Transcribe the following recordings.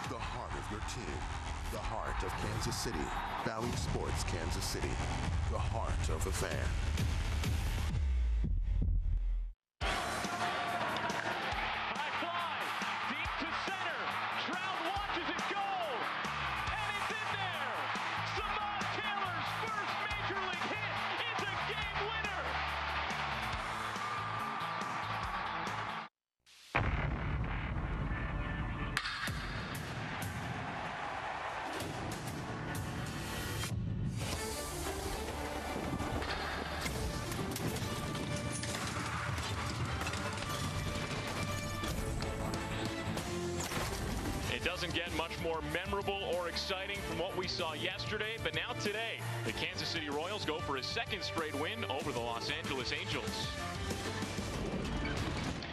The heart of your team. The heart of Kansas City. Valley Sports Kansas City. The heart of the fan. Doesn't get much more memorable or exciting from what we saw yesterday, but now today, the Kansas City Royals go for a second straight win over the Los Angeles Angels.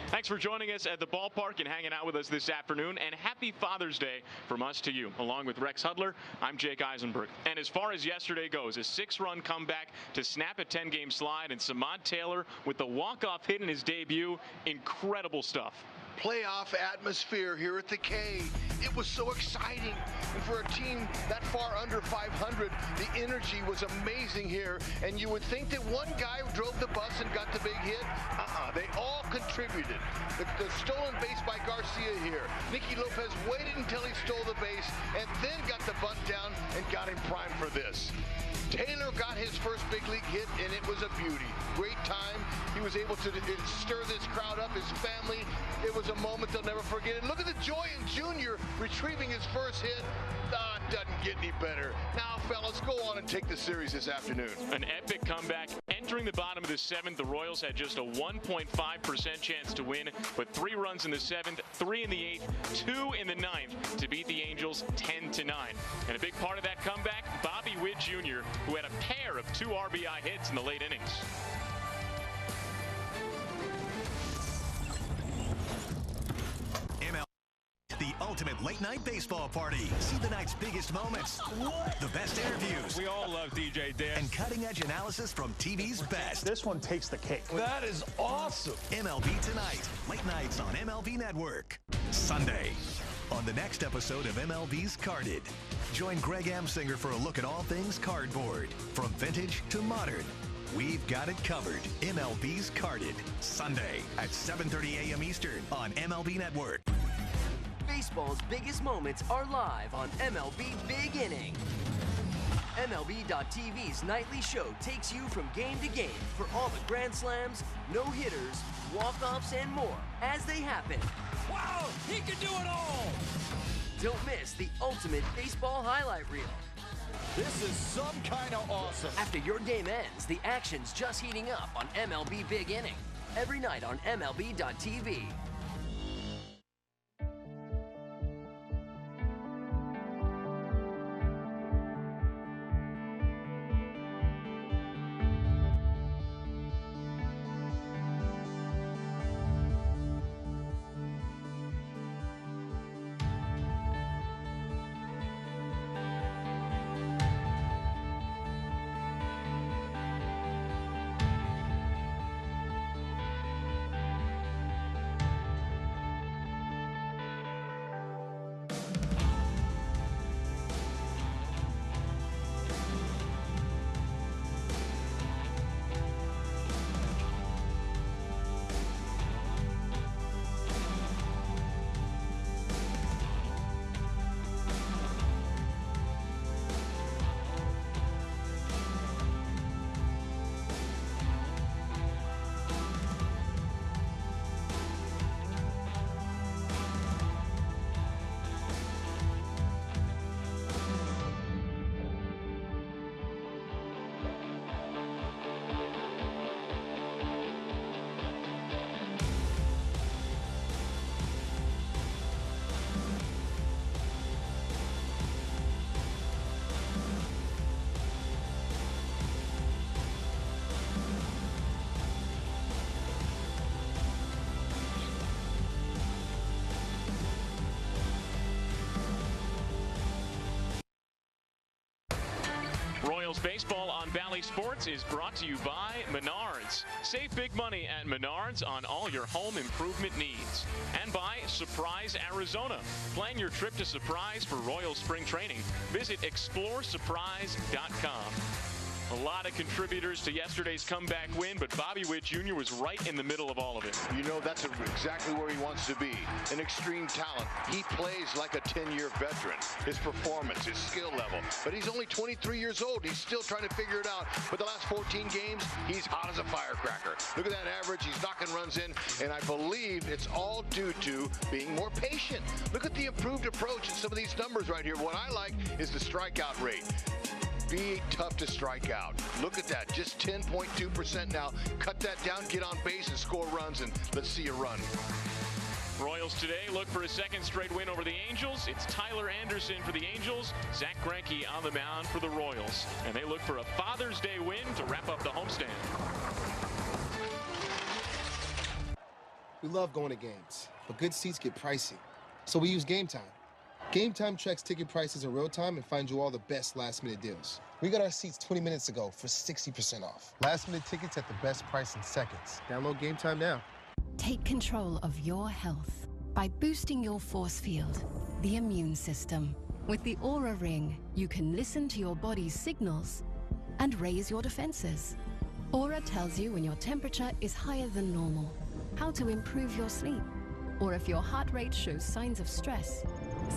Thanks for joining us at the ballpark and hanging out with us this afternoon, and happy Father's Day from us to you. Along with Rex Hudler, I'm Jake Eisenberg. And as far as yesterday goes, a 6-run comeback to snap a 10-game slide, and Samad Taylor with the walk-off hit in his debut. Incredible stuff. Playoff atmosphere here at the K. It was so exciting. And for a team that far under 500, the energy was amazing here. And you would think that one guy drove the bus and got the big hit. They all contributed. The stolen base by Garcia here. Nicky Lopez waited until he stole the base and then got the bunt down and got him primed for this. Taylor got his first big league hit, and it was a beauty. Great time. He was able to stir this crowd up, his family. It was a moment they'll never forget. And look at the joy in Junior retrieving his first hit. It doesn't get any better. Now, fellas, go on and take the series this afternoon. An epic comeback. Entering the bottom of the 7th, the Royals had just a 1.5% chance to win, but 3 runs in the 7th, 3 in the 8th, 2 in the 9th to beat the Angels 10-9. And a big part of that comeback, Bobby Witt Jr., who had a pair of 2 RBI hits in the late innings. The ultimate late-night baseball party. See the night's biggest moments. What? The best interviews. We all love DJ Dan. And cutting-edge analysis from TV's best. This one takes the cake. That is awesome. MLB Tonight. Late nights on MLB Network. Sunday. On the next episode of MLB's Carded. Join Greg Amsinger for a look at all things cardboard. From vintage to modern. We've got it covered. MLB's Carded. Sunday at 7:30 a.m. Eastern on MLB Network. Baseball's biggest moments are live on MLB Big Inning. MLB.TV's nightly show takes you from game to game for all the grand slams, no-hitters, walk-offs, and more as they happen. Wow, he can do it all! Don't miss the ultimate baseball highlight reel. This is some kind of awesome. After your game ends, the action's just heating up on MLB Big Inning. Every night on MLB.TV. Baseball on Valley Sports is brought to you by Menards. Save big money at Menards on all your home improvement needs. And by Surprise, Arizona. Plan your trip to Surprise for Royal Spring Training. Visit exploresurprise.com. A lot of contributors to yesterday's comeback win, but Bobby Witt Jr. was right in the middle of all of it. You know, that's exactly where he wants to be. An extreme talent. He plays like a 10-year veteran. His performance, his skill level. But he's only 23 years old. He's still trying to figure it out. But the last 14 games, he's hot as a firecracker. Look at that average. He's knocking runs in. And I believe it's all due to being more patient. Look at the improved approach in some of these numbers right here. What I like is the strikeout rate. Be tough to strike out. Look at that, just 10.2% now. Cut that down, get on base, and score runs, and let's see you run. Royals today look for a second straight win over the Angels. It's Tyler Anderson for the Angels, Zack Geinke on the mound for the Royals. And they look for a Father's Day win to wrap up the homestand. We love going to games, but good seats get pricey. So we use Game Time. Game Time checks ticket prices in real time and finds you all the best last-minute deals. We got our seats 20 minutes ago for 60% off. Last-minute tickets at the best price in seconds. Download Game Time now. Take control of your health by boosting your force field, the immune system. With the Aura Ring, you can listen to your body's signals and raise your defenses. Aura tells you when your temperature is higher than normal, how to improve your sleep, or if your heart rate shows signs of stress,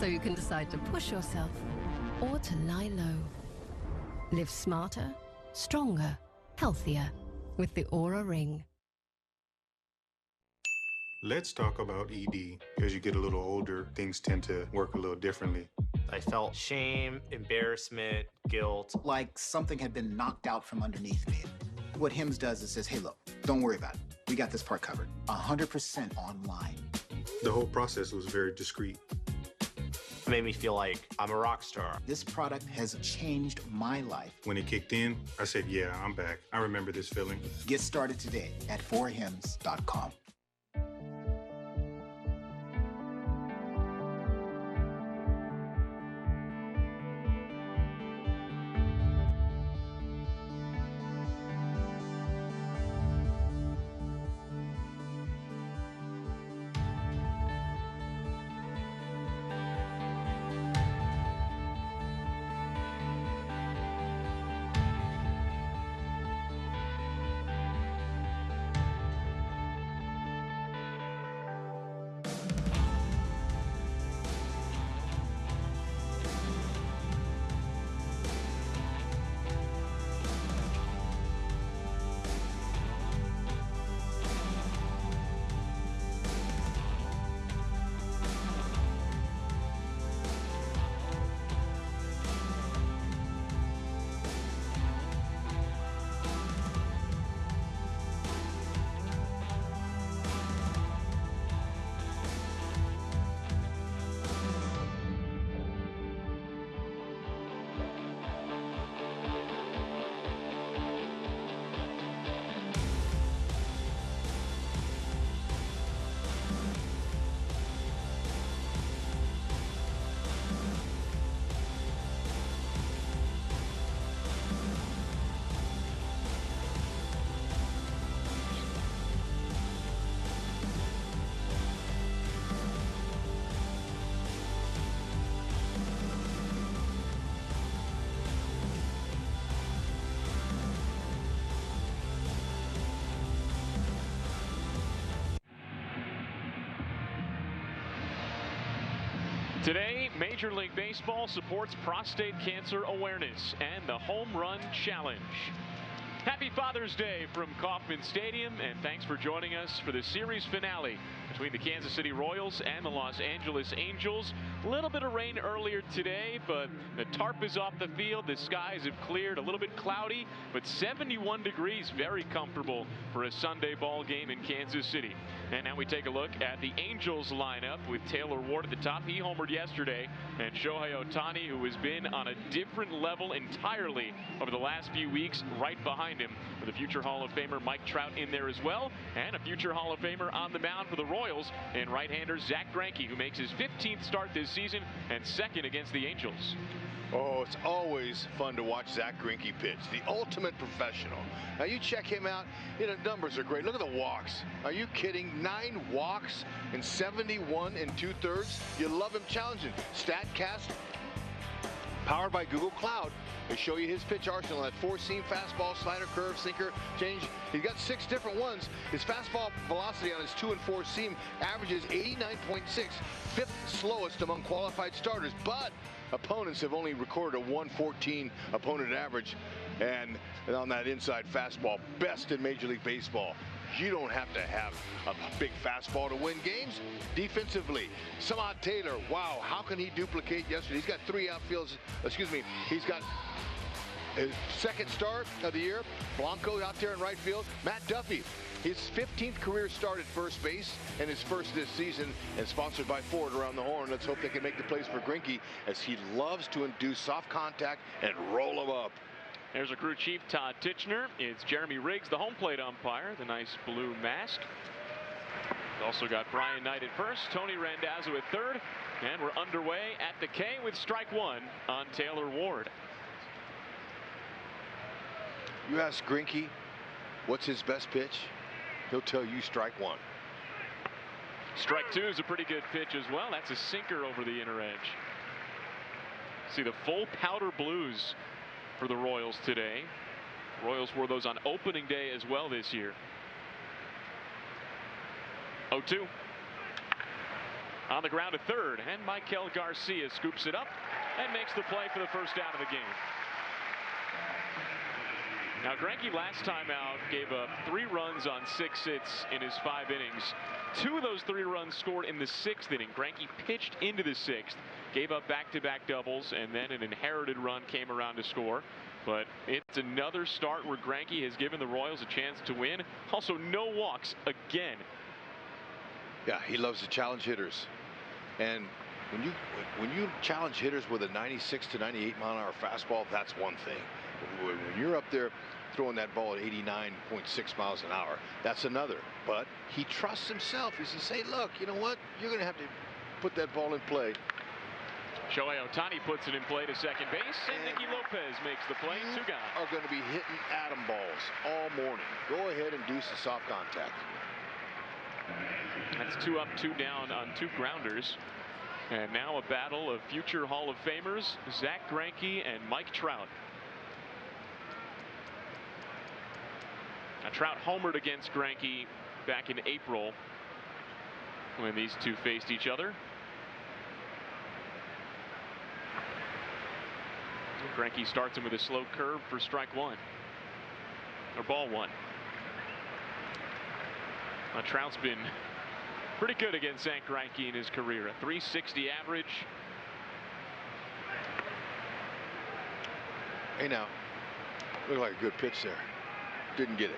so you can decide to push yourself or to lie low. Live smarter, stronger, healthier with the Aura Ring. Let's talk about ED. As you get a little older, things tend to work a little differently. I felt shame, embarrassment, guilt. Like something had been knocked out from underneath me. What HIMSS does is says, hey, look, don't worry about it. We got this part covered. 100% online. The whole process was very discreet. It made me feel like I'm a rock star. This product has changed my life. When it kicked in, I said, yeah, I'm back. I remember this feeling. Get started today at 4hims.com. Today, Major League Baseball supports prostate cancer awareness and the Home Run Challenge. Happy Father's Day from Kauffman Stadium, and thanks for joining us for the series finale between the Kansas City Royals and the Los Angeles Angels. A little bit of rain earlier today, but the tarp is off the field. The skies have cleared, a little bit cloudy, but 71 degrees, very comfortable for a Sunday ball game in Kansas City. And now we take a look at the Angels lineup with Taylor Ward at the top. He homered yesterday, and Shohei Ohtani, who has been on a different level entirely over the last few weeks, right behind him with a future Hall of Famer Mike Trout in there as well, and a future Hall of Famer on the mound for the Royals and right-hander Zack Greinke, who makes his 15th start this season and second against the Angels. Oh, it's always fun to watch Zack Geinke pitch, the ultimate professional. Now you check him out, the numbers are great. Look at the walks. Are you kidding? 9 walks in 71 2/3. You love him challenging. StatCast, powered by Google Cloud. They show you his pitch arsenal, that 4-seam fastball, slider, curve, sinker, change. He's got 6 different ones. His fastball velocity on his 2 and 4 seam averages 89.6, 5th slowest among qualified starters. But opponents have only recorded a 114 opponent average, and on that inside fastball, best in Major League Baseball. You don't have to have a big fastball to win games. Defensively, Samad Taylor, wow, how can he duplicate yesterday? He's got 3 outfields, he's got his 2nd start of the year. Blanco out there in right field. Matt Duffy, his 15th career start at first base and his first this season, and sponsored by Ford around the horn. Let's hope they can make the plays for Geinke, as he loves to induce soft contact and roll them up. There's a crew chief, Todd Titchener. It's Jeremy Riggs, the home plate umpire, the nice blue mask. Also got Brian Knight at first, Tony Randazzo at third, and we're underway at the K with strike 1 on Taylor Ward. You ask Geinke what's his best pitch, he'll tell you strike 1. Strike 2 is a pretty good pitch as well. That's a sinker over the inner edge. See the full powder blues for the Royals today. Royals wore those on opening day as well this year. 0-2. On the ground at third, and Michael Garcia scoops it up and makes the play for the first out of the game. Now Geinke last time out gave up 3 runs on 6 hits in his 5 innings. 2 of those 3 runs scored in the 6th inning. Geinke pitched into the 6th, gave up back-to-back doubles, and then an inherited run came around to score. But it's another start where Geinke has given the Royals a chance to win. Also, no walks again. Yeah, he loves to challenge hitters, and when you challenge hitters with a 96 to 98 mile-an-hour fastball, that's one thing. When you're up there throwing that ball at 89.6 miles an hour, that's another. But he trusts himself. He says, "Hey, look, you know what? You're going to have to put that ball in play." Shohei Ohtani puts it in play to second base, and Nicky Lopez makes the play. 2 gone. Are going to be hitting atom balls all morning. Go ahead and do some soft contact. That's 2 up, 2 down on 2 grounders. And now a battle of future Hall of Famers, Zack Geinke and Mike Trout. Now, Trout homered against Geinke back in April when these two faced each other. Geinke starts him with a slow curve for strike 1, or ball 1. Now, Trout's been pretty good against Zack Geinke in his career. A .360 average. Hey now, looked like a good pitch there. Didn't get it.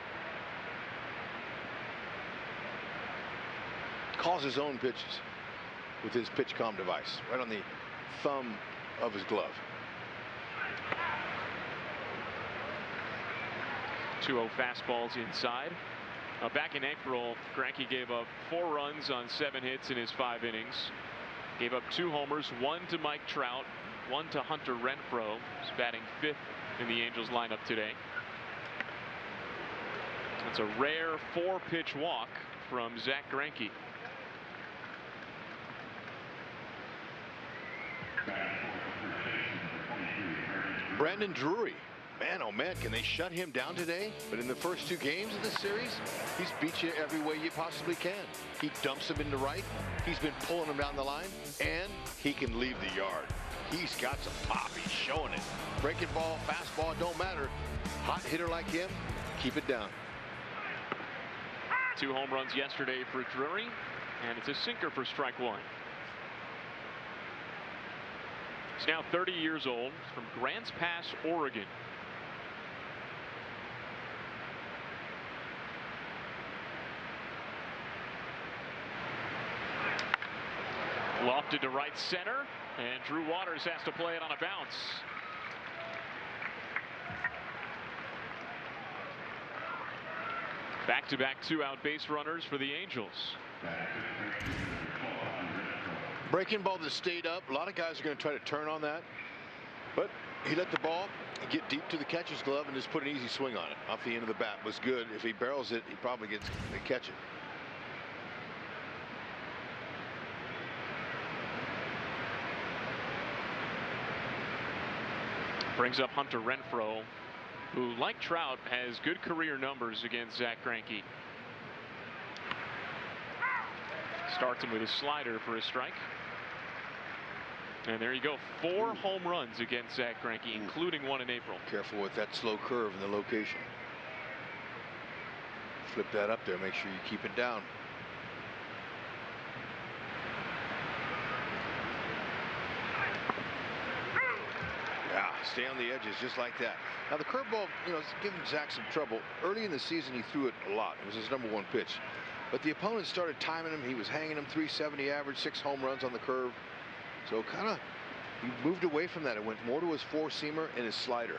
Calls his own pitches with his pitch comm device right on the thumb of his glove. 2-0 fastballs inside. Now, back in April, Geinke gave up 4 runs on 7 hits in his 5 innings. Gave up 2 homers, 1 to Mike Trout, 1 to Hunter Renfroe, who's batting 5th in the Angels lineup today. That's a rare 4-pitch walk from Zack Geinke. Brandon Drury. Man, oh man, can they shut him down today? But in the first 2 games of this series, he's beat you every way you possibly can. He dumps him into right. He's been pulling him down the line, and he can leave the yard. He's got some pop. He's showing it. Breaking ball, fastball, don't matter. Hot hitter like him, keep it down. 2 home runs yesterday for Drury, and it's a sinker for strike 1. He's now 30 years old, from Grants Pass, Oregon. Lofted to right center, and Drew Waters has to play it on a bounce. Back-to-back 2-out base runners for the Angels. Breaking ball that stayed up. A lot of guys are going to try to turn on that. But he let the ball get deep to the catcher's glove and just put an easy swing on it. Off the end of the bat was good. If he barrels it, he probably gets to catch it. Brings up Hunter Renfroe, who, like Trout, has good career numbers against Zack Geinke. Starts him with a slider for a strike. And there you go, 4 home runs against Zack Geinke, including one in April. Careful with that slow curve and the location. Flip that up there, make sure you keep it down. Yeah, stay on the edges just like that. Now the curveball, is giving Zack some trouble. Early in the season, he threw it a lot. It was his #1 pitch. But the opponent started timing him. He was hanging him 370 average, 6 home runs on the curve. So he moved away from that. It went more to his 4-seamer and his slider.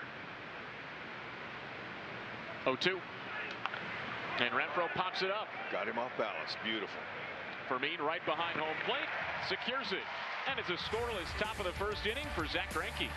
0-2. And Renfroe pops it up. Got him off balance. Beautiful. Fermin right behind home plate. Secures it. And it's a scoreless top of the first inning for Zack Geinke.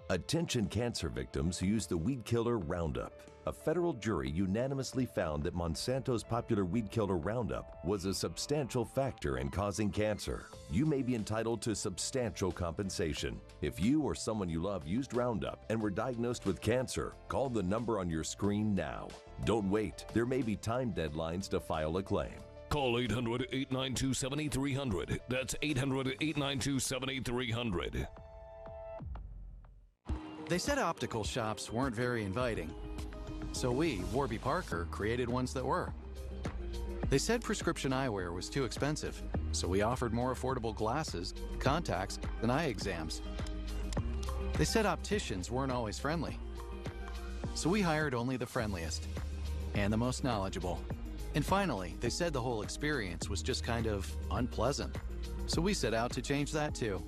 Attention cancer victims who use the weed killer Roundup. A federal jury unanimously found that Monsanto's popular weed killer Roundup was a substantial factor in causing cancer. You may be entitled to substantial compensation. If you or someone you love used Roundup and were diagnosed with cancer, call the number on your screen now. Don't wait. There may be time deadlines to file a claim. Call 800-892-7300. That's 800-892-7300. They said optical shops weren't very inviting. So we, Warby Parker, created ones that were. They said prescription eyewear was too expensive, so we offered more affordable glasses, contacts, and eye exams. They said opticians weren't always friendly, so we hired only the friendliest and the most knowledgeable. And finally, they said the whole experience was just kind of unpleasant, so we set out to change that too.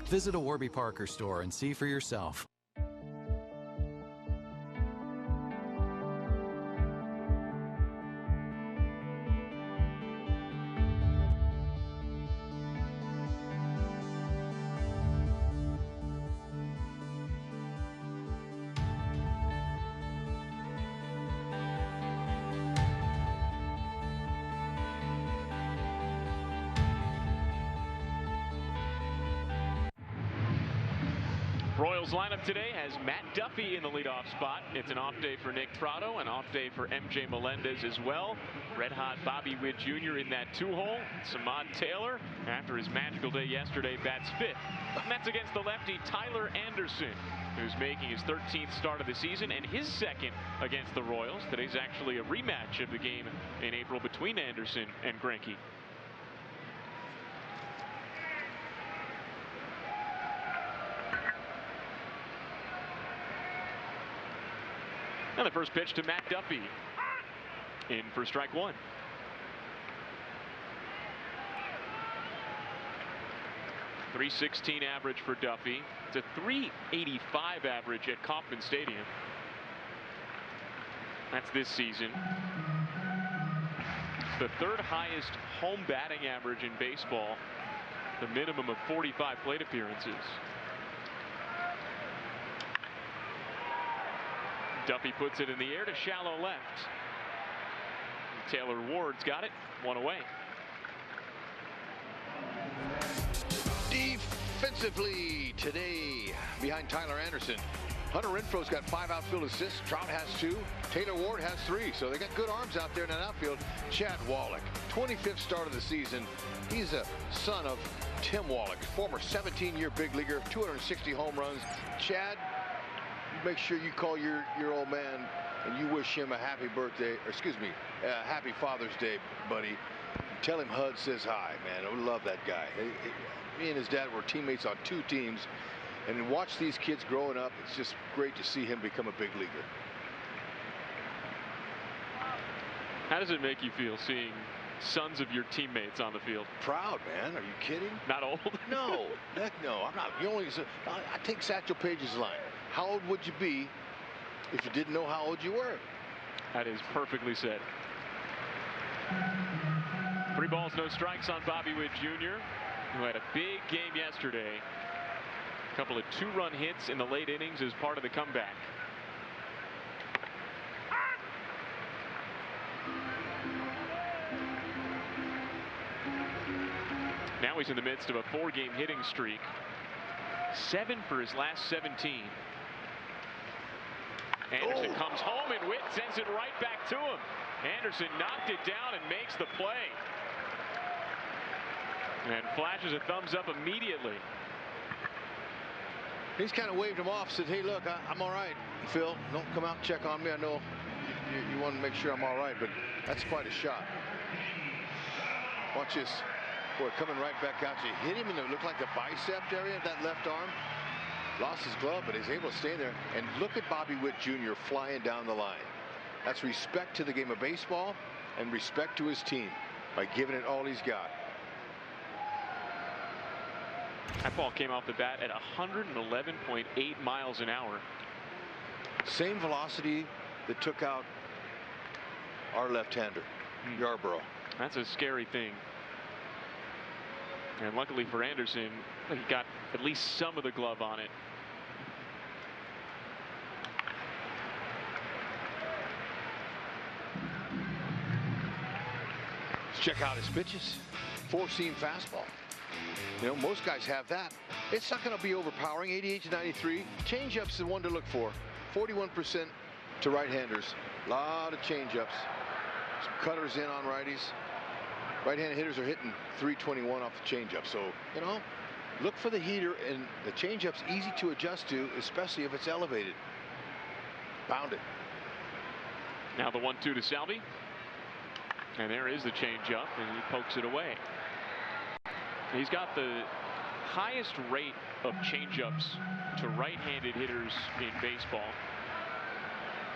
Visit a Warby Parker store and see for yourself. Royals lineup today has Matt Duffy in the leadoff spot. It's an off day for Nick Trotto, an off day for MJ Melendez as well. Red hot Bobby Witt Jr. in that 2-hole. Samad Taylor, after his magical day yesterday, bats 5th. And that's against the lefty Tyler Anderson, who's making his 13th start of the season and his 2nd against the Royals. Today's actually a rematch of the game in April between Anderson and Geinke. And the first pitch to Matt Duffy, in for strike 1. .316 average for Duffy. It's a .385 average at Kauffman Stadium. That's this season. It's the 3rd highest home batting average in baseball. The minimum of 45 plate appearances. Duffy puts it in the air to shallow left. Taylor Ward's got it, 1 away. Defensively today, behind Tyler Anderson, Hunter Renfroe's got 5 outfield assists. Trout has 2. Taylor Ward has 3. So they got good arms out there in that outfield. Chad Wallach, 25th start of the season. He's a son of Tim Wallach, former 17-year big leaguer, 260 home runs. Chad, make sure you call your old man and you wish him a happy birthday, or excuse me, happy Father's Day, buddy. Tell him Hud says hi, man. I love that guy. Me and his dad were teammates on 2 teams, and to watch these kids growing up, it's just great to see him become a big leaguer. How does it make you feel seeing sons of your teammates on the field? Proud, man. Are you kidding? Not old? No, heck no. I'm not. You only. I take Satchel Paige's line. How old would you be if you didn't know how old you were? That is perfectly said. 3 balls, no strikes on Bobby Witt Jr., who had a big game yesterday. A couple of 2-run hits in the late innings as part of the comeback. Now he's in the midst of a 4-game hitting streak. 7 for his last 17. Anderson comes home, and Witt sends it right back to him. Anderson knocked it down and makes the play. And flashes a thumbs up immediately. He's kind of waved him off, said, hey, look, I'm all right, Phil. Don't come out and check on me. I know you want to make sure I'm all right, but that's quite a shot. Watch this. Boy, coming right back at you. Hit him in the, looked like the bicep area of that left arm. Lost his glove, but he's able to stay there. And look at Bobby Witt Jr. flying down the line. That's respect to the game of baseball and respect to his team by giving it all he's got. That ball came off the bat at 111.8 miles an hour. Same velocity that took out our left-hander, Yarborough. That's a scary thing. And luckily for Anderson, he got at least some of the glove on it. Let's check out his pitches. 4-seam fastball. You know, most guys have that. It's not going to be overpowering. 88 to 93. Changeup's the one to look for. 41% to right-handers. A lot of changeups. Some cutters in on righties. Right-handed hitters are hitting 321 off the changeup. So, you know, look for the heater, and the changeup's easy to adjust to, especially if it's elevated. Bound it. Now the 1-2 to Salvi. And there is the changeup, and he pokes it away. He's got the highest rate of changeups to right-handed hitters in baseball.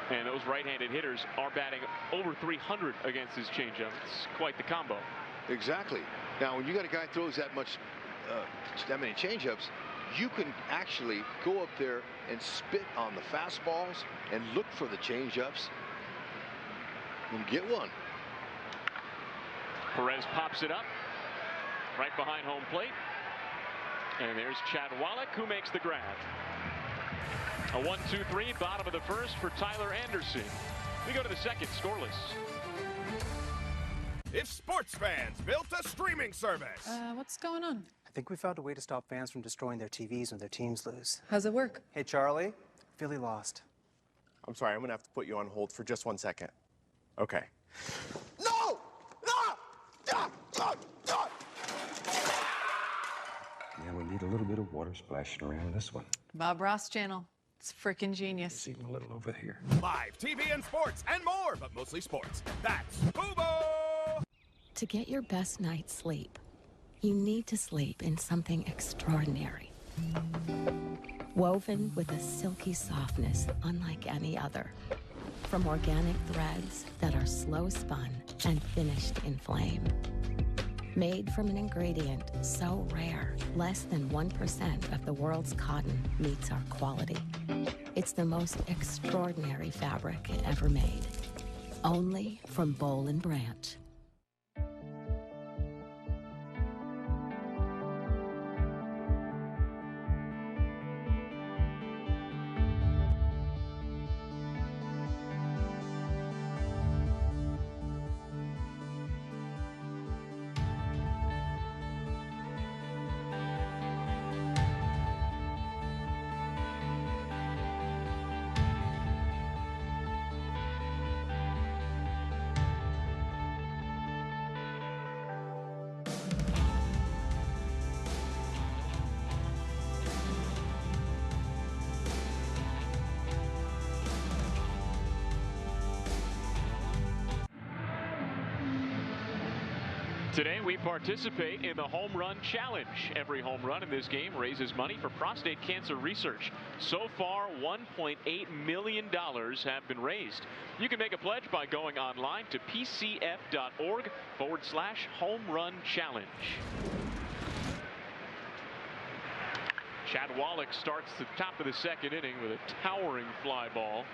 And those right-handed hitters are batting over 300 against his changeup. It's quite the combo. Exactly. Now, when you got a guy who throws that many changeups, you can actually go up there and spit on the fastballs and look for the changeups and get one. Perez pops it up right behind home plate. And there's Chad Wallach, who makes the grab. A 1-2-3, bottom of the first for Tyler Anderson. We go to the second, scoreless. If sports fans built a streaming service. What's going on? I think we found a way to stop fans from destroying their TVs when their teams lose. How's it work? Hey, Charlie. Philly lost. I'm sorry, I'm going to have to put you on hold for just 1 second. Okay. No! Yeah, we need a little bit of water splashing around this one. Bob Ross channel. It's freaking genius. It's even a little over here. Live TV and sports and more, but mostly sports. That's Fubo! To get your best night's sleep, you need to sleep in something extraordinary. Woven with a silky softness unlike any other. From organic threads that are slow spun and finished in flame. Made from an ingredient so rare, less than 1% of the world's cotton meets our quality. It's the most extraordinary fabric ever made. Only from Boll & Branch. Today we participate in the Home Run Challenge. Every home run in this game raises money for prostate cancer research. So far, $1.8 million have been raised. You can make a pledge by going online to pcf.org/home run challenge. Chad Wallach starts the top of the second inning with a towering fly ball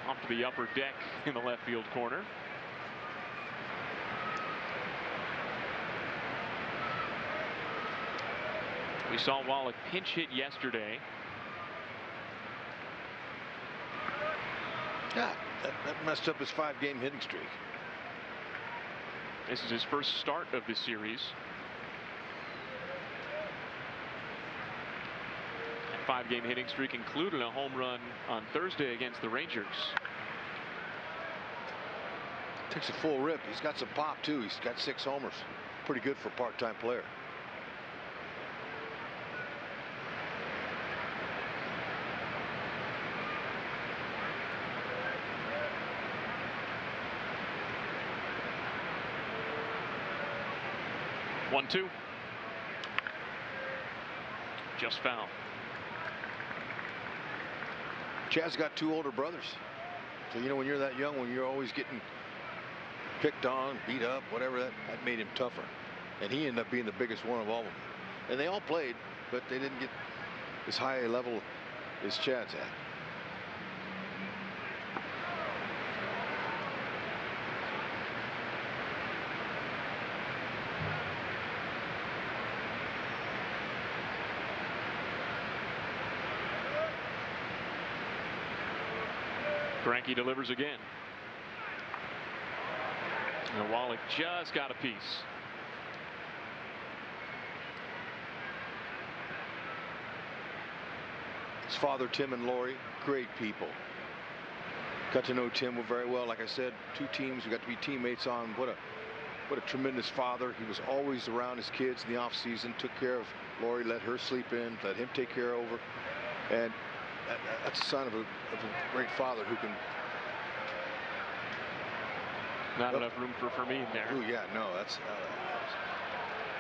off to the upper deck in the left field corner. We saw Wallach pinch hit yesterday. Yeah, that messed up his 5-game hitting streak. This is his first start of the series. That 5-game hitting streak included a home run on Thursday against the Rangers. Takes a full rip. He's got some pop too. He's got 6 homers. Pretty good for a part-time player. One, two. Just foul. Chad's got 2 older brothers. So, you know, when you're that young, when you're always getting picked on, beat up, whatever, that made him tougher. And he ended up being the biggest one of all of them. And they all played, but they didn't get as high a level as Chad's had. Geinke delivers again. And Wallach just got a piece. His father, Tim and Lori, great people. Got to know Tim very well. Like I said, 2 teams. We got to be teammates on. What a tremendous father. He was always around his kids in the off season. Took care of Lori, let her sleep in, let him take care over. And that's a sign of a great father who can. Not enough room for me in there. Oh yeah, no, that's.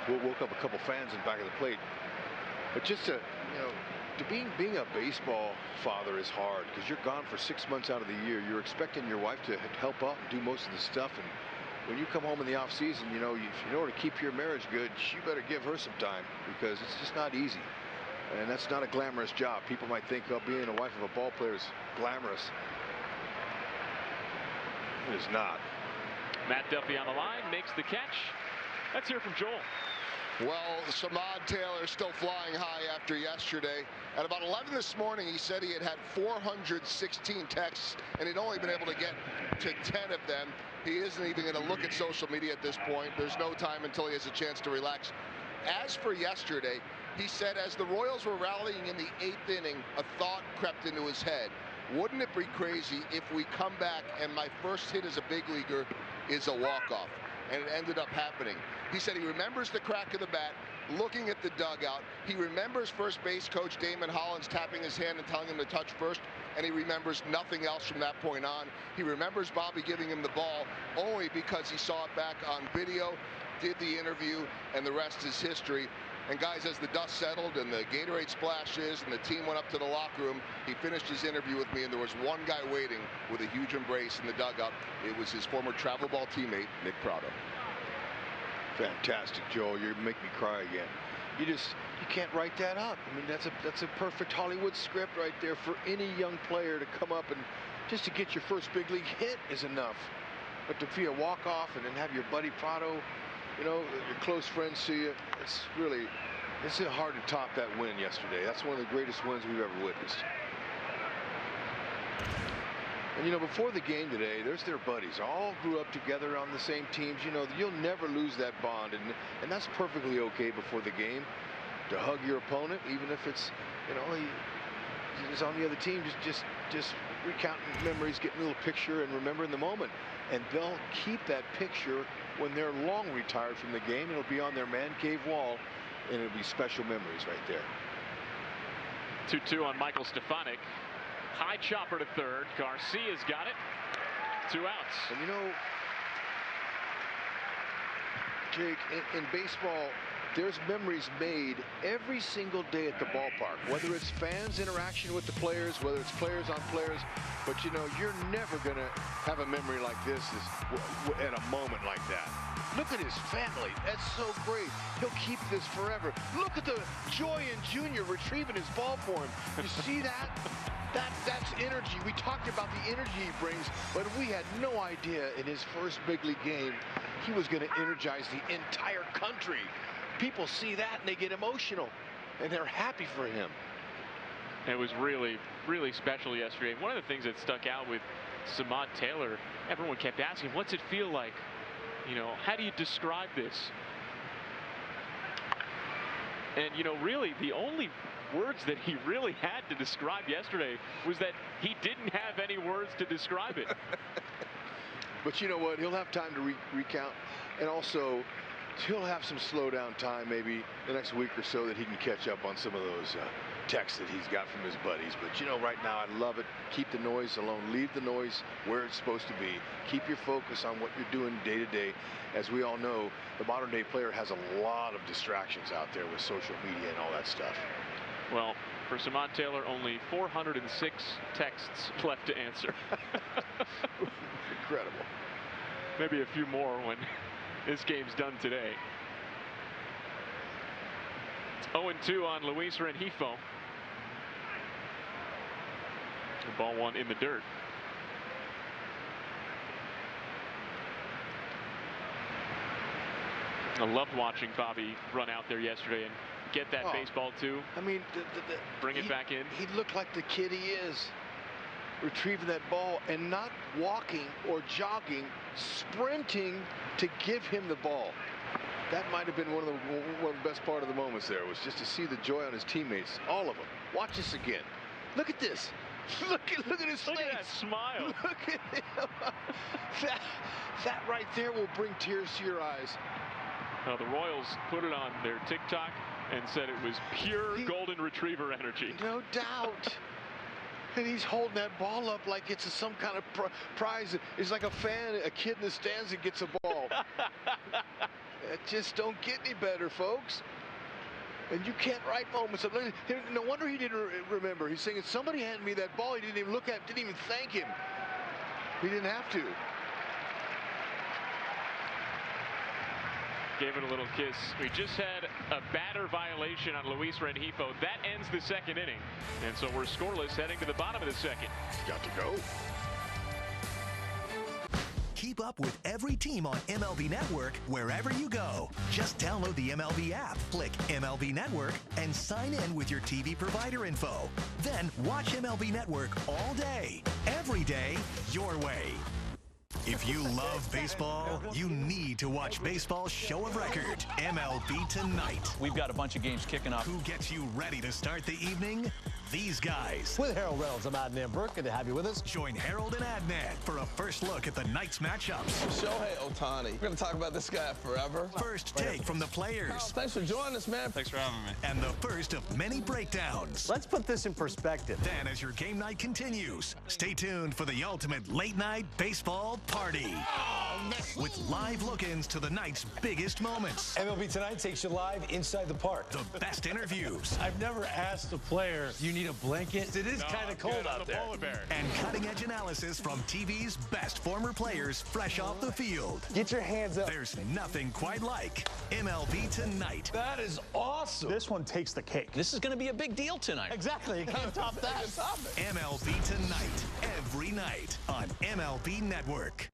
Woke up a couple fans in back of the plate. But just to, you know, being a baseball father is hard because you're gone for 6 months out of the year. You're expecting your wife to help out and do most of the stuff, and when you come home in the off season, you know, in order to keep your marriage good, you better give her some time because it's just not easy. And that's not a glamorous job. People might think, oh, being a wife of a ball player is glamorous. It is not. Matt Duffy on the line, makes the catch. Let's hear from Joel. Well, Samad Taylor still flying high after yesterday. At about 11 this morning, he said he had 416 texts, and he'd only been able to get to 10 of them. He isn't even going to look at social media at this point. There's no time until he has a chance to relax. As for yesterday, he said as the Royals were rallying in the 8th inning, a thought crept into his head. Wouldn't it be crazy if we come back and my first hit as a big leaguer is a walk-off? And it ended up happening. He said he remembers the crack of the bat, looking at the dugout. He remembers first base coach Damon Hollins tapping his hand and telling him to touch first, and he remembers nothing else from that point on. He remembers Bobby giving him the ball only because he saw it back on video, did the interview, and the rest is history. And guys, as the dust settled and the Gatorade splashes and the team went up to the locker room, he finished his interview with me, and there was one guy waiting with a huge embrace in the dugout. It was his former travel ball teammate, Nick Prado. Fantastic, Joel. You make me cry again. You can't write that up. I mean, that's a perfect Hollywood script right there for any young player to come up and just to get your first big league hit is enough. But to be a walk-off and then have your buddy Prado, you know, your close friends see you, it's hard to top that win yesterday. That's one of the greatest wins we've ever witnessed. And, you know, before the game today, there's their buddies. All grew up together on the same teams. You know, you'll never lose that bond. And that's perfectly okay before the game to hug your opponent, even if it's, you know, he's on the other team. Just recounting memories, getting a little picture and remembering the moment. And they'll keep that picture when they're long retired from the game. It'll be on their man cave wall, and it'll be special memories right there. 2-2 on Michael Stefanik. High chopper to third. Garcia's got it. 2 outs. And you know, Jake, in baseball, there's memories made every single day at the ballpark, whether it's fans' interaction with the players, whether it's players on players. But, you know, you're never going to have a memory like this at a moment like that. Look at his family. That's so great. He'll keep this forever. Look at the joy in Junior retrieving his ball for him. You see that? That's energy. We talked about the energy he brings, but we had no idea in his first big league game he was going to energize the entire country. People see that and they get emotional. and they're happy for him. It was really, really special yesterday. One of the things that stuck out with Samad Taylor, everyone kept asking, what's it feel like? You know, how do you describe this? And, you know, really the only words that he really had to describe yesterday was that he didn't have any words to describe it. But you know what? He'll have time to recount. And also, he'll have some slow down time maybe the next week or so that he can catch up on some of those texts that he's got from his buddies. But, you know, right now, I love it. Keep the noise alone. Leave the noise where it's supposed to be. Keep your focus on what you're doing day to day. As we all know, the modern day player has a lot of distractions out there with social media and all that stuff. Well, for Samad Taylor, only 406 texts left to answer. Incredible. Maybe a few more when this game's done today. 0-2 on Luis Rengifo. The ball one in the dirt. I loved watching Bobby run out there yesterday and get that baseball too. I mean, bring it back in. He looked like the kid he is, retrieving that ball and not walking or jogging, sprinting to give him the ball. That might have been one of the best part of the moments there, was just to see the joy on his teammates, all of them. Watch this again. Look at this. Look at his face. Look at that smile. Look at him. that right there will bring tears to your eyes. Now, the Royals put it on their TikTok and said it was pure golden retriever energy. No doubt. And he's holding that ball up like it's some kind of prize. It's like a kid in the stands that gets a ball. It just don't get any better, folks. And you can't write moments. No wonder he didn't remember. He's saying, somebody handed me that ball. He didn't even look at, didn't even thank him. He didn't have to. Gave it a little kiss. We just had a batter violation on Luis Rengifo. That ends the second inning. And so we're scoreless heading to the bottom of the second. Got to go. Keep up with every team on MLB Network wherever you go. Just download the MLB app, click MLB Network, and sign in with your TV provider info. Then watch MLB Network all day, every day, your way. If you love baseball, you need to watch Baseball's show of record, MLB Tonight. We've got a bunch of games kicking off. Who gets you ready to start the evening? These guys. With Harold Reynolds, I'm Adnan Burke. Good to have you with us. Join Harold and Adnan for a first look at the night's matchups. Shohei Ohtani. We're going to talk about this guy forever. First take from the players. Thanks for joining us, man. Thanks for having me. And the first of many breakdowns. Let's put this in perspective. Then, as your game night continues, stay tuned for the ultimate late-night baseball party. With live look-ins to the night's biggest moments. MLB Tonight takes you live inside the park. The best interviews. I've never asked a player, you need a blanket? It is kind of cold out there. And cutting-edge analysis from TV's best former players fresh off the field. Get your hands up. There's nothing quite like MLB Tonight. That is awesome. This one takes the cake. This is going to be a big deal tonight. Exactly. You can't top that. MLB Tonight, every night on MLB Network.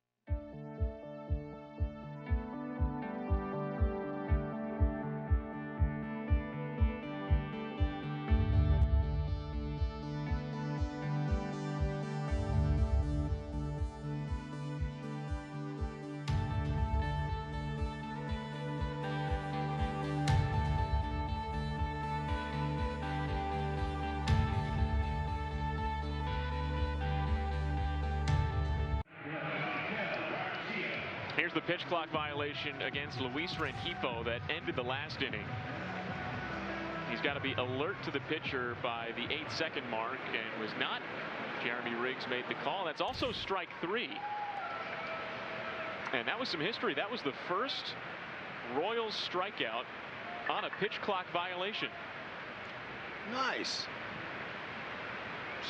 Here's the pitch clock violation against Luis Rengifo that ended the last inning. He's got to be alert to the pitcher by the 8-second mark and was not. Jeremy Riggs made the call. That's also strike 3. And that was some history. That was the first Royals strikeout on a pitch clock violation. Nice.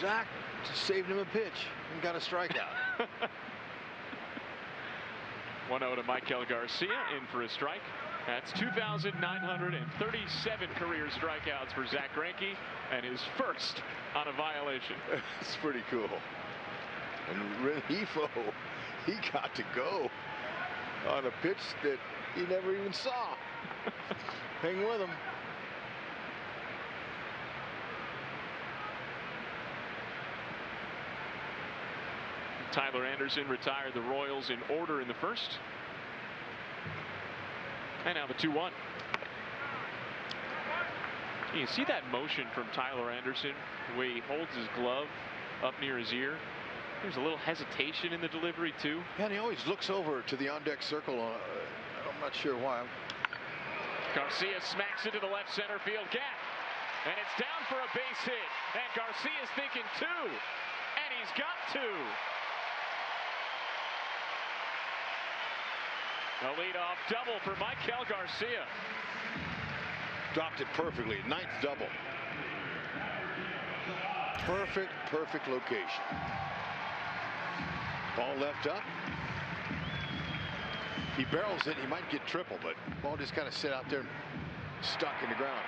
Zack just saved him a pitch and got a strikeout. 1-0 to Michael Garcia, in for a strike. That's 2,937 career strikeouts for Zack Geinke, and his first on a violation. It's pretty cool. And Rengifo, he got to go on a pitch that he never even saw. Hang with him. Tyler Anderson retired the Royals in order in the first. And now the 2-1. You see that motion from Tyler Anderson, the way he holds his glove up near his ear. There's a little hesitation in the delivery too. Yeah, and he always looks over to the on-deck circle. I'm not sure why. Garcia smacks into the left center field gap. And it's down for a base hit. And Garcia's thinking 2. And he's got 2. A leadoff double for Maikel Garcia. Dropped it perfectly. 9th double. Perfect location. Ball left up. He barrels it. He might get triple, but ball just kind of sit out there, stuck in the ground.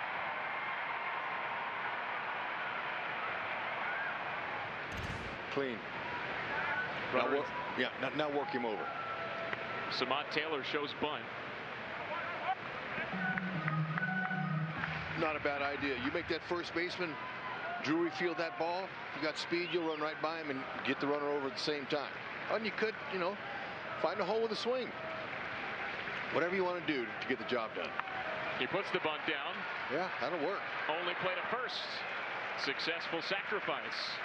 Clean. Now work him over. Samad Taylor shows bunt. Not a bad idea. You make that first baseman Drury field that ball. If you got speed, you'll run right by him and get the runner over at the same time. And you could, find a hole with a swing. Whatever you want to do to get the job done. He puts the bunt down. Yeah, that'll work. Only play to first. Successful sacrifice.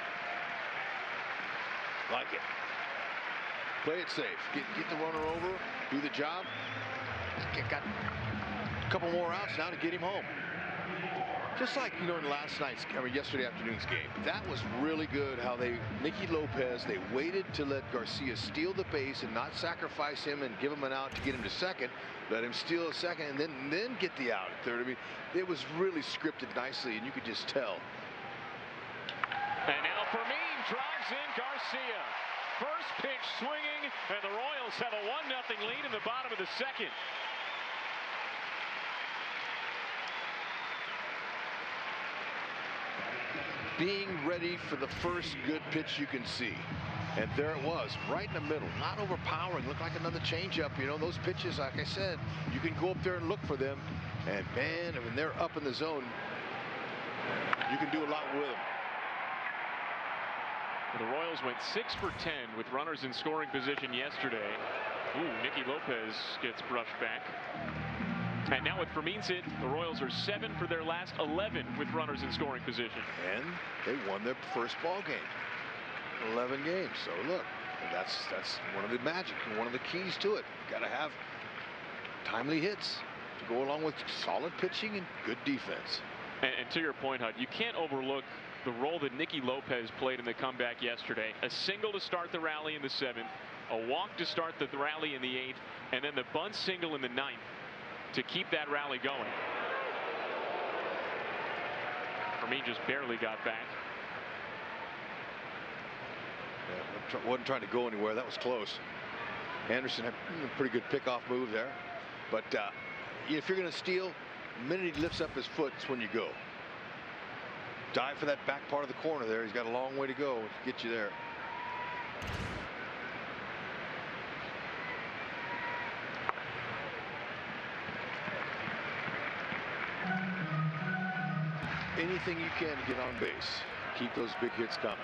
Like it. Play it safe. Get the runner over. Do the job. Got a couple more outs now to get him home. Just like, in yesterday afternoon's game. That was really good how Nicky Lopez, they waited to let Garcia steal the base and not sacrifice him and give him an out to get him to second. Let him steal a second and then get the out at third. I mean, it was really scripted nicely, and you could just tell. And now Fermin drives in Garcia. First pitch swinging, and the Royals have a 1-0 lead in the bottom of the second. Being ready for the first good pitch you can see. And there it was, right in the middle, not overpowering, looked like another changeup. Those pitches, like I said, you can go up there and look for them. And man, when they're up in the zone, you can do a lot with them. The Royals went 6 for 10 with runners in scoring position yesterday. Ooh, Nicky Lopez gets brushed back. And now with Fermin's hit, the Royals are 7 for their last 11 with runners in scoring position. And they won their first ball game. 11 games. So look, that's one of the magic and one of the keys to it. Got to have timely hits to go along with solid pitching and good defense. And to your point, Hud, you can't overlook the role that Nicky Lopez played in the comeback yesterday. A single to start the rally in the 7th, a walk to start the rally in the 8th, and then the bunt single in the 9th to keep that rally going. Fermin just barely got back. Yeah, wasn't trying to go anywhere. That was close. Anderson had a pretty good pickoff move there. But if you're going to steal, the minute he lifts up his foot, it's when you go. Dive for that back part of the corner there. He's got a long way to go to get you there. Anything you can to get on base. Keep those big hits coming.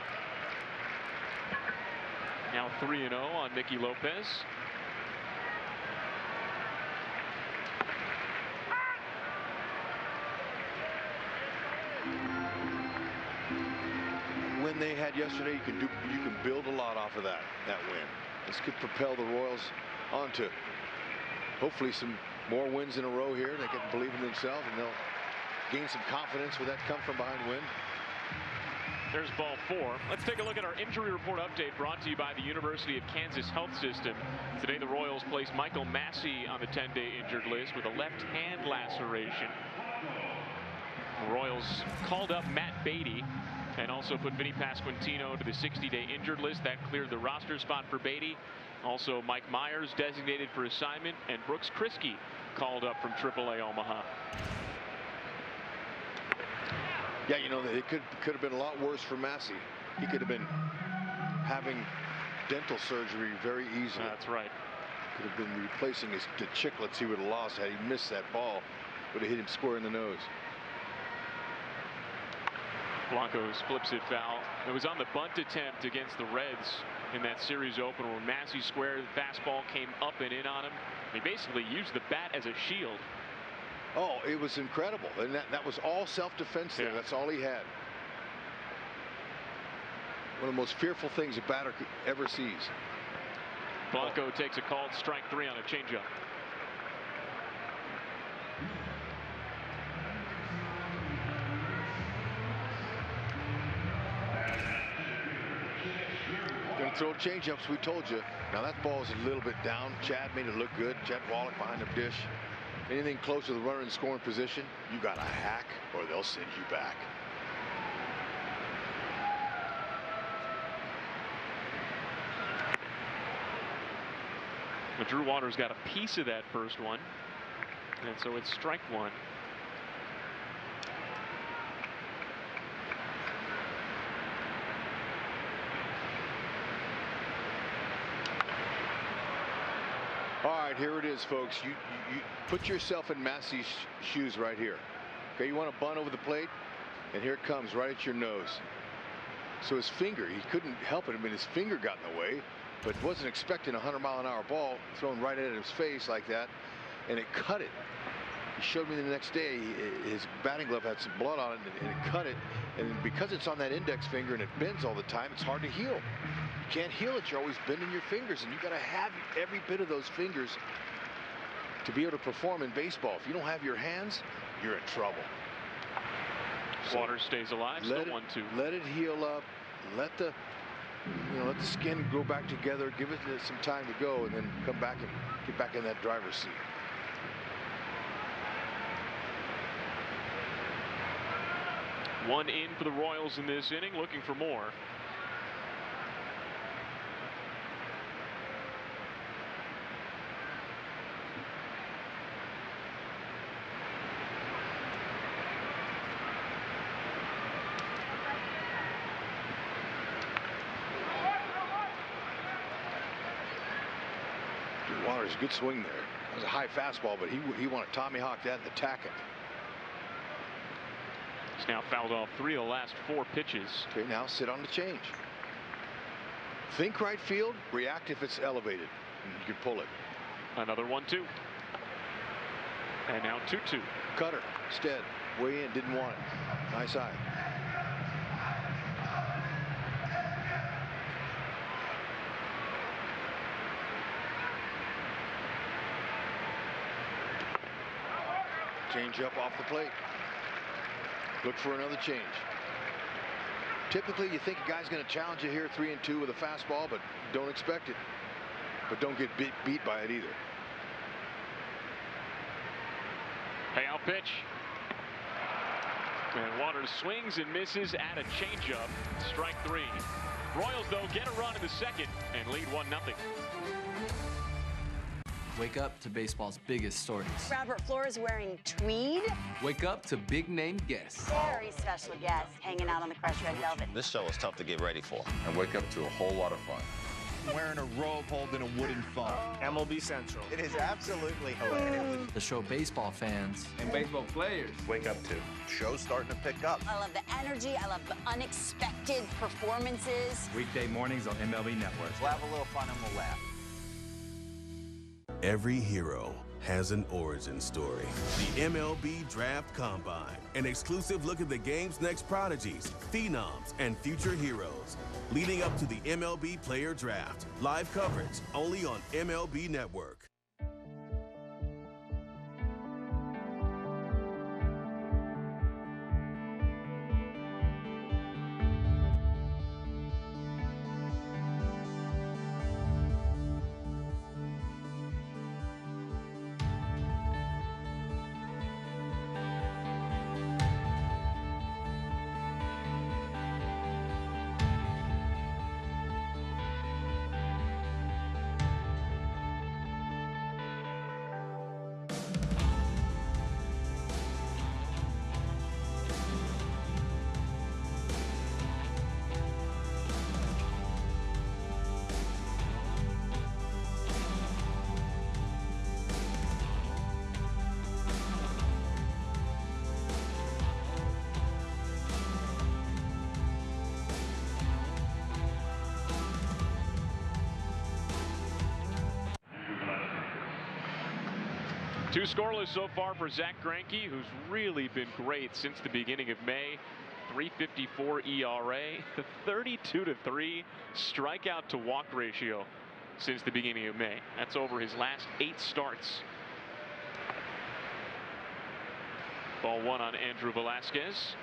Now 3-0 on Nicky Lopez. Win they had yesterday, you can build a lot off of that win. This could propel the Royals onto hopefully some more wins in a row here. They can believe in themselves and they'll gain some confidence with that come from behind win. There's ball 4. Let's take a look at our injury report update brought to you by the University of Kansas Health System. Today the Royals placed Michael Massey on the 10-day injured list with a left hand laceration. The Royals called up Matt Beatty and also put Vinny Pasquantino to the 60-day injured list. That cleared the roster spot for Beatty. Also Mike Myers designated for assignment, and Brooks Kriske called up from AAA Omaha. Yeah, it could have been a lot worse for Massey. He could have been having dental surgery very easily. That's right. Could have been replacing the chiclets he would have lost had he missed that ball. Would have hit him square in the nose. Blanco flips it foul. It was on the bunt attempt against the Reds in that series opener where Massey squared, the fastball came up and in on him. He basically used the bat as a shield. Oh, it was incredible. And that was all self-defense there. That's all he had. One of the most fearful things a batter ever sees. Blanco takes a called strike 3 on a changeup. Going to throw changeups, we told you. Now that ball is a little bit down. Chad made it look good. Chad Wallach behind the dish. Anything close to the runner in scoring position, you got to hack or they'll send you back. But Drew Waters got a piece of that first one, and so it's strike 1. All right, here it is, folks. You put yourself in Massey's shoes right here. Okay, you want to bunt over the plate, and here it comes right at your nose. So his finger, he couldn't help it. I mean, his finger got in the way, but wasn't expecting a 100-mile-an-hour ball thrown right at his face like that, and it cut it. He showed me the next day his batting glove had some blood on it, and it cut it. And because it's on that index finger and it bends all the time, it's hard to heal. You can't heal it. You're always bending your fingers, and you got to have every bit of those fingers to be able to perform in baseball. If you don't have your hands, you're in trouble. Waters stays alive. Still 1-2. Let it heal up. Let the skin grow back together. Give it some time to go, and then come back and get back in that driver's seat. One in for the Royals in this inning, looking for more. Waters, good swing there. It was a high fastball, but he wanted Tommy Hawk that and attack it. He's now fouled off 3 of the last 4 pitches. Okay, now sit on the change. Think right field, react if it's elevated. And you can pull it. Another 1-2. And now 2-2. Cutter, Stead, way in, didn't want it. Nice eye. Change up off the plate. Look for another change. Typically, you think a guy's going to challenge you here 3-2 with a fastball, but don't expect it. But don't get beat by it either. Payout pitch. And Waters swings and misses at a changeup. Strike 3. Royals, though, get a run in the second and lead 1-0. Wake up to baseball's biggest stories. Robert Flores wearing tweed. Wake up to big-name guests. Very special guests hanging out on the crushed red velvet. This show is tough to get ready for. And wake up to a whole lot of fun. Wearing a robe holding a wooden phone. MLB Central. It is absolutely hilarious. The show baseball fans and baseball players wake up to. Show's starting to pick up. I love the energy. I love the unexpected performances. Weekday mornings on MLB Network. We'll have a little fun and we'll laugh. Every hero has an origin story. The MLB Draft Combine, an exclusive look at the game's next prodigies, phenoms, and future heroes. Leading up to the MLB Player Draft. Live coverage only on MLB Network. 2 scoreless so far for Zack Geinke, who's really been great since the beginning of May. 3.54 ERA, 32-3 strikeout to walk ratio since the beginning of May. That's over his last 8 starts. Ball 1 on Andrew Velasquez.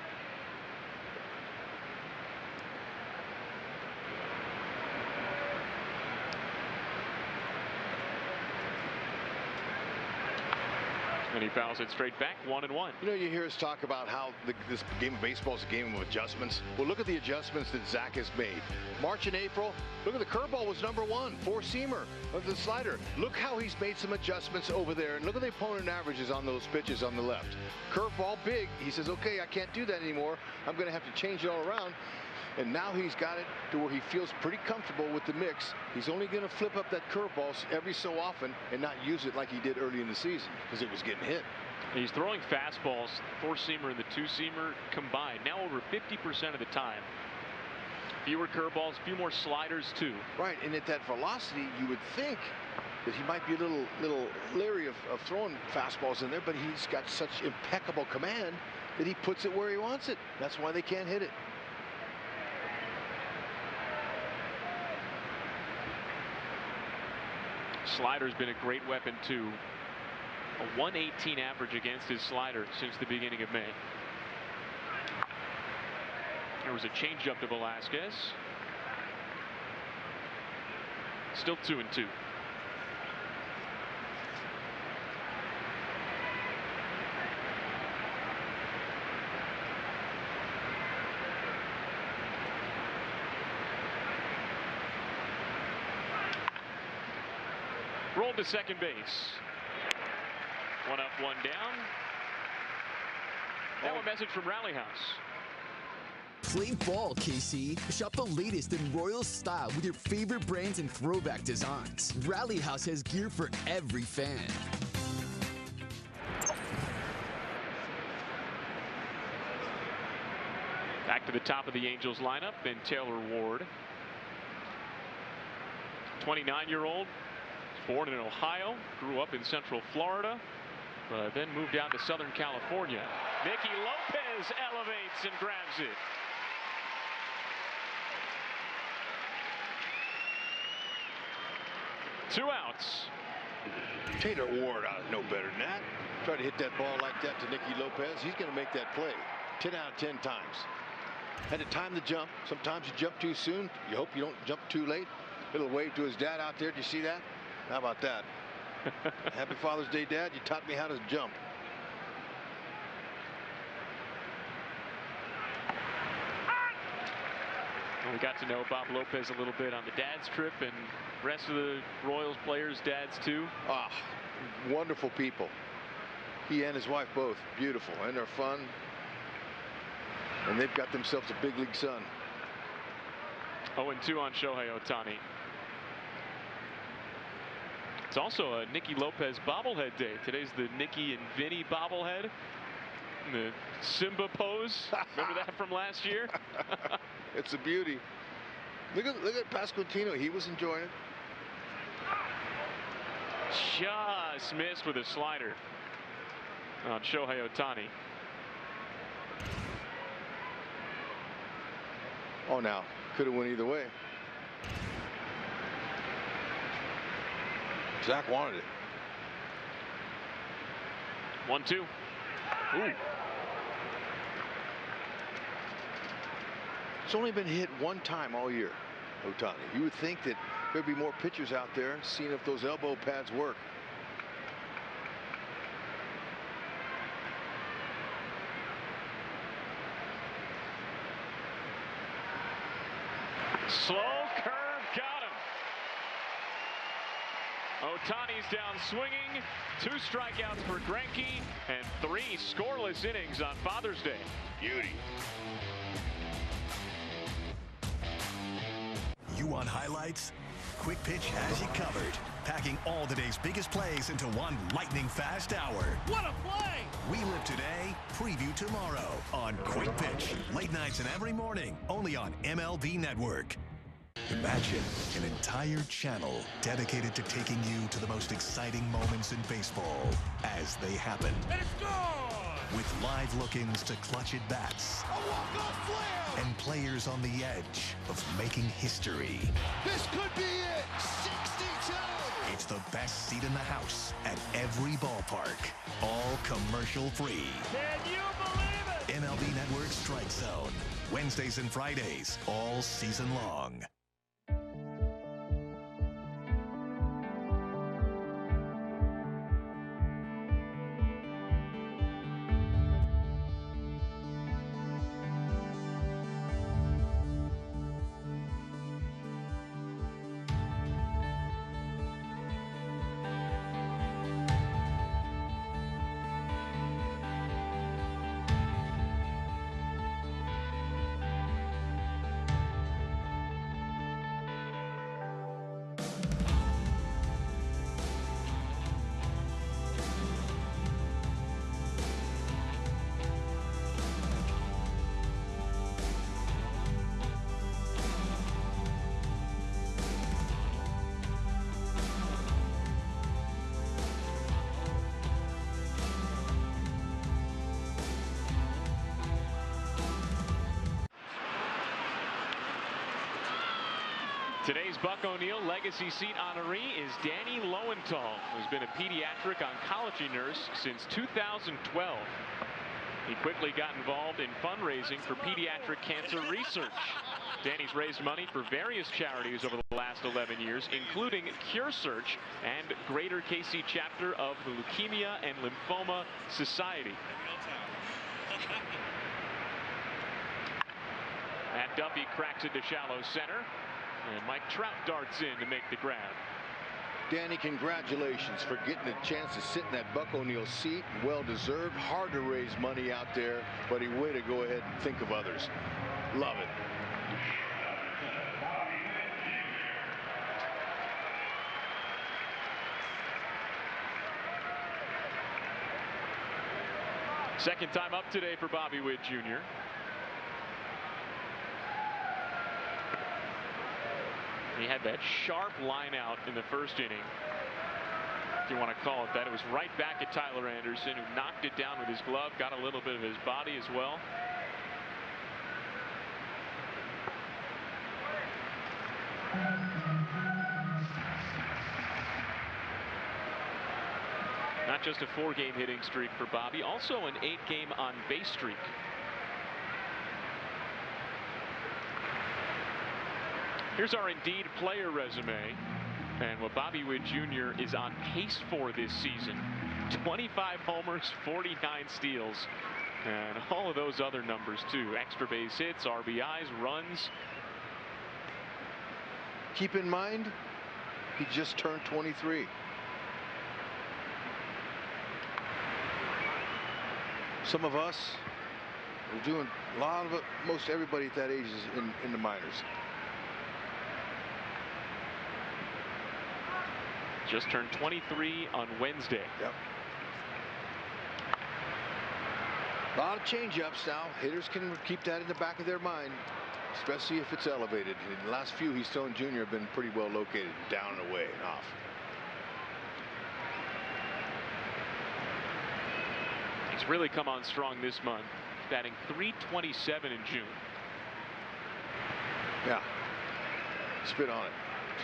And he fouls it straight back, 1-1. You know, you hear us talk about how this game of baseball is a game of adjustments. Well, look at the adjustments that Zack has made. March and April, look at the curveball was #1, 4-seamer of the slider. Look how he's made some adjustments over there, and look at the opponent averages on those pitches on the left. Curveball big, he says, okay, I can't do that anymore. I'm going to have to change it all around. And now he's got it to where he feels pretty comfortable with the mix. He's only going to flip up that curveball every so often and not use it like he did early in the season because it was getting hit. He's throwing fastballs, 4-seamer and the 2-seamer combined, now over 50% of the time. Fewer curveballs, few more sliders too. Right, and at that velocity, you would think that he might be a little leery of throwing fastballs in there, but he's got such impeccable command that he puts it where he wants it. That's why they can't hit it. Slider's been a great weapon too. A 118 average against his slider since the beginning of May. There was a changeup to Velasquez. Still 2-2. Rolled to second base. 1 up, 1 down. Now a message from Rally House. Play ball, KC. Shop the latest in Royals style with your favorite brands and throwback designs. Rally House has gear for every fan. Back to the top of the Angels lineup and Taylor Ward. 29-year-old. Born in Ohio, grew up in Central Florida, but then moved down to Southern California. Nicky Lopez elevates and grabs it. Two outs. Taylor Ward ought to know better than that. Try to hit that ball like that to Nicky Lopez. He's going to make that play 10 out of 10 times. Had to time the jump. Sometimes you jump too soon. You hope you don't jump too late. Little wave to his dad out there. Do you see that? How about that? Happy Father's Day, Dad. You taught me how to jump. We got to know Bob Lopez a little bit on the dad's trip, and the rest of the Royals players' dads too. Ah, wonderful people. He and his wife both beautiful, and they're fun. And they've got themselves a big league son. 0-2 on Shohei Ohtani. It's also a Nicky Lopez bobblehead day. Today's the Nicky and Vinny bobblehead. The Simba pose. Remember that from last year? It's a beauty. Look at Pasquantino. He was enjoying it. Just missed with a slider on Shohei Ohtani. Oh, now could have went either way. Zack wanted it. 1-2. Ooh. It's only been hit one time all year, Ohtani. You would think that there'd be more pitchers out there seeing if those elbow pads work. Slow curve, got him. Ohtani's down swinging. 2 strikeouts for Geinke and 3 scoreless innings on Father's Day. Beauty. You want highlights? Quick Pitch has you covered, packing all today's biggest plays into one lightning-fast hour. What a play! We live today, preview tomorrow on Quick Pitch. Late nights and every morning, only on MLB Network. Imagine an entire channel dedicated to taking you to the most exciting moments in baseball as they happen. And it's gone! With live look-ins to clutch at-bats. A walk-off flare! And players on the edge of making history. This could be it! 62! It's the best seat in the house at every ballpark. All commercial-free. Can you believe it? MLB Network Strike Zone. Wednesdays and Fridays, all season long. Today's Buck O'Neil legacy seat honoree is Danny Lowenthal, who's been a pediatric oncology nurse since 2012. He quickly got involved in fundraising for pediatric cancer research. Danny's raised money for various charities over the last 11 years, including Cure Search and Greater KC chapter of the Leukemia and Lymphoma Society. And Duffy cracks it to shallow center. And Mike Trout darts in to make the grab. Danny, congratulations for getting a chance to sit in that Buck O'Neil seat. Well deserved. Hard to raise money out there, but a way to go ahead and think of others. Love it. Second time up today for Bobby Witt Jr. He had that sharp line out in the first inning, if you want to call it that. It was right back at Tyler Anderson, who knocked it down with his glove, got a little bit of his body as well. Not just a 4-game hitting streak for Bobby, also an 8-game on base streak. Here's our Indeed player resume and what Bobby Witt Jr. is on pace for this season. 25 homers, 49 steals, and all of those other numbers too. Extra base hits, RBIs, runs. Keep in mind, he just turned 23. Some of us are doing a lot of it. Most everybody at that age is in the minors. Just turned 23 on Wednesday. Yep. A lot of change-ups now. Hitters can keep that in the back of their mind, especially if it's elevated. In the last few he's thrown, Jr. have been pretty well located, down and away and off. He's really come on strong this month, batting .327 in June. Yeah. Spit on it.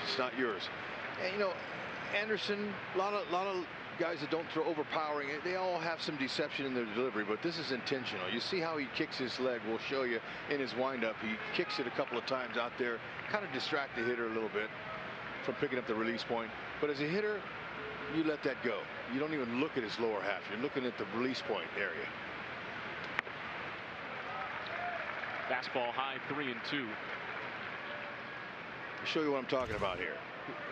It's not yours. And, you know, Anderson, a lot of guys that don't throw overpowering, they all have some deception in their delivery, but this is intentional. You see how he kicks his leg. We'll show you in his windup. He kicks it a couple of times out there, kind of distract the hitter a little bit from picking up the release point. But as a hitter, you let that go. You don't even look at his lower half. You're looking at the release point area. Fastball high, 3-2. I'll show you what I'm talking about here.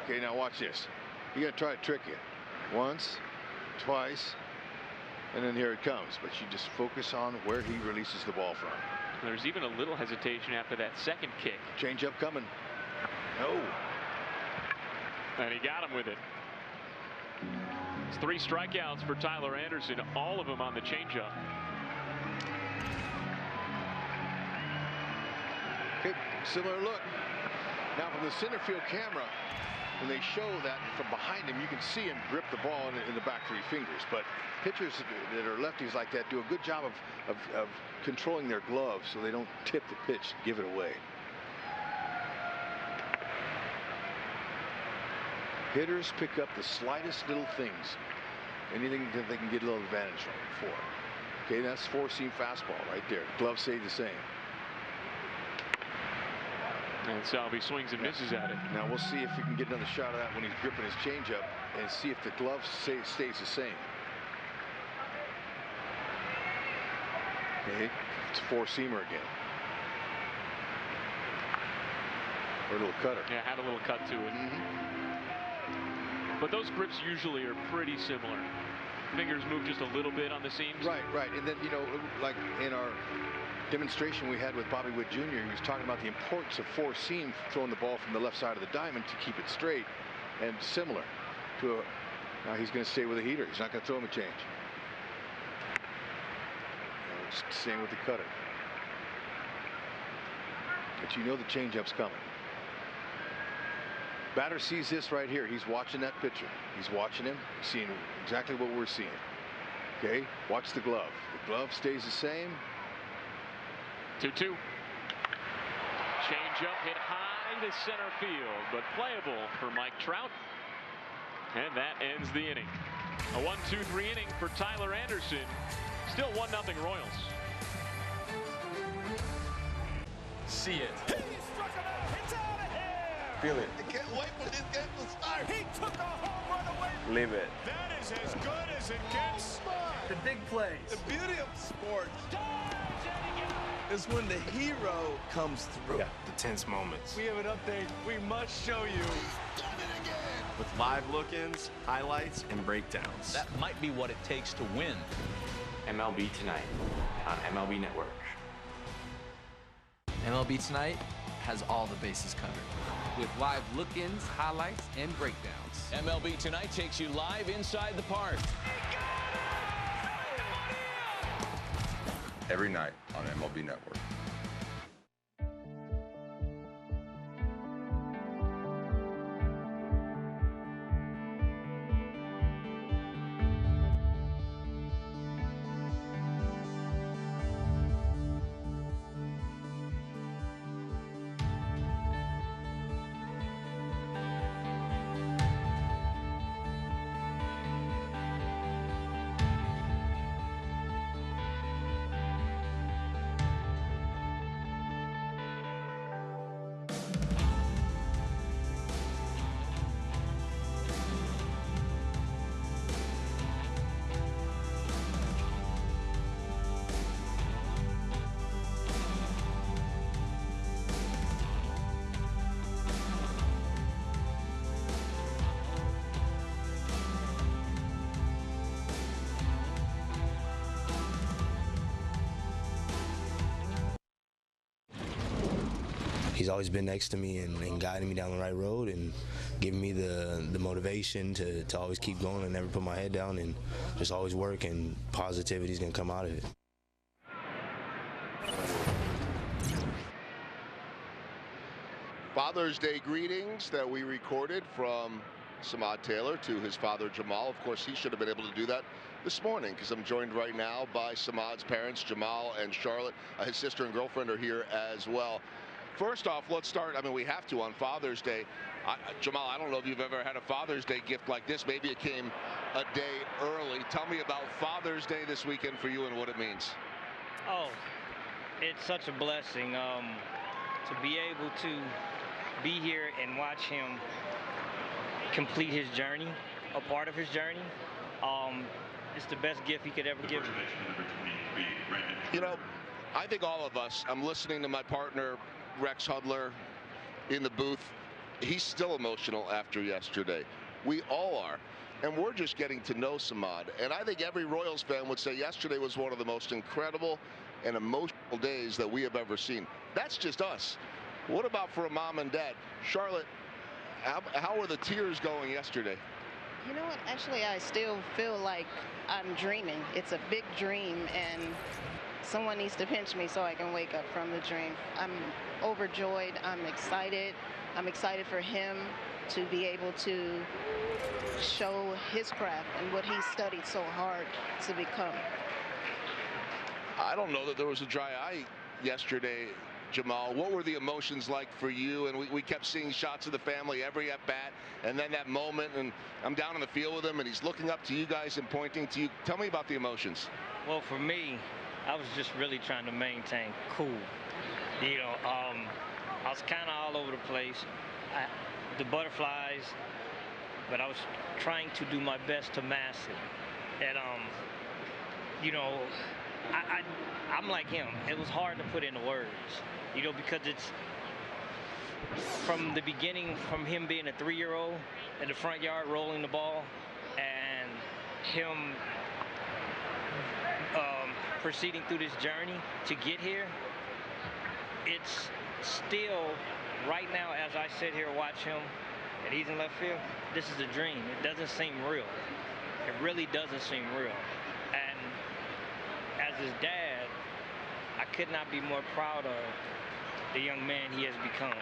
Okay, now watch this. He's going to try to trick you. Once, twice, and then here it comes. But you just focus on where he releases the ball from. There's even a little hesitation after that second kick. Change up coming. No. And he got him with it. It's 3 strikeouts for Tyler Anderson, all of them on the changeup. Okay, similar look. Now from the center field camera, when they show that from behind him, you can see him grip the ball in the back 3 fingers. But pitchers that are lefties like that do a good job of controlling their gloves so they don't tip the pitch, give it away. Hitters pick up the slightest little things, anything that they can get a little advantage for. Okay, that's four-seam fastball right there. Gloves stay the same. And Salvi swings and misses at it. Now we'll see if we can get another shot of that when he's gripping his changeup and see if the glove stays the same. Okay, it's a four-seamer again. Or a little cutter. Yeah, had a little cut to it. But those grips usually are pretty similar. Fingers move just a little bit on the seams. Right. And then, you know, like in our demonstration we had with Bobby Wood Jr., he was talking about the importance of four seam, throwing the ball from the left side of the diamond to keep it straight, and similar to now he's going to stay with a heater. He's not going to throw him a change. Same with the cutter. But you know the changeup's coming. Batter sees this right here. He's watching that pitcher. He's watching him, seeing exactly what we're seeing. Okay, watch the glove. The glove stays the same. 2-2. Change up hit high to center field, but playable for Mike Trout. And that ends the inning. A 1-2-3 inning for Tyler Anderson. Still 1-0 Royals. See it. He struck him out. It's out of here. Feel it. I can't wait for this game to start. He took a home run away. Live it. That is as good as it gets. The big plays. The beauty of sports is when the hero comes through. Yeah, the tense moments. We have an update we must show you. With live look-ins, highlights, and breakdowns. That might be what it takes to win. MLB Tonight on MLB Network. MLB Tonight has all the bases covered, with live look-ins, highlights, and breakdowns. MLB Tonight takes you live inside the park. Every night on MLB Network. He's always been next to me and guiding me down the right road and giving me the motivation to always keep going and never put my head down and just always work, and positivity is going to come out of it. Father's Day greetings that we recorded from Samad Taylor to his father Jamal. Of course, he should have been able to do that this morning, because I'm joined right now by Samad's parents, Jamal and Charlotte. His sister and girlfriend are here as well. First off, let's start. I mean, we have to on Father's Day. Jamal, I don't know if you've ever had a Father's Day gift like this. Maybe it came a day early. Tell me about Father's Day this weekend for you and what it means. Oh, it's such a blessing to be able to be here and watch him complete his journey, a part of his journey. It's the best gift he could ever give me. You know, I think all of us, I'm listening to my partner, Rex Hudler, in the booth. He's still emotional after yesterday. We all are. And we're just getting to know Samad. And I think every Royals fan would say yesterday was one of the most incredible and emotional days that we have ever seen. That's just us. What about for a mom and dad? Charlotte, how were the tears going yesterday? You know what? Actually, I still feel like I'm dreaming. It's a big dream, and someone needs to pinch me so I can wake up from the dream. I'm overjoyed. I'm excited. I'm excited for him to be able to show his craft and what he studied so hard to become. I don't know that there was a dry eye yesterday, Jamal. What were the emotions like for you? And we kept seeing shots of the family every at bat, and then that moment, and I'm down on the field with him, and he's looking up to you guys and pointing to you. Tell me about the emotions. Well, for me, I was just really trying to maintain cool. You know, I was kind of all over the place. The butterflies, but I was trying to do my best to mask it. And, you know, I'm like him. It was hard to put into words, you know, because it's from the beginning, from him being a 3-year-old in the front yard rolling the ball, and him proceeding through this journey to get here. It's still, right now, as I sit here watch him, and he's in left field, this is a dream. It doesn't seem real. It really doesn't seem real. And as his dad, I could not be more proud of the young man he has become.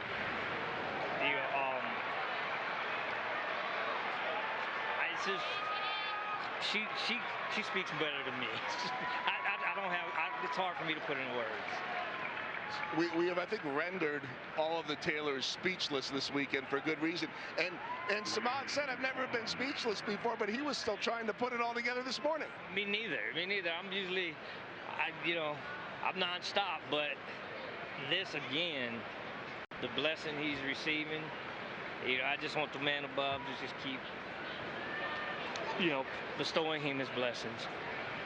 You know, it's just, she speaks better than me. I don't have, it's hard for me to put into words. We have, I think, rendered all of the Taylors speechless this weekend for good reason. And Samad said, I've never been speechless before, but he was still trying to put it all together this morning. Me neither. I'm usually, you know, I'm nonstop, but this again, the blessing he's receiving, you know, I just want the man above to just keep, you know, bestowing him his blessings.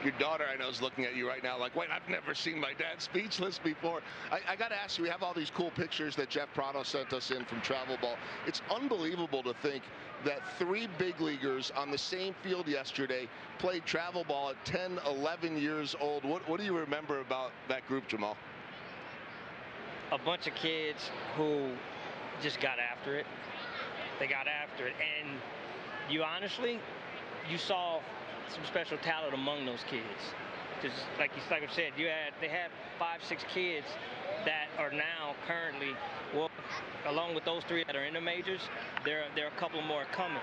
Your daughter, I know, is looking at you right now like, wait, I've never seen my dad speechless before. I got to ask you, we have all these cool pictures that Jeff Prado sent us in from travel ball. It's unbelievable to think that 3 big leaguers on the same field yesterday played travel ball at 10, 11 years old. What do you remember about that group, Jamal? A bunch of kids who just got after it. They got after it. And you honestly, you saw some special talent among those kids. Because like I said, they had 5, 6 kids that are now currently, well, along with those 3 that are in the majors, there are a couple more coming.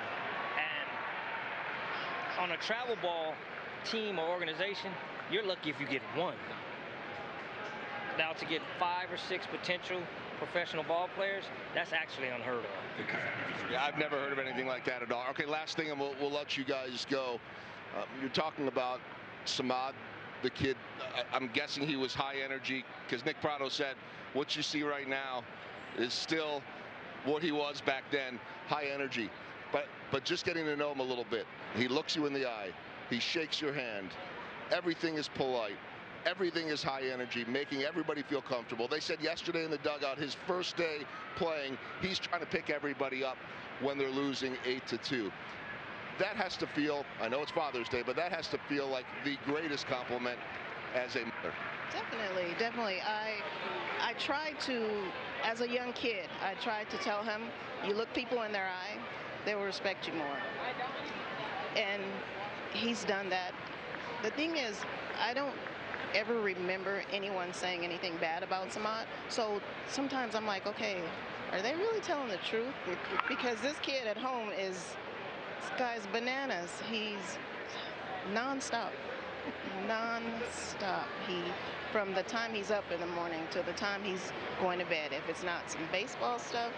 And on a travel ball team or organization, you're lucky if you get 1. Now to get 5 or 6 potential professional ball players, that's actually unheard of. Yeah, I've never heard of anything like that at all. Okay, last thing, and we'll let you guys go. You're talking about Samad, the kid. I'm guessing he was high energy, because Nick Prado said what you see right now is still what he was back then, high energy. But just getting to know him a little bit. He looks you in the eye. He shakes your hand. Everything is polite. Everything is high energy, making everybody feel comfortable. They said yesterday in the dugout, his first day playing, he's trying to pick everybody up when they're losing 8-2. That has to feel, I know it's Father's Day, but that has to feel like the greatest compliment as a mother. Definitely. I tried to, as a young kid, I tried to tell him, you look people in their eye, they will respect you more. And he's done that. The thing is, I don't ever remember anyone saying anything bad about Samad. So sometimes I'm like, okay, are they really telling the truth? Because this kid at home this guy's bananas. He's nonstop. From the time he's up in the morning to the time he's going to bed. If it's not some baseball stuff,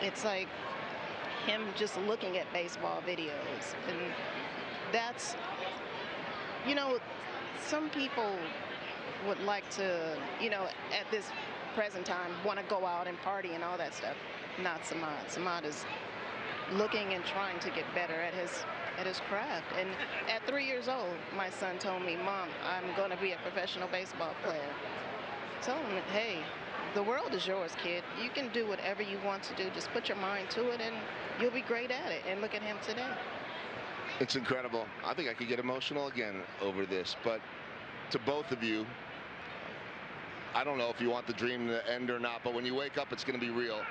it's like him just looking at baseball videos. And that's, you know, some people would like to, you know, at this present time, want to go out and party and all that stuff. Not Samad. Samad is looking and trying to get better at his craft. And at 3 years old, my son told me, Mom, I'm going to be a professional baseball player. Tell him, hey, the world is yours, kid. You can do whatever you want to do. Just put your mind to it and you'll be great at it. And look at him today. It's incredible. I think I could get emotional again over this, but to both of you, I don't know if you want the dream to end or not, but when you wake up, it's going to be real.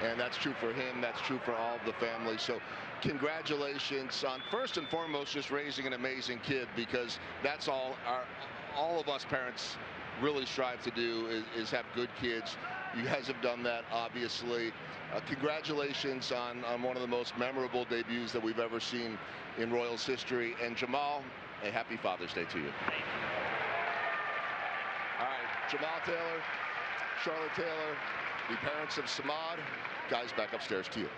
And that's true for him. That's true for all of the family. So congratulations on, first and foremost, just raising an amazing kid, because that's all of us parents really strive to do is have good kids. You guys have done that, obviously. Congratulations on one of the most memorable debuts that we've ever seen in Royals history. And Jamal, a happy Father's Day to you. All right, Jamal Taylor, Charlotte Taylor, the parents of Samad. Guys, back upstairs to you.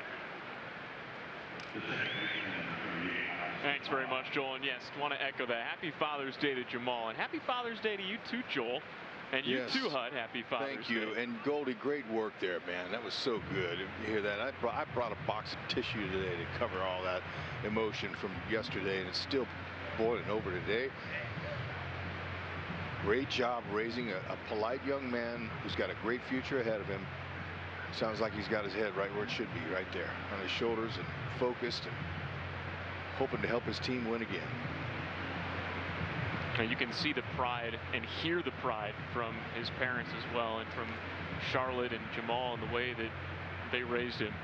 Thanks very much, Joel. And yes, want to echo that. Happy Father's Day to Jamal. And happy Father's Day to you too, Joel. And you too, Hud. Happy Father's Day. Thank you. And Goldie, great work there, man. That was so good. You hear that? I brought a box of tissue today to cover all that emotion from yesterday, and it's still boiling over today. Great job raising a polite young man who's got a great future ahead of him. Sounds like he's got his head right where it should be, right there, on his shoulders, and focused and hoping to help his team win again. And you can see the pride and hear the pride from his parents as well, and from Charlotte and Jamal and the way that they raised him.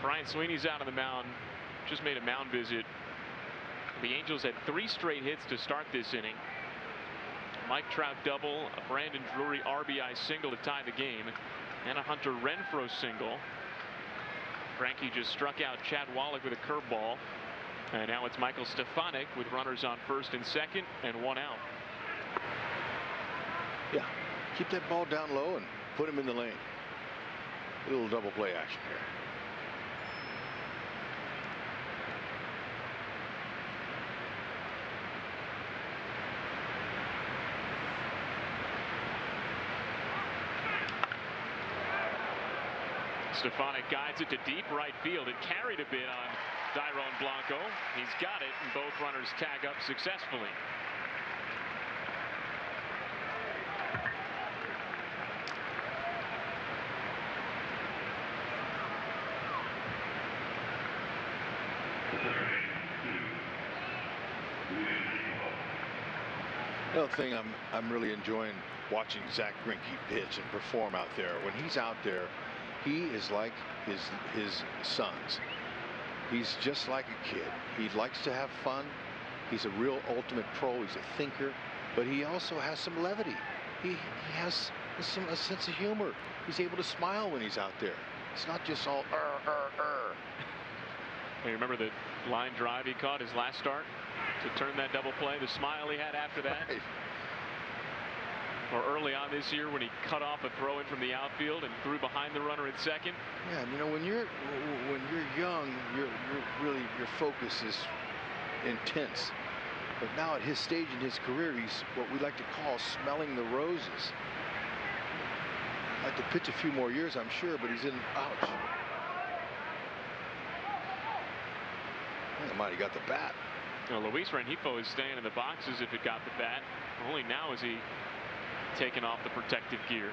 Brian Sweeney's out on the mound, just made a mound visit. The Angels had 3 straight hits to start this inning. Mike Trout double, a Brandon Drury RBI single to tie the game, and a Hunter Renfroe single. Geinke just struck out Chad Wallach with a curveball. And now it's Michael Stefanik with runners on first and second and 1 out. Yeah, keep that ball down low and put him in the lane. A little double play action here. Stefanik guides it to deep right field. It carried a bit on Dairon Blanco. He's got it, and both runners tag up successfully. Another thing I'm really enjoying watching Zack Geinke pitch and perform out there. When he's out there, he is like his sons. He's just like a kid. He likes to have fun. He's a real ultimate pro. He's a thinker, but he also has some levity. He has a sense of humor. He's able to smile when he's out there. It's not just all You remember the line drive he caught his last start to turn that double play? The smile he had after that? Right. Or early on this year when he cut off a throw in from the outfield and threw behind the runner at second. Yeah, you know, when you're young, your focus is intense. But now at his stage in his career, he's what we like to call smelling the roses. Like to pitch a few more years, I'm sure, but he's in. Ouch. I might have got the bat. You know, Luis Rengifo is staying in the boxes if it got the bat. Only now is he taking off the protective gear.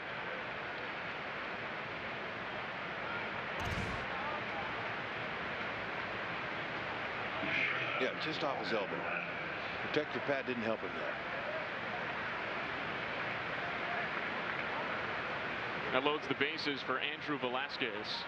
Yeah, just off his elbow. Protective pad didn't help him there. That loads the bases for Andrew Velasquez.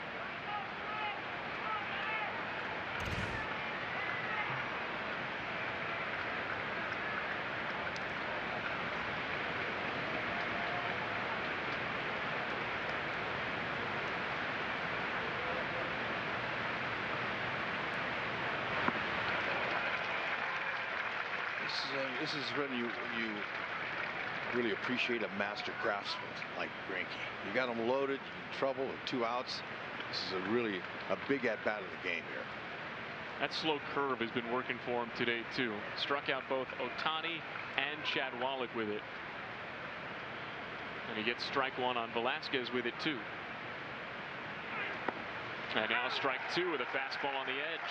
This is when you really appreciate a master craftsman like Geinke. You got him loaded, in trouble with 2 outs. This is really a big at-bat in the game here. That slow curve has been working for him today too. Struck out both Ohtani and Chad Wallach with it. And he gets strike 1 on Velasquez with it too. And now strike 2 with a fastball on the edge.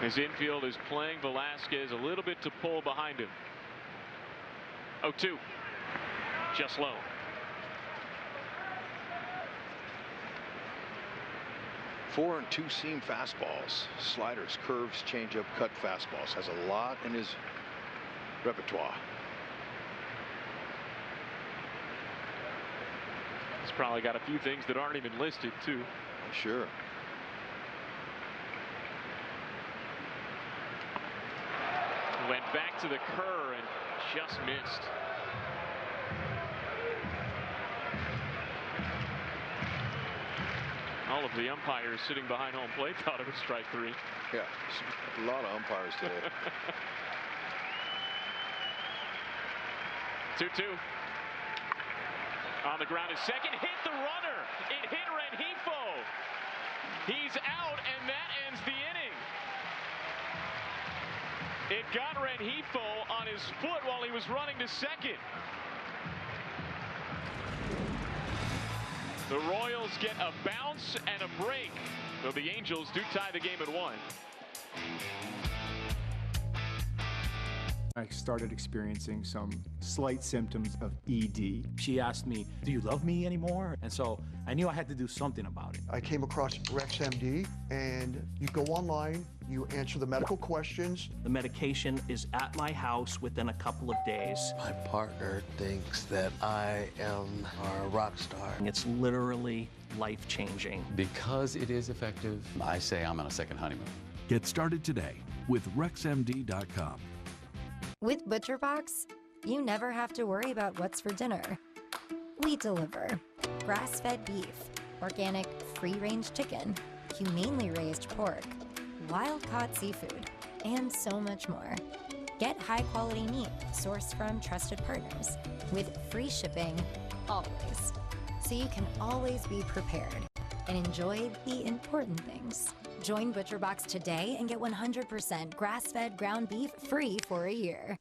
His infield is playing Velasquez a little bit to pull behind him. 0-2. Just low. Four and 2 seam fastballs, sliders, curves, changeup, cut fastballs. Has a lot in his repertoire. He's probably got a few things that aren't even listed too. Sure. Went back to the Kerr and just missed. All of the umpires sitting behind home plate thought it was strike 3. Yeah, a lot of umpires today. 2-2. On the ground is second. Hit the runner. It hit Rengifo. He's out, and that ends the inning. It got Rengifo on his foot while he was running to second. The Royals get a bounce and a break, though the Angels do tie the game at 1. I started experiencing some slight symptoms of ED. She asked me, "Do you love me anymore?" And so I knew I had to do something about it. I came across RexMD, and you go online, you answer the medical questions. The medication is at my house within a couple of days. My partner thinks that I am a rock star. It's literally life-changing. Because it is effective, I say I'm on a second honeymoon. Get started today with RexMD.com. With ButcherBox, you never have to worry about what's for dinner. We deliver grass-fed beef, organic, free-range chicken, humanely raised pork, wild-caught seafood, and so much more. Get high-quality meat sourced from trusted partners with free shipping always, so you can always be prepared and enjoy the important things. Join ButcherBox today and get 100% grass-fed ground beef free for a year.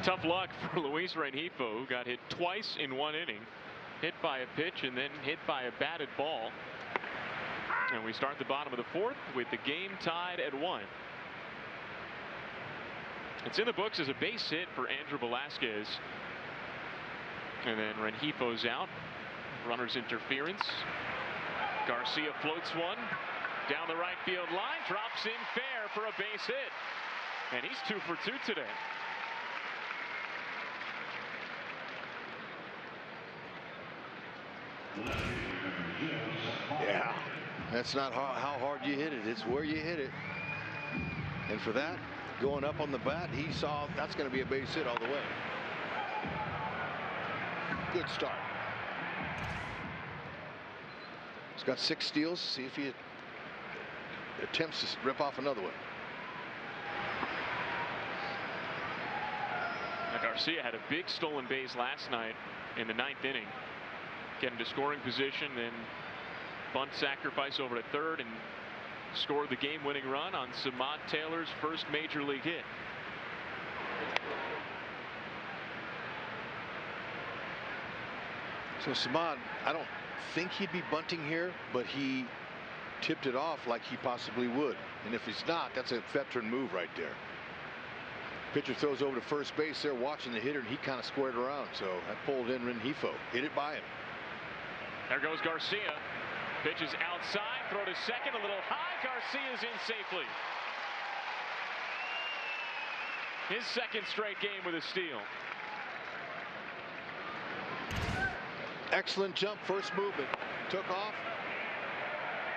Tough luck for Luis Rengifo, who got hit twice in one inning. Hit by a pitch and then hit by a batted ball. And we start the bottom of the 4th with the game tied at 1. It's in the books as a base hit for Andrew Velasquez. And then Rengifo's out. Runner's interference. Garcia floats one down the right field line. Drops in fair for a base hit. And he's 2 for 2 today. Yeah, that's not how hard you hit it. It's where you hit it. And for that, going up on the bat, he saw that's going to be a base hit all the way. Good start. He's got 6 steals. See if he attempts to rip off another one. Now Garcia had a big stolen base last night in the 9th inning. Get into scoring position, then bunt sacrifice over to third and scored the game-winning run on Samad Taylor's first major league hit. So Samad, I don't think he'd be bunting here, but he tipped it off like he possibly would. And if he's not, that's a veteran move right there. Pitcher throws over to first base there, watching the hitter, and he kind of squared around. So that pulled in Rengifo. Hit it by him. There goes Garcia. Pitches outside, throw to second, a little high. Garcia's in safely. His second straight game with a steal. Excellent jump, first movement. Took off.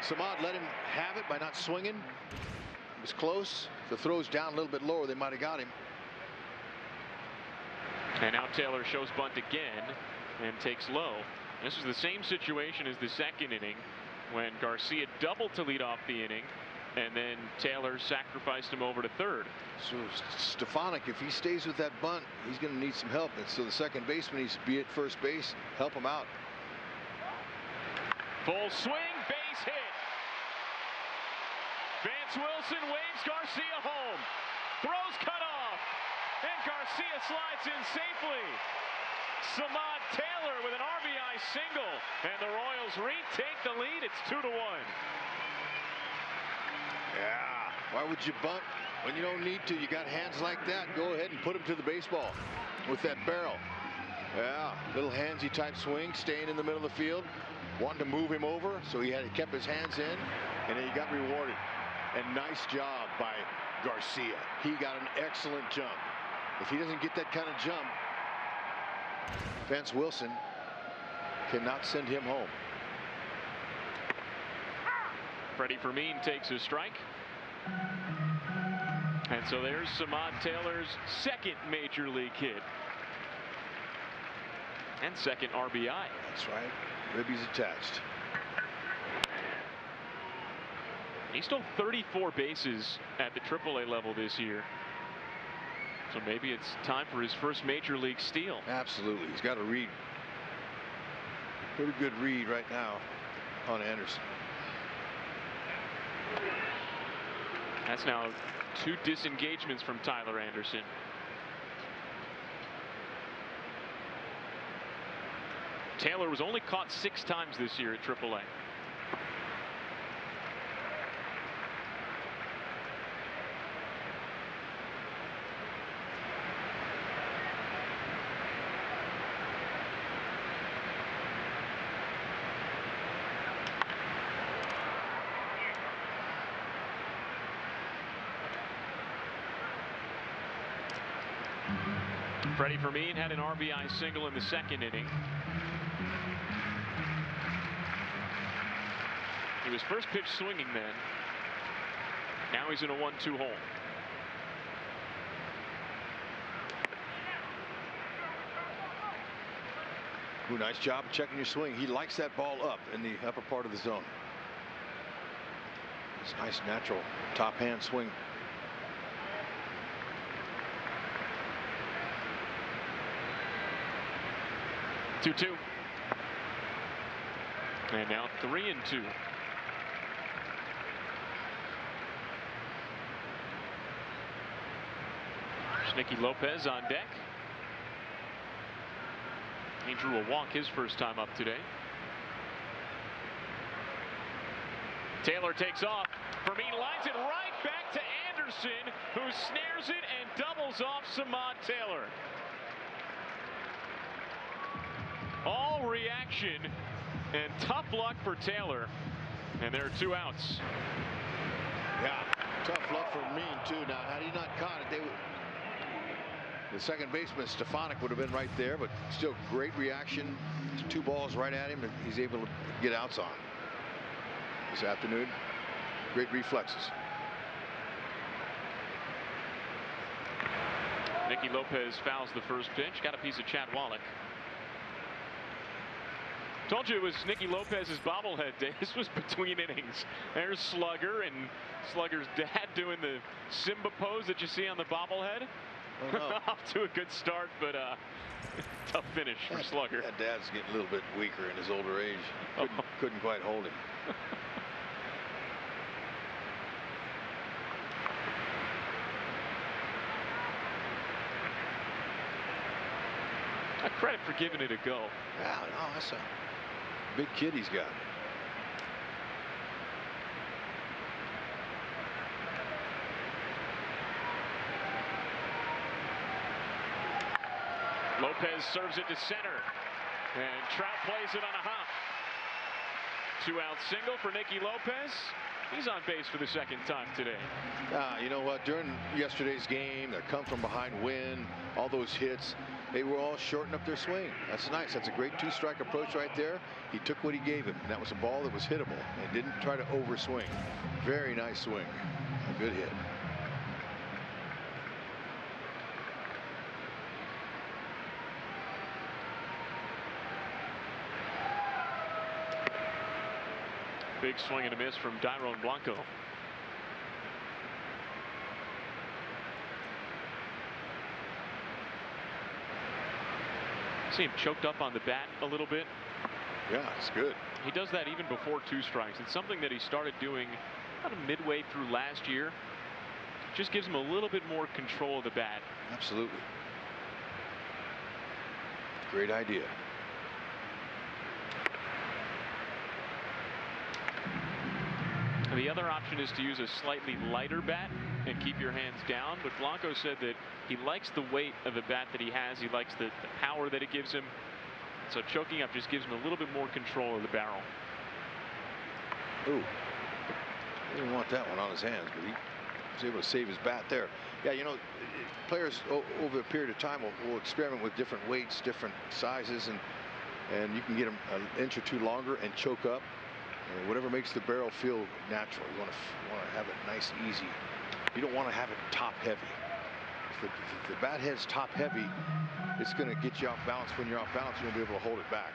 Samad let him have it by not swinging. It was close. The throw's down a little bit lower, they might have got him. And now Taylor shows bunt again and takes low. This is the same situation as the second inning when Garcia doubled to lead off the inning and then Taylor sacrificed him over to third. So Stefanik, if he stays with that bunt, he's going to need some help. And so the second baseman needs to be at first base, help him out. Full swing, base is hit. Vance Wilson waves Garcia home. Throws cut off. And Garcia slides in safely. Samad Taylor with an RBI single. And the Royals retake the lead. It's 2-1. Yeah, why would you bunt when you don't need to? You got hands like that. Go ahead and put them to the baseball with that barrel. Yeah, little handsy type swing, staying in the middle of the field, wanting to move him over, so he kept his hands in, and then he got rewarded. And nice job by Garcia. He got an excellent jump. If he doesn't get that kind of jump, Vance Wilson cannot send him home. Freddie Fermin takes a strike. And so there's Samad Taylor's second major league hit. And second RBI. That's right. Ribbies attached. He stole 34 bases at the AAA level this year. So maybe it's time for his first major league steal. Absolutely. He's got a read. Pretty good read right now on Anderson. That's now 2 disengagements from Tyler Anderson. Taylor was only caught 6 times this year at AAA. Freddie Fermin had an RBI single in the second inning. He was first pitch swinging then. Now he's in a 1-2 hole. Ooh, nice job of checking your swing. He likes that ball up in the upper part of the zone. It's a nice natural top hand swing. Two. And now 3-2. Nicky Lopez on deck. He drew a walk his first time up today. Taylor takes off. Fermin lines it right back to Anderson, who snares it and doubles off Samad Taylor. All reaction and tough luck for Taylor. And there are 2 outs. Yeah, tough luck for Fermin too. Now, had he not caught it, the second baseman Stefanik would have been right there, but still great reaction. 2 balls right at him, and he's able to get outs on this afternoon. Great reflexes. Nicky Lopez fouls the first pitch. Got a piece of Chad Wallach. Told you it was Nicky Lopez's bobblehead day. This was between innings. There's Slugger and Slugger's dad doing the Simba pose that you see on the bobblehead. Oh, no. Off to a good start, but tough finish for Slugger. That dad's getting a little bit weaker in his older age. Couldn't quite hold him. Credit for giving it a go. Yeah, no, that's a big kid he's got. Lopez serves it to center, and Trout plays it on a hop. 2-out single for Nicky Lopez. He's on base for the second time today. You know what? During yesterday's game, the come from behind win, all those hits, they were all shortening up their swing. That's nice. That's a great 2-strike approach right there. He took what he gave him, and that was a ball that was hittable and didn't try to overswing. Very nice swing. A good hit. Big swing and a miss from Dairon Blanco. See him choked up on the bat a little bit. Yeah, it's good. He does that even before 2 strikes. It's something that he started doing kind of midway through last year. Just gives him a little bit more control of the bat. Absolutely. Great idea. The other option is to use a slightly lighter bat and keep your hands down, but Blanco said that he likes the weight of the bat that he has. He likes the power that it gives him. So choking up just gives him a little bit more control of the barrel. Ooh, he didn't want that one on his hands, but he was able to save his bat there. Yeah, you know, players over a period of time will experiment with different weights, different sizes, and you can get them an inch or two longer and choke up. Whatever makes the barrel feel natural. You want to have it nice, easy. You don't want to have it top heavy. If the bat head's top heavy, it's going to get you off balance. When you're off balance, you won't be able to hold it back.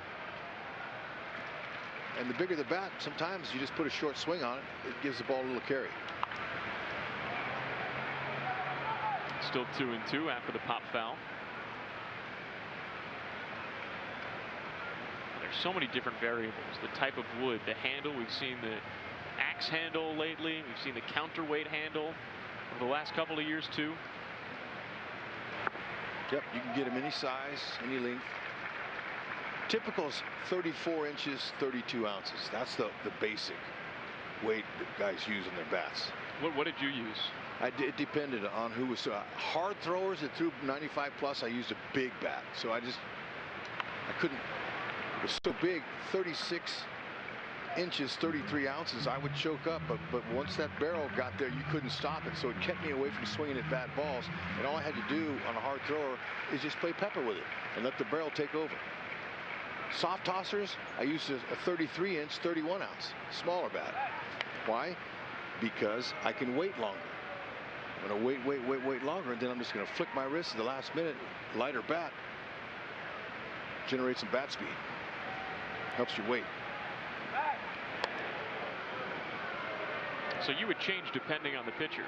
And the bigger the bat, sometimes you just put a short swing on it. It gives the ball a little carry. Still 2-2 after the pop foul. There's so many different variables. The type of wood, the handle. We've seen the axe handle lately. We've seen the counterweight handle over the last couple of years too. Yep, you can get them any size, any length. Typical is 34 inches, 32 ounces. That's the basic weight that guys use in their bats. What did you use? It depended on who was hard throwers that threw 95 plus. I used a big bat, so I couldn't. It was so big, 36 inches, 33 ounces. I would choke up, but once that barrel got there, you couldn't stop it. So it kept me away from swinging at bad balls. And all I had to do on a hard thrower is just play pepper with it and let the barrel take over. Soft tossers, I used a 33 inch, 31 ounce, smaller bat. Why? Because I can wait longer. I'm going to wait longer, and then I'm just going to flick my wrist at the last minute. Lighter bat generates some bat speed. Helps you wait. So you would change depending on the pitcher.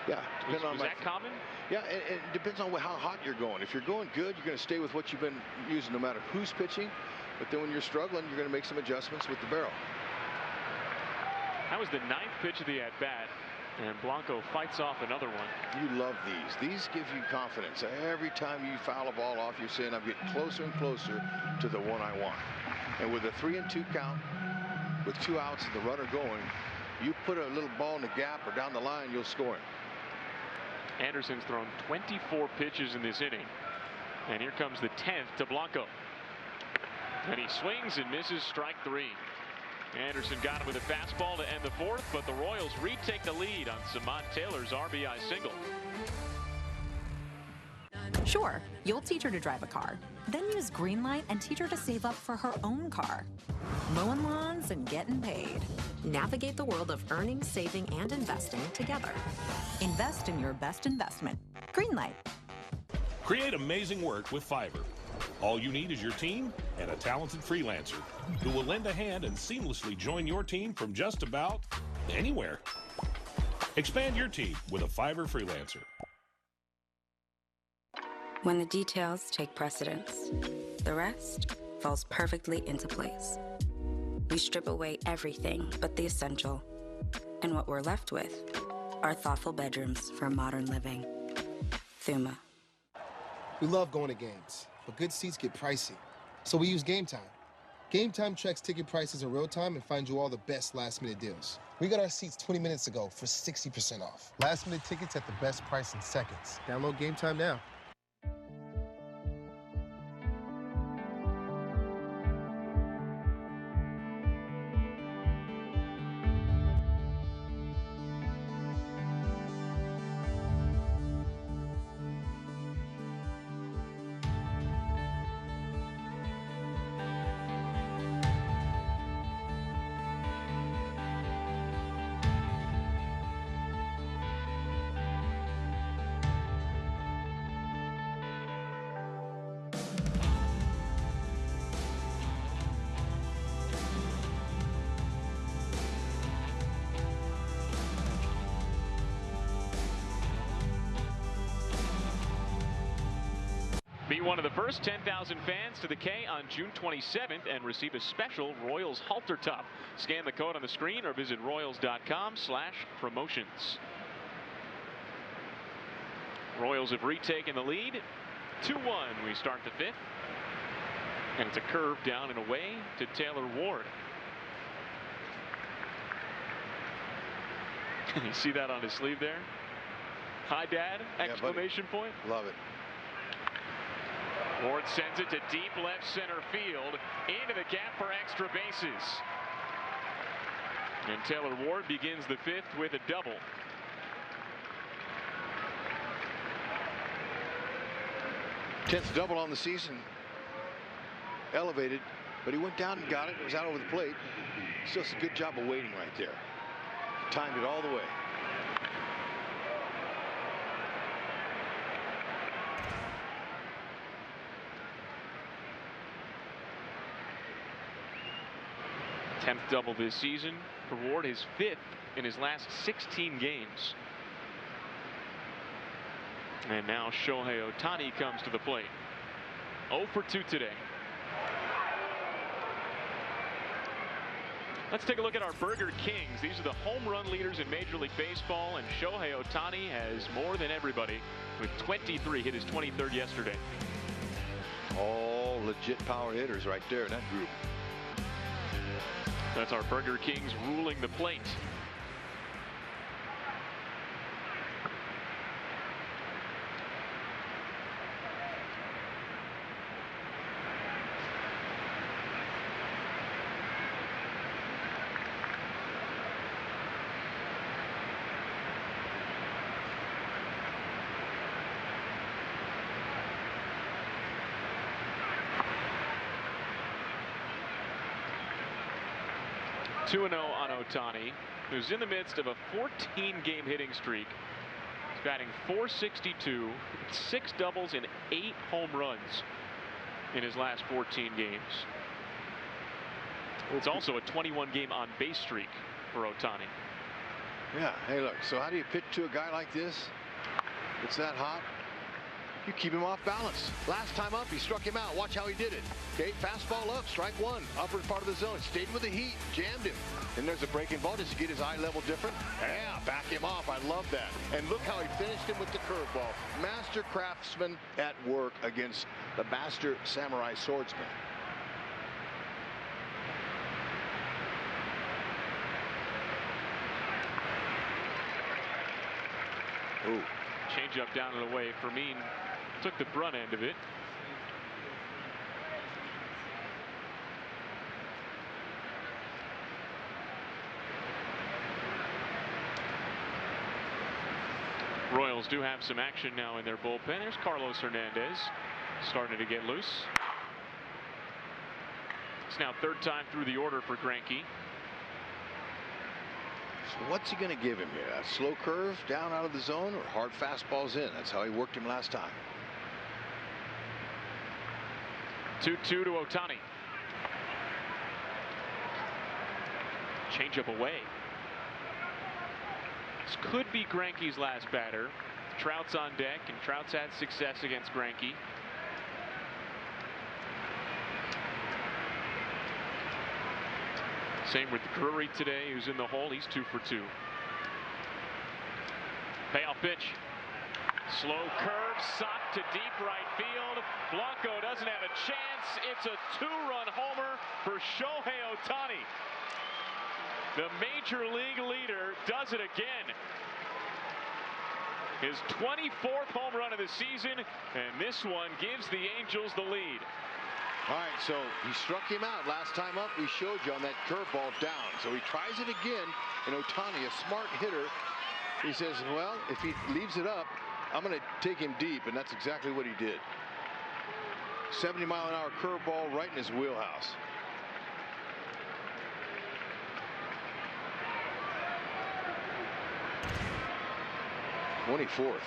Yeah, depending on was that common? Yeah, and it depends on how hot you're going. If you're going good, you're going to stay with what you've been using no matter who's pitching. But then when you're struggling, you're going to make some adjustments with the barrel. That was the 9th pitch of the at-bat, and Blanco fights off another one. You love these. These give you confidence. Every time you foul a ball off, you're saying, I'm getting closer and closer to the one I want. And with a 3-2 count, with 2 outs and the runner going, you put a little ball in the gap or down the line, you'll score him. Anderson's thrown 24 pitches in this inning. And here comes the 10th to Blanco. And he swings and misses, strike 3. Anderson got him with a fastball to end the 4th, but the Royals retake the lead on Samad Taylor's RBI single. Sure, you'll teach her to drive a car. Then use Greenlight and teach her to save up for her own car. Mowing lawns and getting paid. Navigate the world of earning, saving, and investing together. Invest in your best investment. Greenlight. Create amazing work with Fiverr. All you need is your team and a talented freelancer who will lend a hand and seamlessly join your team from just about anywhere. Expand your team with a Fiverr freelancer. When the details take precedence, the rest falls perfectly into place. We strip away everything but the essential, and what we're left with are thoughtful bedrooms for modern living. Thuma. We love going to games, but good seats get pricey. So we use Game Time. Game Time checks ticket prices in real time and finds you all the best last-minute deals. We got our seats 20 minutes ago for 60% off. Last-minute tickets at the best price in seconds. Download Game Time now. Be one of the first 10,000 fans to the K on June 27th and receive a special Royals halter top. Scan the code on the screen or visit royals.com/promotions. Royals have retaken the lead. 2-1. We start the 5th. And it's a curve down and away to Taylor Ward. You see that on his sleeve there? Hi, Dad! Exclamation point. Love it. Ward sends it to deep left center field, into the gap for extra bases. And Taylor Ward begins the 5th with a double. Tenth double on the season. Elevated, but he went down and got it. It was out over the plate. Still a good job of waiting right there. Timed it all the way. Tenth double this season for Ward, his 5th in his last 16 games. And now Shohei Ohtani comes to the plate. 0 for 2 today. Let's take a look at our Burger Kings. These are the home run leaders in Major League Baseball, and Shohei Ohtani has more than everybody with 23. Hit his 23rd yesterday. All legit power hitters right there in that group. That's our Burger Kings ruling the plate. (2-0) on Ohtani, who's in the midst of a 14-game hitting streak. He's batting .462, 6 doubles and 8 home runs in his last 14 games. It's also a 21-game on-base streak for Ohtani. Yeah, hey look, so how do you pitch to a guy like this? It's that hot. You keep him off balance. Last time up, he struck him out. Watch how he did it. Okay, fastball up, strike one, upper part of the zone. Stayed with the heat, jammed him. And there's a breaking ball. Does he get his eye level different? Yeah, back him off. I love that. And look how he finished him with the curveball. Master craftsman at work against the master samurai swordsman. Ooh. Change up down and away. Fermin took the front end of it. Royals do have some action now in their bullpen. There's Carlos Hernandez starting to get loose. It's now 3rd time through the order for Geinke. So what's he going to give him here? A slow curve down out of the zone or hard fastballs in? That's how he worked him last time. 2-2 to Ohtani. Changeup away. This could be Greinke's last batter. Trout's on deck, and Trout's had success against Geinke. Same with Drury today, who's in the hole. He's 2 for 2. Payoff pitch. Slow curve, socked to deep right field. Blanco doesn't have a chance. It's a 2-run homer for Shohei Ohtani. The Major League leader does it again. His 24th home run of the season, and this one gives the Angels the lead. All right, so he struck him out last time up. We showed you on that curveball down. So he tries it again, and Ohtani, a smart hitter, he says, well, if he leaves it up, I'm going to take him deep, and that's exactly what he did. 70-mile-an-hour curveball right in his wheelhouse. '24th.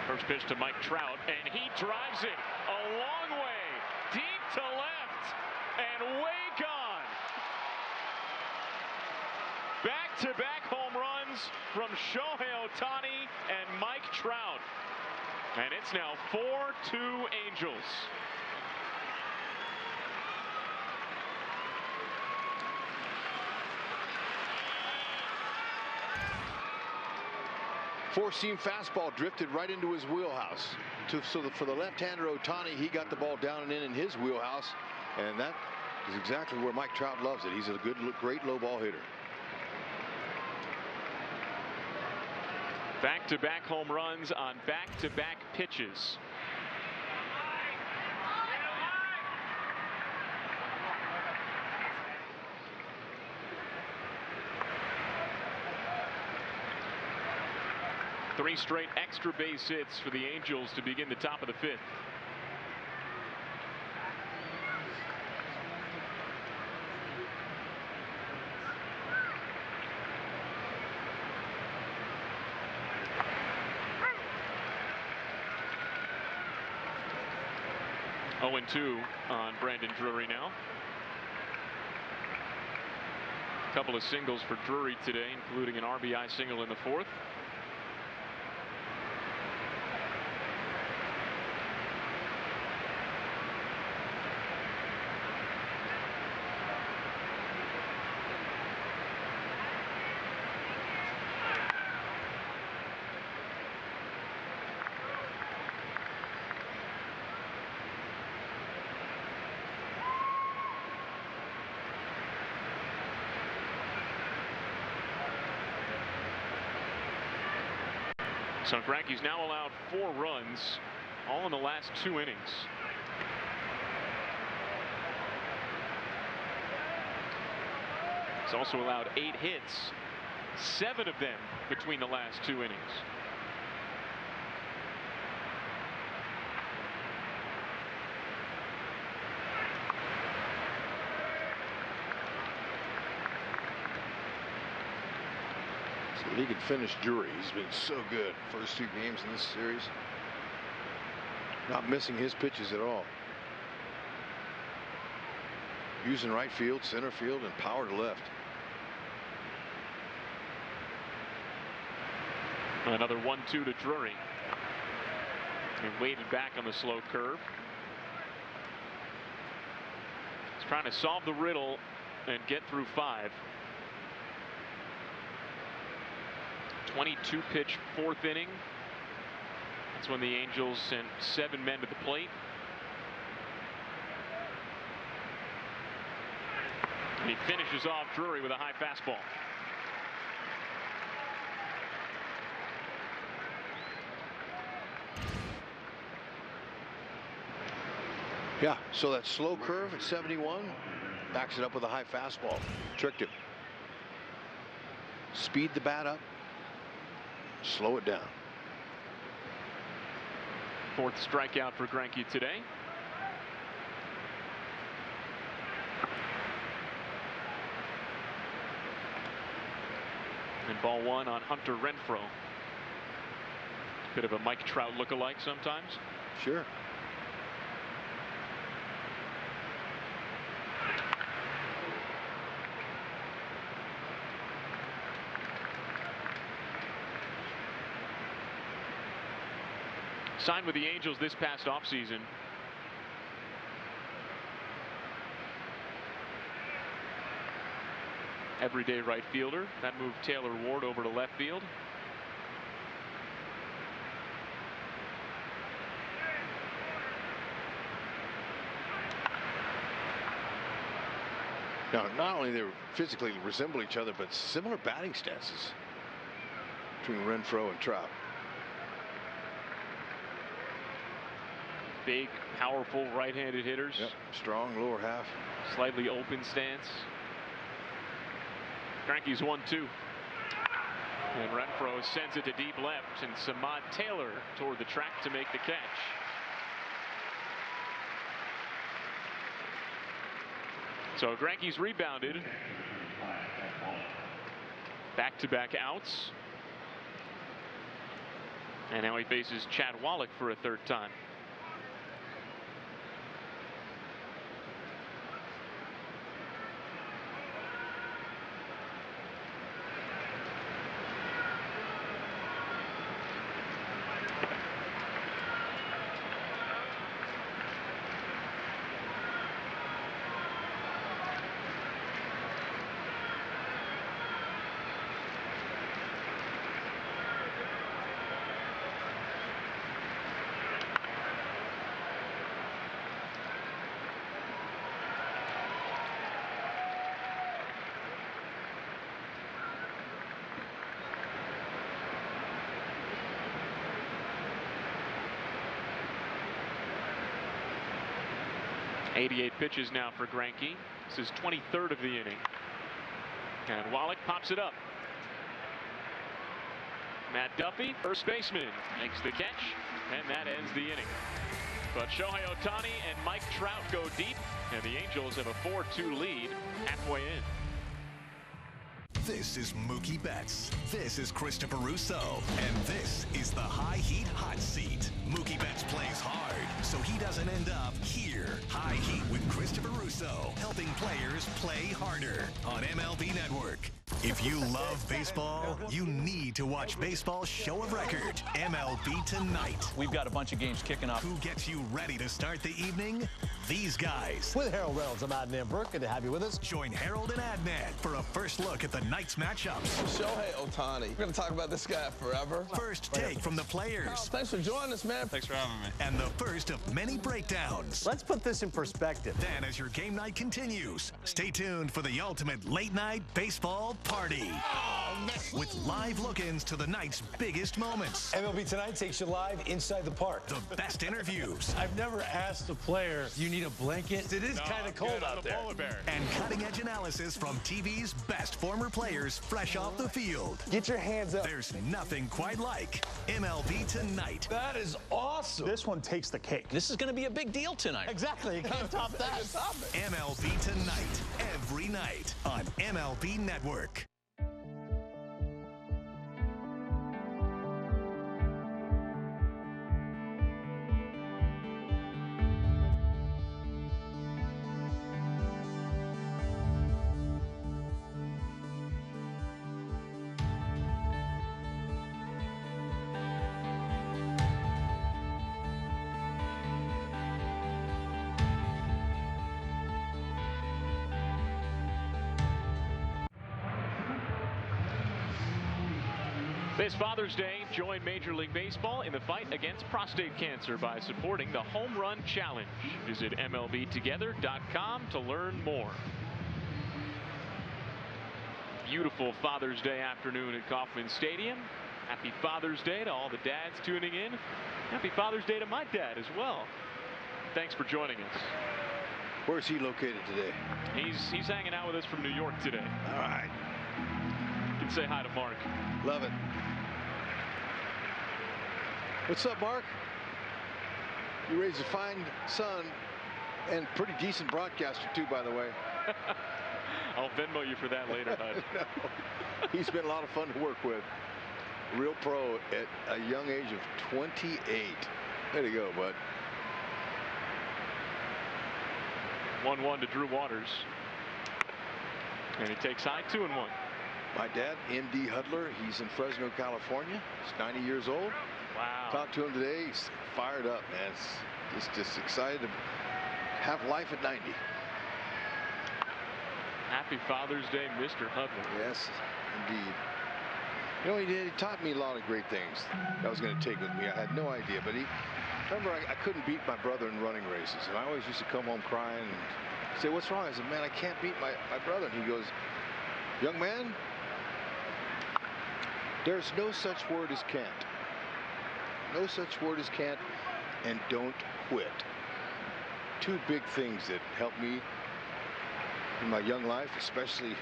First pitch to Mike Trout, and he drives it a long way, deep to left, and way gone. Back-to-back home runs runs from Shohei Ohtani and Mike Trout. And it's now 4-2 Angels. Four-seam fastball drifted right into his wheelhouse. For the left-hander Ohtani, he got the ball down and in his wheelhouse, and that is exactly where Mike Trout loves it. He's a great low ball hitter. Back-to-back home runs on back-to-back pitches. Three straight extra base hits for the Angels to begin the top of the fifth. Oh, 0-2 on Brandon Drury now. A couple of singles for Drury today, including an RBI single in the fourth. So Frankie's now allowed 4 runs, all in the last 2 innings. He's also allowed 8 hits, 7 of them between the last 2 innings. He can finish Drury. He's been so good first 2 games in this series. Not missing his pitches at all. Using right field, center field, and power to left. Another 1-2 to Drury. And waited back on the slow curve. He's trying to solve the riddle and get through 5. 22 pitch 4th inning. That's when the Angels sent 7 men to the plate. And he finishes off Drury with a high fastball. Yeah, so that slow curve at 71 backs it up with a high fastball. Tricked him. Speed the bat up. Slow it down. 4th strikeout for Geinke today. And ball 1 on Hunter Renfroe. Bit of a Mike Trout lookalike sometimes. Sure. Signed with the Angels this past offseason. Everyday right fielder. That moved Taylor Ward over to left field. Now, not only they physically resemble each other, but similar batting stances between Renfroe and Trout. Big, powerful right-handed hitters. Yep. Strong lower half. Slightly open stance. Geinke's 1-2. And Renfroe sends it to deep left, and Samad Taylor toward the track to make the catch. So Geinke's rebounded. Back-to-back outs. And now he faces Chad Wallach for a 3rd time. 88 pitches now for Geinke. This is 23rd of the inning. And Wallach pops it up. Matt Duffy, first baseman, makes the catch, and that ends the inning. But Shohei Ohtani and Mike Trout go deep, and the Angels have a 4-2 lead halfway in. This is Mookie Betts. This is Christopher Russo. And this is the High Heat Hot Seat. Mookie Betts plays hard, so he doesn't end up here. High Heat with Christopher Russo, helping players play harder on MLB Network. If you love baseball, you need to watch Baseball's show of record, MLB Tonight. We've got a bunch of games kicking off. Who gets you ready to start the evening? These guys. With Harold Reynolds, I'm Adnan Burke. Good to have you with us. Join Harold and Adnan for a first look at the night's matchups. Shohei Ohtani. We're going to talk about this guy forever. First take from the players. Thanks for joining us, man. Thanks for having me. And the first of many breakdowns. Let's put this in perspective. Then, as your game night continues, stay tuned for the ultimate late-night baseball party. With live look-ins to the night's biggest moments. MLB Tonight takes you live inside the park. The best interviews. I've never asked a player, you need a blanket? It is kind of cold out there. And cutting-edge analysis from TV's best former players fresh off the field. Get your hands up. There's nothing quite like MLB Tonight. That is awesome. This one takes the cake. This is going to be a big deal tonight. Exactly. You can't top that. MLB Tonight, every night on MLB Network. This Father's Day, join Major League Baseball in the fight against prostate cancer by supporting the Home Run Challenge. Visit MLBtogether.com to learn more. Beautiful Father's Day afternoon at Kauffman Stadium. Happy Father's Day to all the dads tuning in. Happy Father's Day to my dad as well. Thanks for joining us. Where's he located today? He's hanging out with us from New York today. All right. You can say hi to Mark. Love it. What's up, Mark? You raised a fine son and pretty decent broadcaster, too, by the way. I'll Venmo you for that later, Hud. No. He's been a lot of fun to work with. Real pro at a young age of 28. There you go, bud. 1-1 to Drew Waters. And he takes high, 2-1. My dad, M.D. Hudler, he's in Fresno, California. He's 90 years old. Wow. Talked to him today. He's fired up, man. He's just excited to have life at 90. Happy Father's Day, Mr. Hudler. Yes, indeed. You know, he did. He taught me a lot of great things I was going to take with me. I had no idea, but remember, I couldn't beat my brother in running races, and I always used to come home crying and say, "What's wrong?" I said, "Man, I can't beat my brother." And he goes, "Young man, there's no such word as can't. No such word as can't, and don't quit." Two big things that helped me in my young life, especially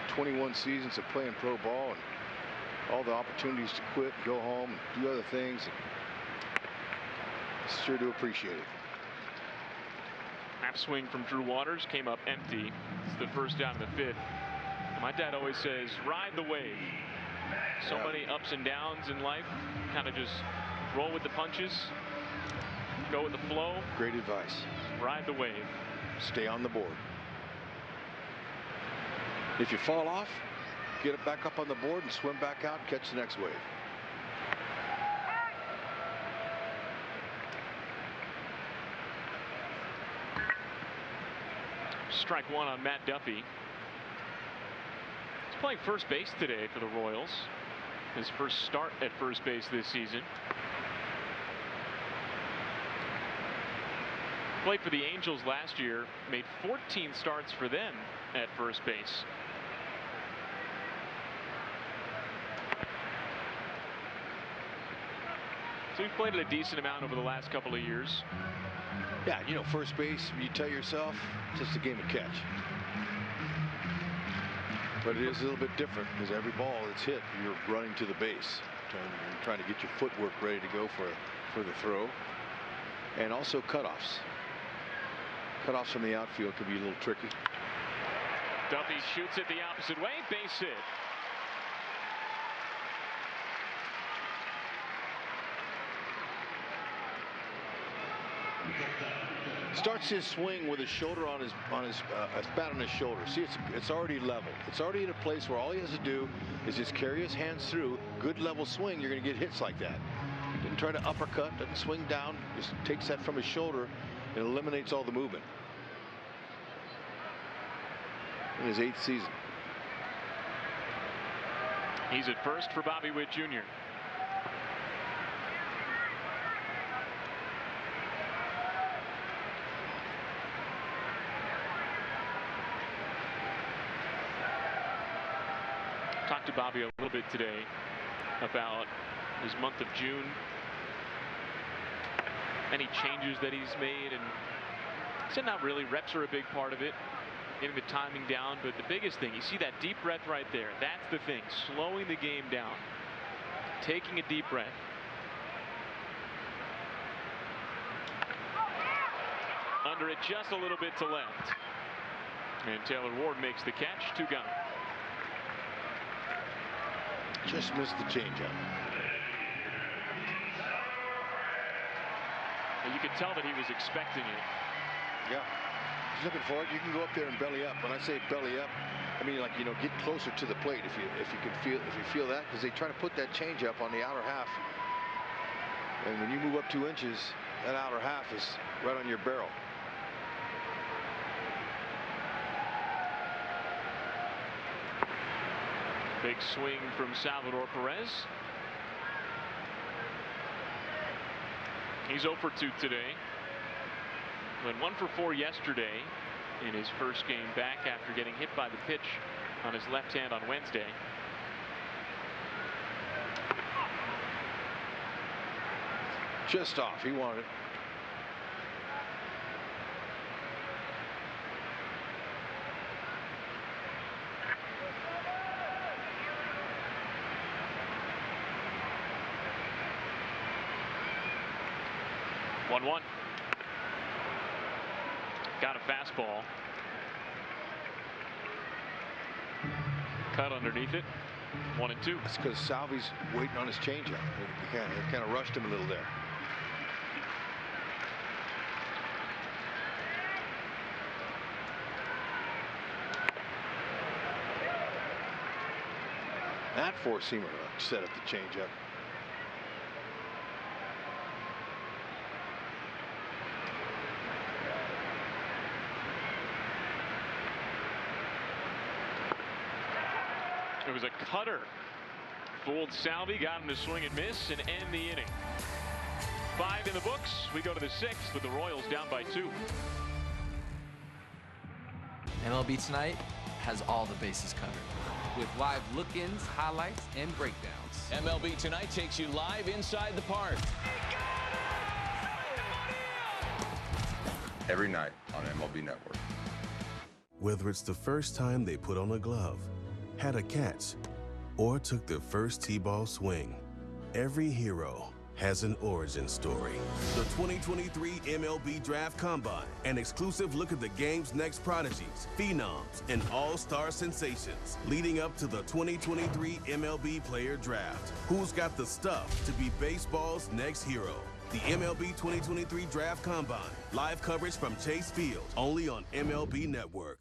21 seasons of playing pro ball and all the opportunities to quit, go home, and do other things. And sure do appreciate it. Half swing from Drew Waters came up empty. It's the first down in the 5th. My dad always says, ride the wave. So many ups and downs in life. Kind of just roll with the punches. Go with the flow. Great advice. Ride the wave. Stay on the board. If you fall off, get it back up on the board and swim back out and catch the next wave. Strike one on Matt Duffy. He's playing first base today for the Royals. His first start at first base this season. Played for the Angels last year, made 14 starts for them at first base. So he's played it a decent amount over the last couple of years. Yeah, you know, first base, you tell yourself, just a game of catch. But it is a little bit different because every ball that's hit, you're running to the base. You're trying to get your footwork ready to go for the throw. And also cutoffs. Cutoffs from the outfield can be a little tricky. Duffy shoots it the opposite way, base hit. Starts his swing with his shoulder on his bat on his shoulder. See, it's already level. It's already at a place where all he has to do is just carry his hands through. Good level swing. You're going to get hits like that. Didn't try to uppercut. Doesn't swing down. Just takes that from his shoulder and eliminates all the movement. In his 8th season. He's at first for Bobby Witt Jr. Talked to Bobby a little bit today about his month of June, any changes that he's made, and he said not really. Reps are a big part of it, getting the timing down, but the biggest thing, you see that deep breath right there. That's the thing, slowing the game down, taking a deep breath. Under it just a little bit to left, and Taylor Ward makes the catch. 2 gone. Just missed the changeup. You could tell that he was expecting it. Yeah, he's looking for it. You can go up there and belly up. When I say belly up, I mean, like, you know, get closer to the plate if you feel that, because they try to put that changeup on the outer half, and when you move up 2 inches, that outer half is right on your barrel. Big swing from Salvador Perez. He's 0 for 2 today. Went 1 for 4 yesterday in his first game back after getting hit by the pitch on his left hand on Wednesday. Just off. He wanted it. One. Got a fastball. Cut underneath it. 1-2. That's because Salvi's waiting on his changeup. It kind of rushed him a little there. That four-seamer set up the changeup. It was a cutter. Fooled Salvi, got him to swing and miss and end the inning. 5 in the books. We go to the 6th with the Royals down by 2. MLB Tonight has all the bases covered, with live look-ins, highlights, and breakdowns. MLB Tonight takes you live inside the park. Every night on MLB Network. Whether it's the first time they put on a glove, had a catch, or took their first T-ball swing, every hero has an origin story. The 2023 MLB Draft Combine, an exclusive look at the game's next prodigies, phenoms, and all-star sensations, leading up to the 2023 MLB Player Draft. Who's got the stuff to be baseball's next hero? The MLB 2023 Draft Combine, live coverage from Chase Field, only on MLB Network.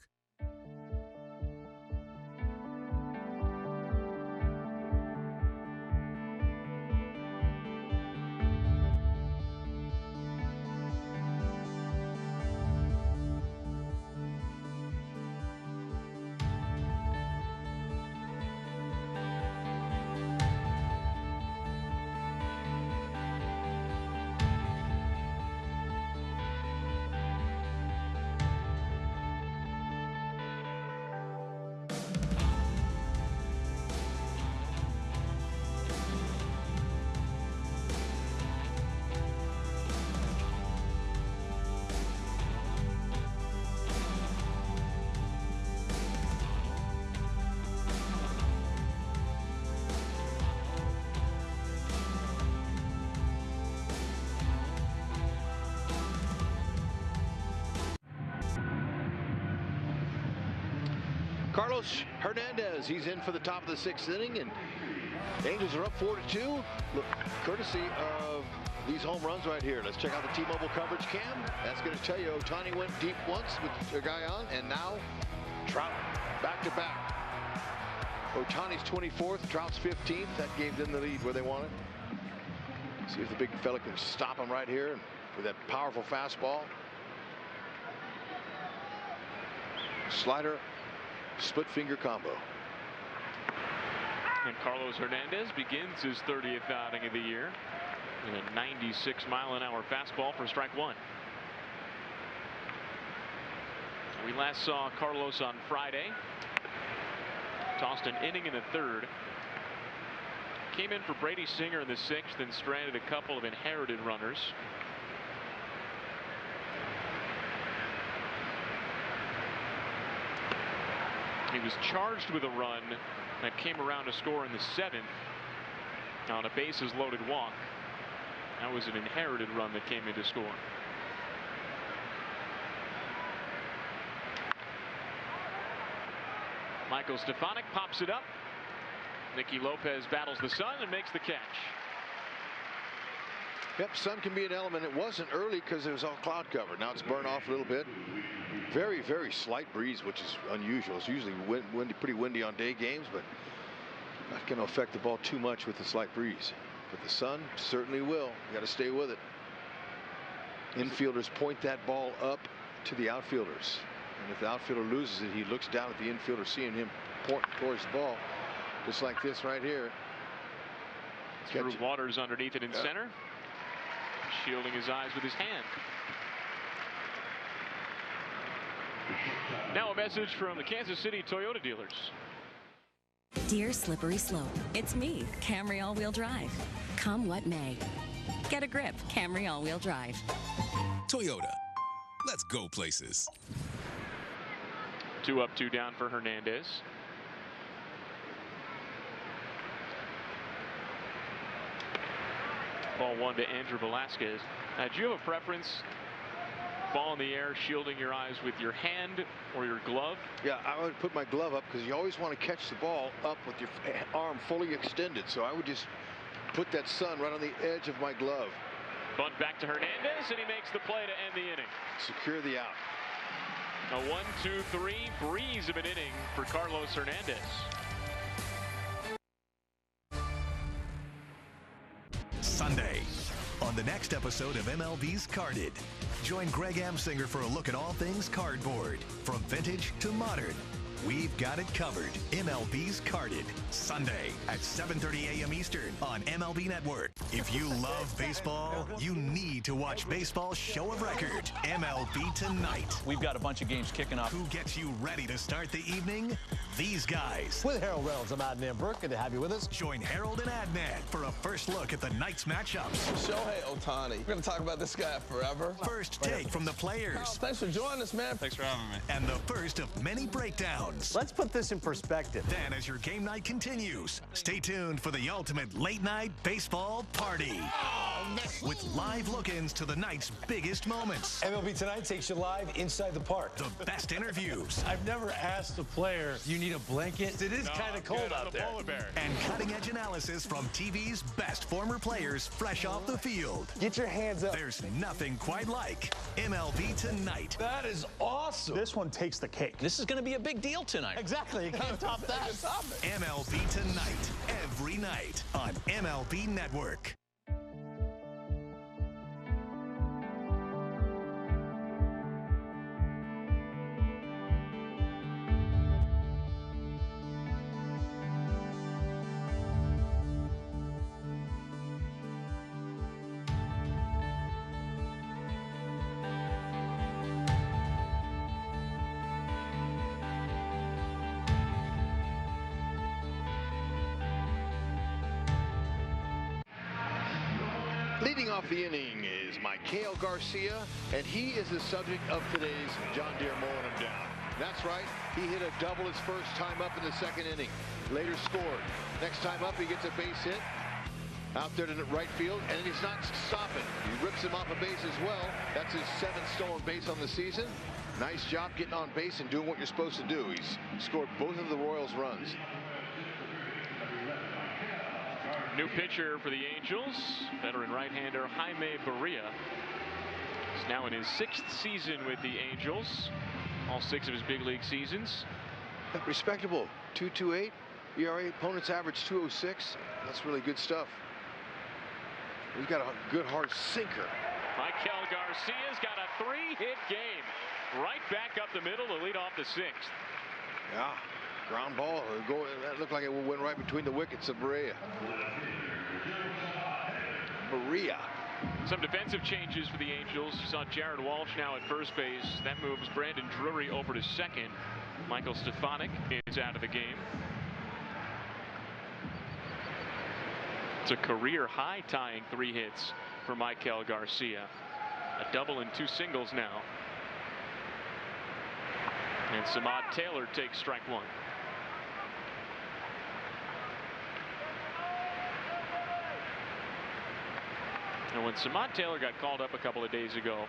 Carlos Hernandez, he's in for the top of the 6th inning, and the Angels are up 4-2. Look, courtesy of these home runs right here. Let's check out the T-Mobile coverage cam. That's going to tell you Ohtani went deep once with a guy on, and now Trout back-to-back. Ohtani's 24th, Trout's 15th. That gave them the lead where they wanted. See if the big fella can stop him right here with that powerful fastball. Slider, split finger combo. And Carlos Hernandez begins his 30th outing of the year in a 96-mile-an-hour fastball for strike one. We last saw Carlos on Friday. Tossed an inning in the 3rd. Came in for Brady Singer in the 6th and stranded a couple of inherited runners. He was charged with a run that came around to score in the 7th on a bases loaded walk. That was an inherited run that came in to score. Michael Stefanik pops it up. Nicky Lopez battles the sun and makes the catch. Yep, sun can be an element. It wasn't early because it was all cloud cover. Now it's burned off a little bit. Very, very slight breeze, which is unusual. It's usually windy, pretty windy on day games, but not going to affect the ball too much with the slight breeze. But the sun certainly will. You got to stay with it. Infielders point that ball up to the outfielders. And if the outfielder loses it, he looks down at the infielder, seeing him point towards the ball. Just like this right here. Drew Waters underneath it in center. Shielding his eyes with his hand. Now a message from the Kansas City Toyota dealers. Dear Slippery Slope, it's me, Camry All-Wheel Drive. Come what may. Get a grip, Camry All-Wheel Drive. Toyota, let's go places. 2 up, 2 down for Hernandez. Ball 1 to Andrew Velasquez. Do you have a preference? Ball in the air, shielding your eyes with your hand or your glove? Yeah, I would put my glove up because you always want to catch the ball up with your arm fully extended. So I would just put that sun right on the edge of my glove. Bunt back to Hernandez, and he makes the play to end the inning. Secure the out. A 1-2-3 breeze of an inning for Carlos Hernandez. Sunday, on the next episode of MLB's Carded, join Greg Amsinger for a look at all things cardboard, from vintage to modern. We've got it covered. MLB's Carded, Sunday at 7:30 a.m. Eastern on MLB Network. If you love baseball, you need to watch Baseball's show of record, MLB Tonight. We've got a bunch of games kicking off. Who gets you ready to start the evening? These guys. With Harold Reynolds, I'm Adnan Burke. Good to have you with us. Join Harold and Adnan for a first look at the night's matchups. Shohei Ohtani. We're going to talk about this guy forever. First take from the players. Oh, thanks for joining us, man. Thanks for having me. And the first of many breakdowns. Let's put this in perspective. Then, as your game night continues, stay tuned for the ultimate late-night baseball party. With live look-ins to the night's biggest moments. MLB Tonight takes you live inside the park. The best interviews. I've never asked a player, do you need a blanket? It is kind of cold out there. And cutting-edge analysis from TV's best former players fresh off the field. Get your hands up. There's nothing quite like MLB Tonight. That is awesome. This one takes the cake. This is going to be a big deal tonight. Exactly. You can't top that. MLB Tonight, every night on MLB Network. Leading off the inning is Maikel Garcia, and he is the subject of today's John Deere mowing him down. That's right, he hit a double his first time up in the 2nd inning. Later scored. Next time up, he gets a base hit out there to the right field, and he's not stopping. He rips him off a base as well. That's his 7th stolen base on the season. Nice job getting on base and doing what you're supposed to do. He's scored both of the Royals' runs. New pitcher for the Angels, veteran right-hander Jaime Barria. He's now in his 6th season with the Angels, all 6 of his big league seasons. Respectable, 2.28 ERA. Opponent's average 2.06. That's really good stuff. He's got a good hard sinker. Michael Garcia's got a 3-hit game. Right back up the middle to lead off the 6th. Yeah, ground ball. That looked like it went right between the wickets of Barria. Some defensive changes for the Angels. You saw Jared Walsh now at first base. That moves Brandon Drury over to second. Michael Stefanik is out of the game. It's a career high tying 3 hits for Michael Garcia. A double and 2 singles now. And Samad Taylor takes strike 1. And when Samad Taylor got called up a couple of days ago,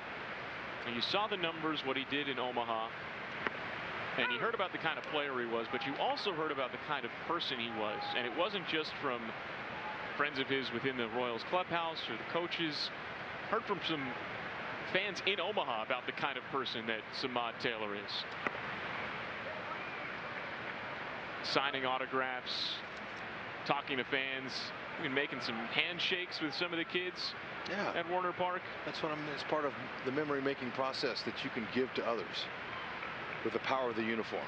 and you saw the numbers, what he did in Omaha, and you heard about the kind of player he was, but you also heard about the kind of person he was. And it wasn't just from friends of his within the Royals clubhouse or the coaches. Heard from some fans in Omaha about the kind of person that Samad Taylor is. Signing autographs, talking to fans, even making some handshakes with some of the kids at Warner Park. That's what it's part of the memory-making process that you can give to others with the power of the uniform.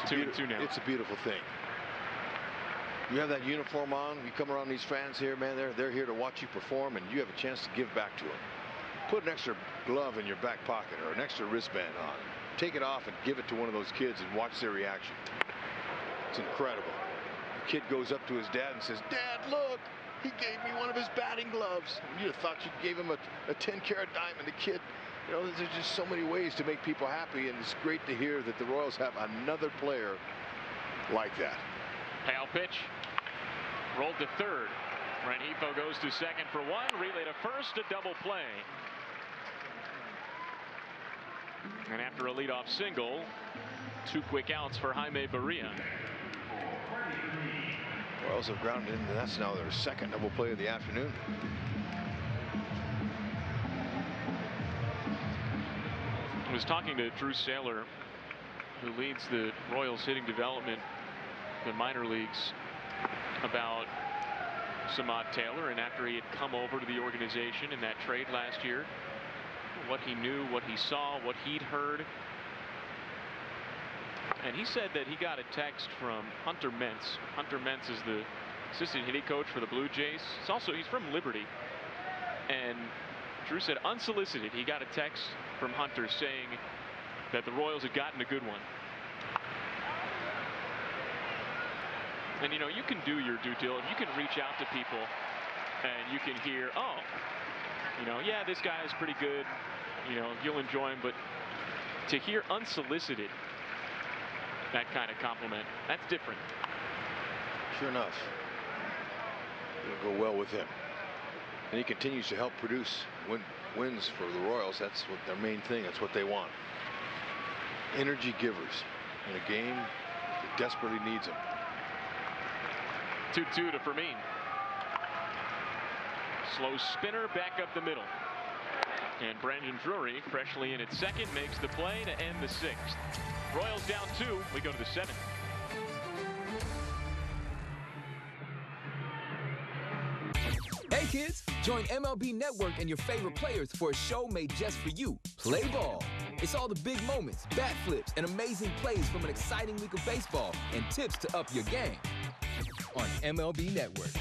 It's 2-2 now. It's a beautiful thing. You have that uniform on, you come around these fans here, man, they're here to watch you perform, and you have a chance to give back to them. Put an extra glove in your back pocket or an extra wristband on. Take it off and give it to one of those kids and watch their reaction. It's incredible. The kid goes up to his dad and says, "Dad, look, he gave me one of his batting gloves." You'd have thought you gave him a 10-carat diamond. The kid, you know, there's just so many ways to make people happy, and it's great to hear that the Royals have another player like that. Hale pitch. Rolled to third. Rengifo goes to second for 1. Relay to first, a double play. And after a leadoff single, 2 quick outs for Jaime Barria. Royals have grounded into that's now their 2nd double play of the afternoon. I was talking to Drew Saylor, who leads the Royals hitting development in the minor leagues, about Samad Taylor, and after he had come over to the organization in that trade last year, what he knew, what he saw, what he'd heard. And he said that he got a text from Hunter Mentz. Hunter Mentz is the assistant hitting coach for the Blue Jays. He's from Liberty. And Drew said unsolicited, he got a text from Hunter saying that the Royals had gotten a good one. And you know, you can do your due diligence. You can reach out to people and you can hear, oh, you know, yeah, this guy is pretty good. You know, you'll enjoy him. But to hear unsolicited that kind of compliment, that's different. Sure enough, it'll go well with him. And he continues to help produce wins for the Royals. That's what their main thing. That's what they want. Energy givers in a game that desperately needs them. 2-2 to Fermin. Slow spinner back up the middle. And Brandon Drury, freshly in at second, makes the play to end the 6th. Royals down 2. We go to the 7th. Hey kids, join MLB Network and your favorite players for a show made just for you. Play ball. It's all the big moments, bat flips, and amazing plays from an exciting week of baseball and tips to up your game on MLB Network.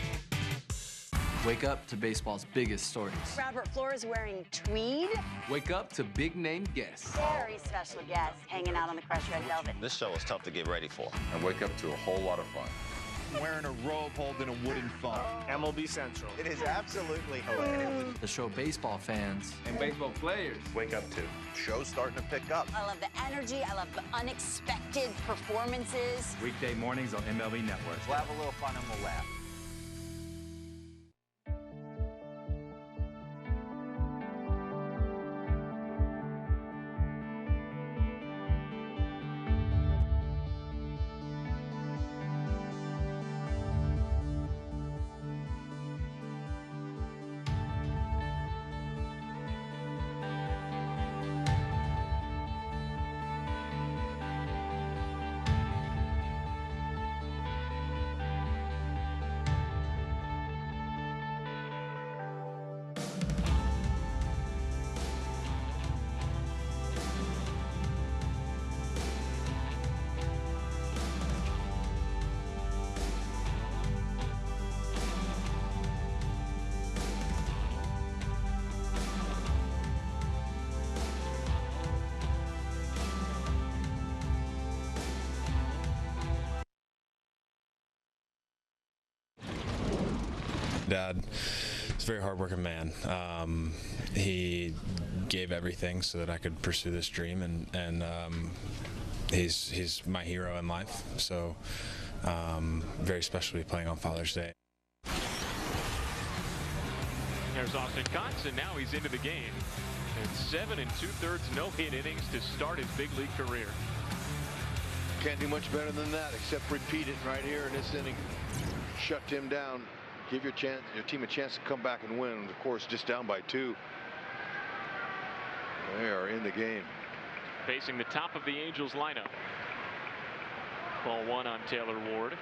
Wake up to baseball's biggest stories. Robert Flores wearing tweed. Wake up to big-name guests. Very special guests hanging out on the crushed red velvet. This show is tough to get ready for. And wake up to a whole lot of fun. Wearing a robe holding a wooden phone. MLB Central. It is absolutely hilarious. The show baseball fans and baseball players wake up to. Show's starting to pick up. I love the energy. I love the unexpected performances. Weekday mornings on MLB Network. We'll have a little fun and we'll laugh. Dad is a very hardworking man. He gave everything so that I could pursue this dream, and he's my hero in life. So very special to be playing on Father's Day. There's Austin Cox, and now he's into the game. It's 7 2/3 no-hit innings to start his big league career. Can't do much better than that except repeat it right here in this inning. Shut him down. Give your team a chance to come back and win. Of course, just down by 2. They are in the game. Facing the top of the Angels lineup. Ball 1 on Taylor Ward.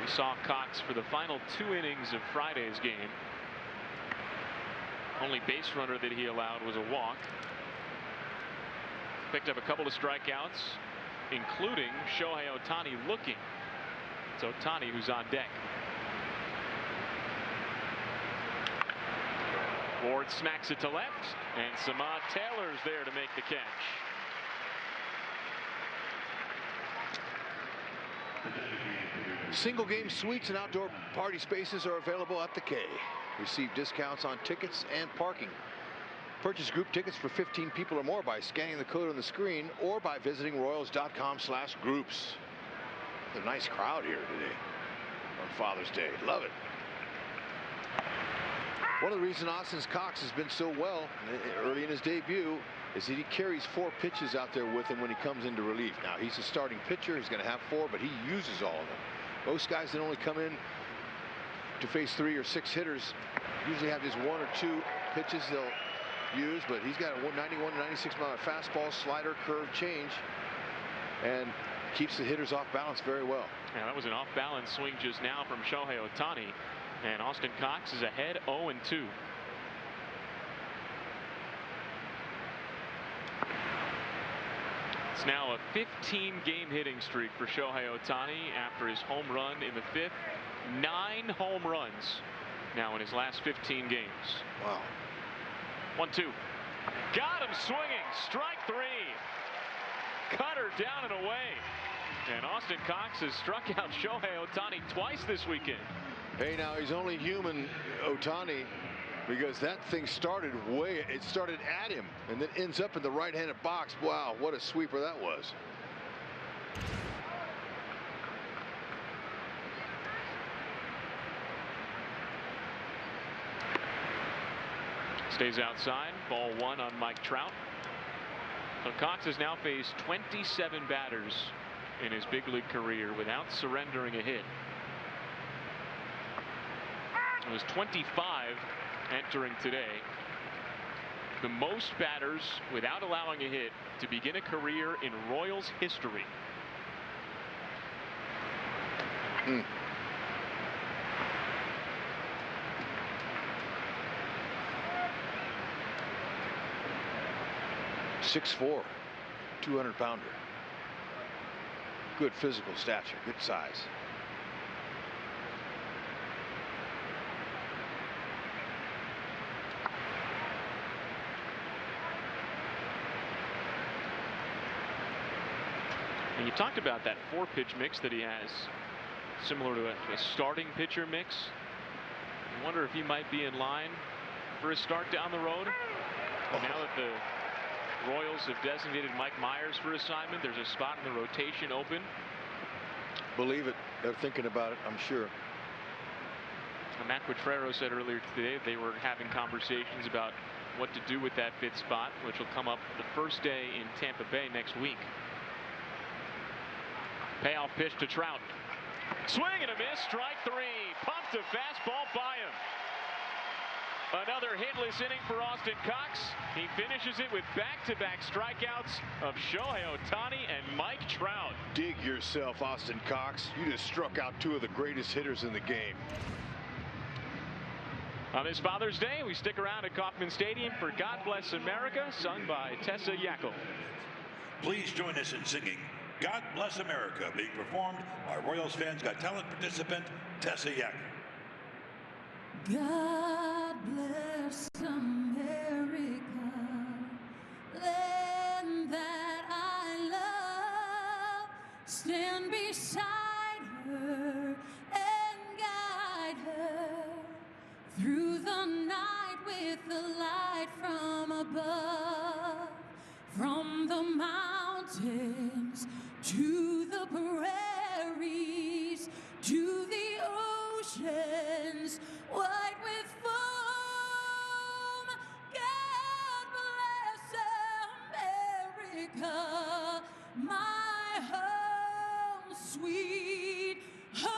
We saw Cox for the final 2 innings of Friday's game. Only base runner that he allowed was a walk. Picked up a couple of strikeouts, including Shohei Ohtani looking. It's Ohtani who's on deck. Ward smacks it to left, and Samad Taylor's there to make the catch. Single game suites and outdoor party spaces are available at the K. Receive discounts on tickets and parking. Purchase group tickets for 15 people or more by scanning the code on the screen or by visiting royals.com/groups. There's a nice crowd here today on Father's Day. Love it. One of the reasons Austin Cox has been so well early in his debut is that he carries 4 pitches out there with him when he comes into relief. Now, he's a starting pitcher. He's going to have 4, but he uses all of them. Most guys that only come in to face 3 or 6 hitters usually have just 1 or 2 pitches they'll use, but he's got a 91 to 96 mile fastball, slider, curve, change, and keeps the hitters off balance very well. Yeah, that was an off-balance swing just now from Shohei Ohtani, and Austin Cox is ahead 0-2. It's now a 15-game hitting streak for Shohei Ohtani after his home run in the 5th. 9 home runs now in his last 15 games. Wow. 1-2. Got him swinging. Strike 3. Cutter down and away. And Austin Cox has struck out Shohei Ohtani twice this weekend. Hey, now he's only human, Ohtani, because that thing started at him and then ends up in the right-handed box. Wow, what a sweeper that was. Stays outside. Ball 1 on Mike Trout. So Cox has now faced 27 batters in his big league career without surrendering a hit. It was 25 entering today. The most batters without allowing a hit to begin a career in Royals history. Mm. .6'4", 200-pounder. Good physical stature, good size. And you talked about that 4-pitch mix that he has, similar to a starting pitcher mix. I wonder if he might be in line for a start down the road. And now that the Royals have designated Mike Myers for assignment, there's a spot in the rotation open. Believe it, they're thinking about it, I'm sure. Matt Quatrero said earlier today they were having conversations about what to do with that 5th spot, which will come up the first day in Tampa Bay next week. Payoff pitch to Trout. Swing and a miss, strike 3. Pumped a fastball by him. Another hitless inning for Austin Cox. He finishes it with back-to-back strikeouts of Shohei Ohtani and Mike Trout. Dig yourself, Austin Cox. You just struck out 2 of the greatest hitters in the game. On this Father's Day, we stick around at Kauffman Stadium for God Bless America, sung by Tessa Yackel. Please join us in singing God Bless America, being performed by Royals Fans Got Talent participant Tessa Yackel. God bless America, land that I love. Stand beside her and guide her through the night with the light from above, from the mountains to the prairies, to the oceans white with foam. God bless America, my home, sweet home.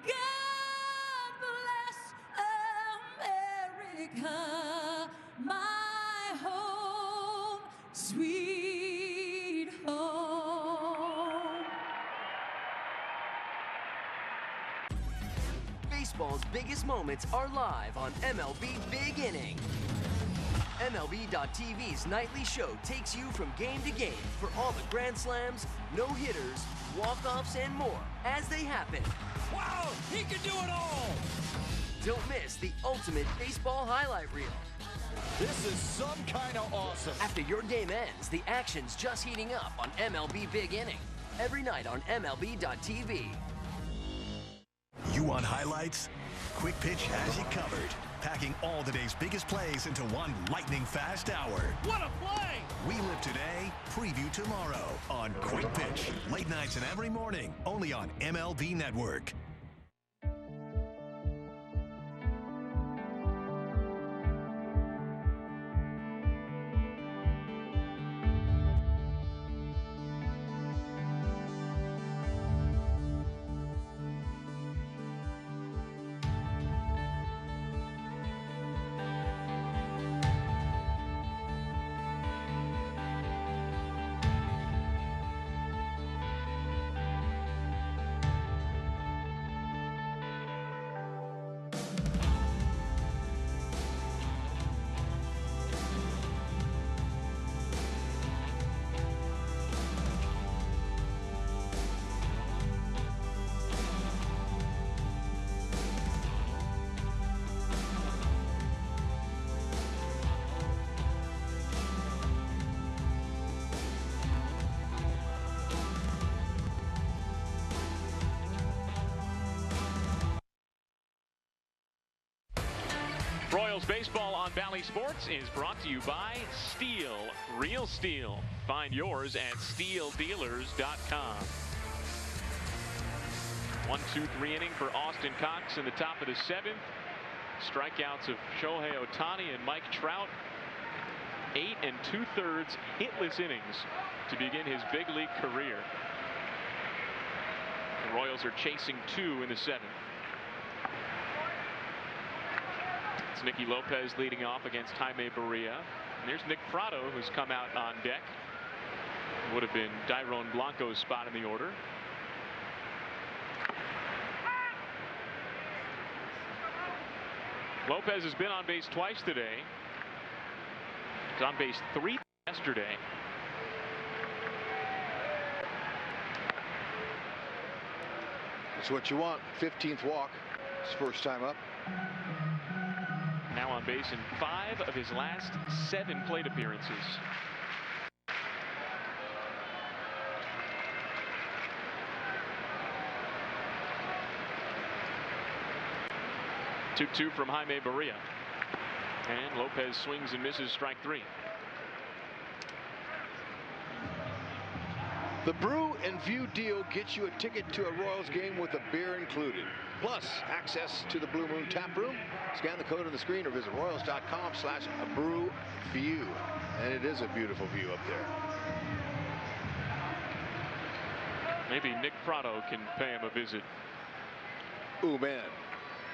God bless America, my home, sweet home. Baseball's biggest moments are live on MLB Big Inning. MLB.tv's nightly show takes you from game to game for all the grand slams, no-hitters, walk-offs, and more as they happen. Wow, he can do it all! Don't miss the ultimate baseball highlight reel. This is some kind of awesome. After your game ends, the action's just heating up on MLB Big Inning. Every night on MLB.tv. You want highlights? Quick Pitch has you covered. Packing all the day's biggest plays into one lightning-fast hour. What a play! We live today, preview tomorrow on Quick Pitch. Late nights and every morning, only on MLB Network. Royals baseball on Valley Sports is brought to you by Steel, Real Steel. Find yours at steeldealers.com. 1-2-3 inning for Austin Cox in the top of the 7th. Strikeouts of Shohei Ohtani and Mike Trout. 8 2/3 hitless innings to begin his big league career. The Royals are chasing 2 in the 7th. It's Nicky Lopez leading off against Jaime Barria. And there's Nick Prado, who's come out on deck. Would have been Dairon Blanco's spot in the order. Lopez has been on base twice today. He's on base 3 yesterday. That's what you want. 15th walk. His first time up. Now on base in 5 of his last 7 plate appearances. Two from Jaime Barria. And Lopez swings and misses strike 3. The Brew and View deal gets you a ticket to a Royals game with a beer included. Plus, access to the Blue Moon Tap Room. Scan the code on the screen or visit royals.com/brewview. And it is a beautiful view up there. Maybe Nick Prado can pay him a visit. Ooh, man.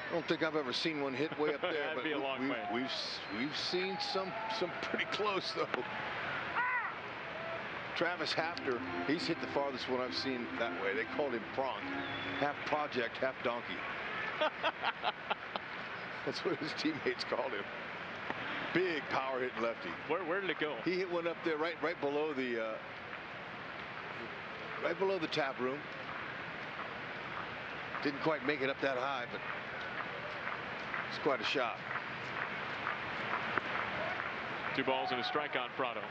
I don't think I've ever seen one hit way up there. That'd be a long way. We've seen some pretty close, though. Travis Hafter, he's hit the farthest one I've seen that way. They called him Prong. Half project, half donkey. That's what his teammates called him. Big power hitting lefty. Where did it go? He hit one up there right below the tap room. Didn't quite make it up that high, but it's quite a shot. 2 balls and a strike on Prado.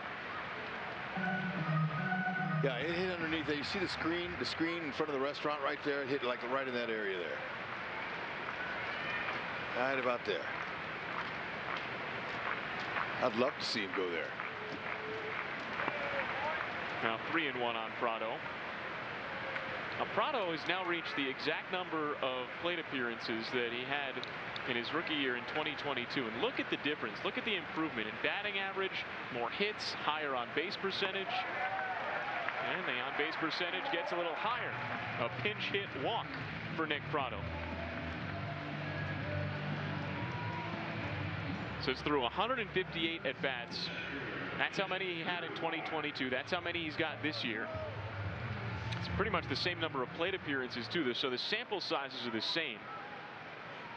Yeah, it hit underneath there. You see the screen in front of the restaurant right there? It hit like right in that area there. Right about there. I'd love to see him go there. Now 3-1 on Prado. Now Prado has now reached the exact number of plate appearances that he had in his rookie year in 2022. And look at the difference. Look at the improvement in batting average, more hits, higher on base percentage. And the on base percentage gets a little higher. A pinch hit walk for Nick Prado. So it's through 158 at bats. That's how many he had in 2022. That's how many he's got this year. It's pretty much the same number of plate appearances too. So the sample sizes are the same.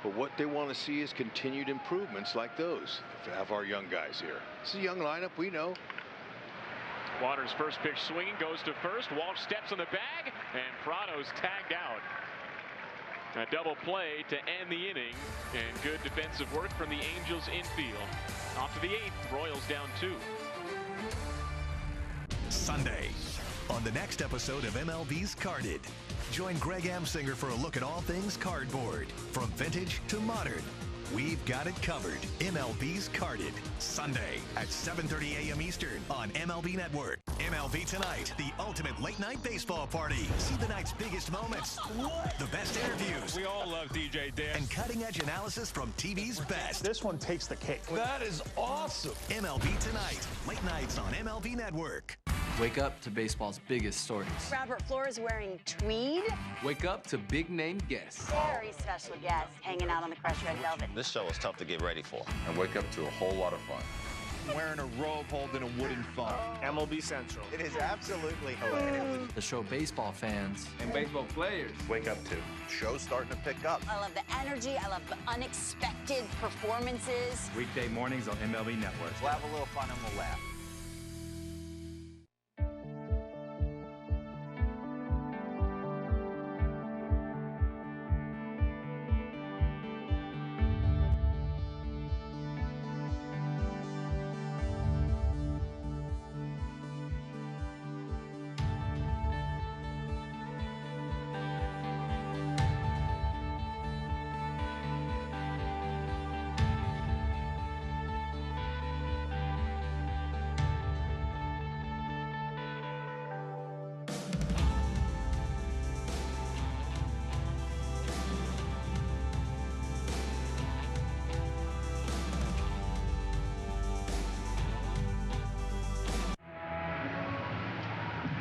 But what they want to see is continued improvements like those to have our young guys here. It's a young lineup, we know. Waters' first pitch swinging, goes to first. Walsh steps on the bag, and Prado's tagged out. A double play to end the inning, and good defensive work from the Angels infield. Off to the 8th, Royals down 2. Sunday, on the next episode of MLB's Carded, join Greg Amsinger for a look at all things cardboard. From vintage to modern, we've got it covered. MLB's Carded, Sunday at 7:30 a.m. Eastern on MLB Network. MLB Tonight, the ultimate late-night baseball party. See the night's biggest moments, the best interviews. We all love DJ Dan. And cutting-edge analysis from TV's best. This one takes the cake. That is awesome. MLB Tonight, late nights on MLB Network. Wake up to baseball's biggest stories. Robert Flores wearing tweed. Wake up to big-name guests. Very special guests hanging out on the crushed red velvet. This show is tough to get ready for. And wake up to a whole lot of fun. Wearing a robe holding a wooden phone. MLB Central. It is absolutely hilarious. The show baseball fans and baseball players Wake up to. Show's starting to pick up. I love the energy. I love the unexpected performances. Weekday mornings on MLB Network. We'll have a little fun and we'll laugh.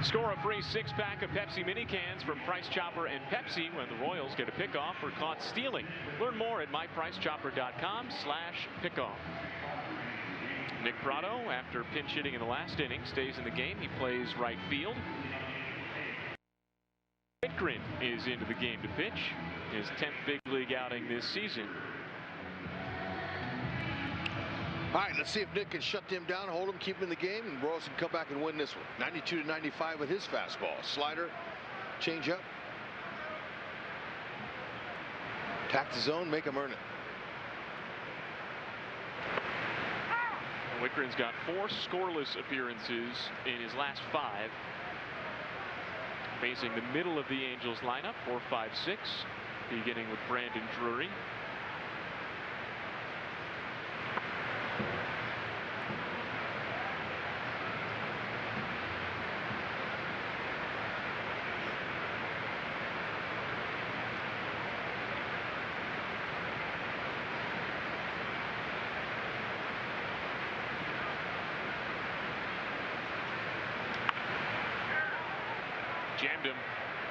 Score a free 6-pack of Pepsi mini cans from Price Chopper and Pepsi when the Royals get a pickoff or caught stealing. Learn more at mypricechopper.com/pickoff. Nick Prado, after pinch hitting in the last inning, stays in the game. He plays right field. Whitgren is into the game to pitch. His 10th big league outing this season. All right, let's see if Nick can shut them down, hold them, keep them in the game, and Royals can come back and win this one. 92-95 with his fastball. Slider, changeup. Attack the zone, make him earn it. Whitgren's got 4 scoreless appearances in his last 5. Facing the middle of the Angels lineup, 4-5-6, beginning with Brandon Drury. Jammed him.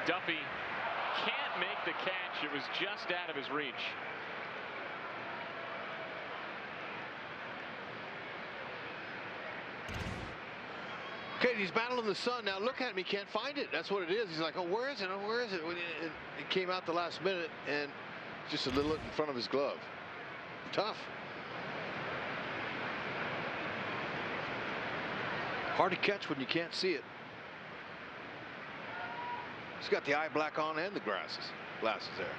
Duffy can't make the catch. It was just out of his reach. Okay, he's battling the sun. Now look at him. He can't find it. That's what it is. He's like, oh, where is it? Oh, where is it? It came out the last minute and just a little in front of his glove. Tough. Hard to catch when you can't see it. He's got the eye black on and the glasses there.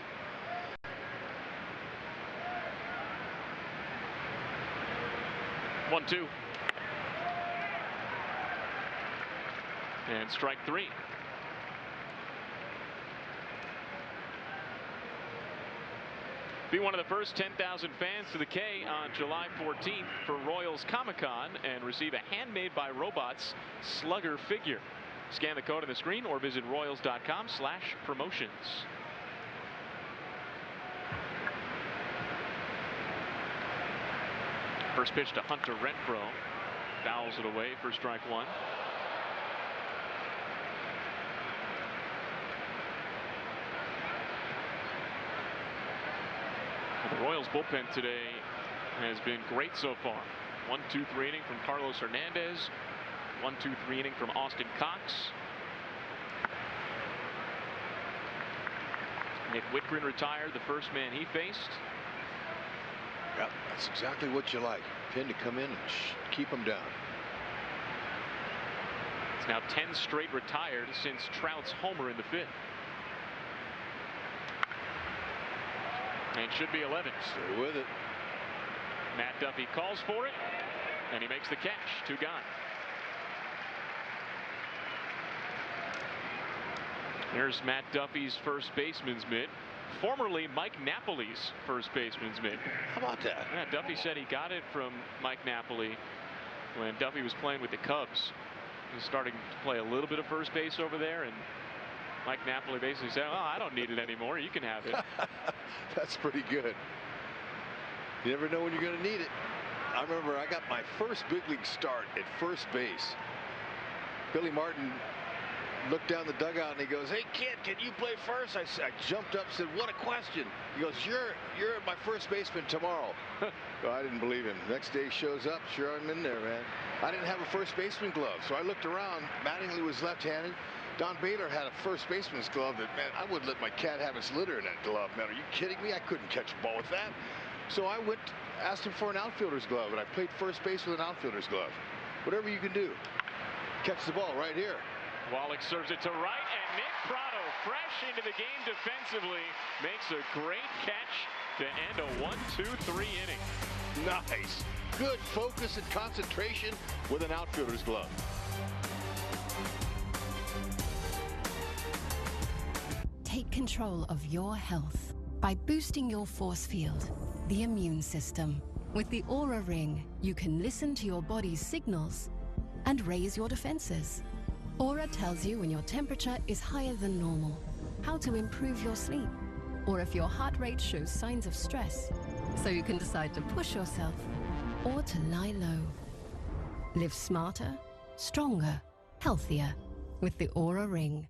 And strike 3. Be one of the first 10,000 fans to the K on July 14th for Royals Comic-Con and receive a handmade by robots Slugger figure. Scan the code on the screen or visit royals.com/promotions. First pitch to Hunter Renfroe. Fouls it away for strike 1. The Royals bullpen today has been great so far. 1-2-3 inning from Carlos Hernandez. 1-2-3 inning from Austin Cox. Nick Whitgren retired, the first man he faced. Yep, that's exactly what you like. Pin to come in and keep him down. It's now 10 straight retired since Trout's homer in the 5th. And should be 11. Stay with it. Matt Duffy calls for it, and he makes the catch. 2 gone. There's Matt Duffy's first baseman's mitt. Formerly Mike Napoli's first baseman's mitt. How about that? Yeah, Duffy said he got it from Mike Napoli when Duffy was playing with the Cubs. He was starting to play a little bit of first base over there, and Mike Napoli basically said, "Oh, I don't need it anymore. You can have it." That's pretty good. You never know when you're going to need it. I remember I got my first big league start at first base. Billy Martin looked down the dugout and he goes, "Hey kid, can you play first?" I jumped up and said, "What a question." He goes, you're my first baseman tomorrow." Well, I didn't believe him. Next day he shows up. Sure, I'm in there, man. I didn't have a first baseman glove, so I looked around. Mattingly was left-handed. Don Baylor had a first baseman's glove that, man, I wouldn't let my cat have his litter in that glove, man. Are you kidding me? I couldn't catch a ball with that. So I went, asked him for an outfielder's glove, and I played first base with an outfielder's glove. Whatever you can do. Catch the ball right here. Wallach serves it to right, and Nick Prado, fresh into the game defensively, makes a great catch to end a 1-2-3 inning. Nice. Good focus and concentration with an outfielder's glove. Take control of your health by boosting your force field, the immune system. With the Aura Ring, you can listen to your body's signals and raise your defenses. Aura tells you when your temperature is higher than normal, how to improve your sleep, or if your heart rate shows signs of stress, so you can decide to push yourself or to lie low. Live smarter, stronger, healthier with the Aura Ring.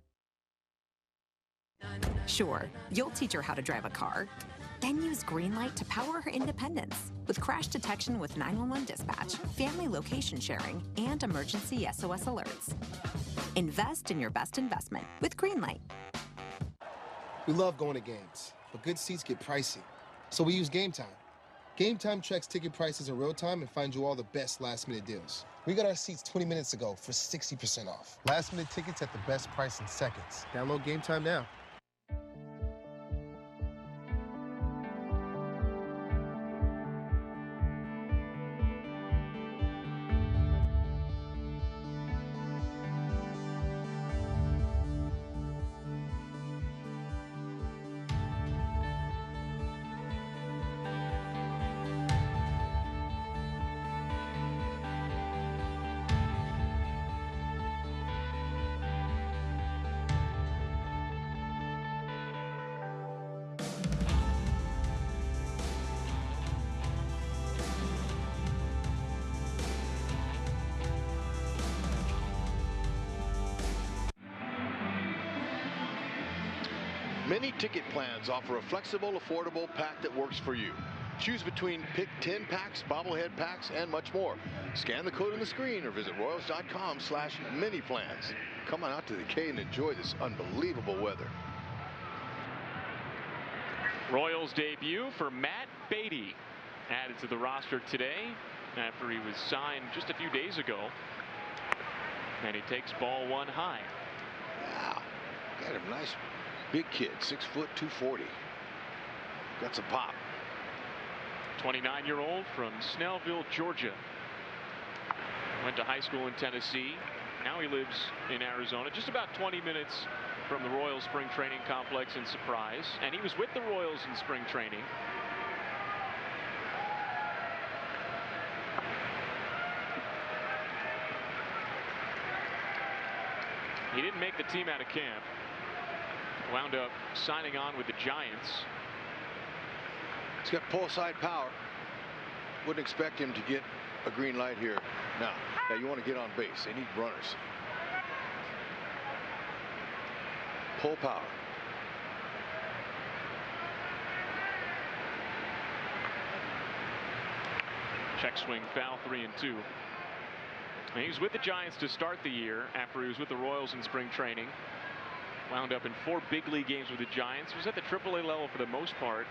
Sure, you'll teach her how to drive a car, then use Greenlight to power her independence with crash detection with 911 dispatch, family location sharing, and emergency SOS alerts. Invest in your best investment with Greenlight. We love going to games, but good seats get pricey. So we use Game Time. Game Time checks ticket prices in real time and finds you all the best last-minute deals. We got our seats 20 minutes ago for 60% off. Last-minute tickets at the best price in seconds. Download Game Time now. Many ticket plans offer a flexible, affordable pack that works for you. Choose between pick 10 packs, bobblehead packs, and much more. Scan the code on the screen or visit royals.com/mini-plans. Come on out to the K and enjoy this unbelievable weather. Royals debut for Matt Beatty, added to the roster today after he was signed just a few days ago. And he takes ball 1 high. Wow, got him nice. Big kid, 6 foot, 240. Got some pop. 29-year-old from Snellville, Georgia. Went to high school in Tennessee. Now he lives in Arizona, just about 20 minutes from the Royals spring training complex in Surprise. And he was with the Royals in spring training. He didn't make the team out of camp. Wound up signing on with the Giants. He's got pull side power. Wouldn't expect him to get a green light here. Now you want to get on base. They need runners. Pull power. Check swing foul, 3-2. And he was with the Giants to start the year after he was with the Royals in spring training. Wound up in 4 big league games with the Giants. Was at the AAA level for the most part.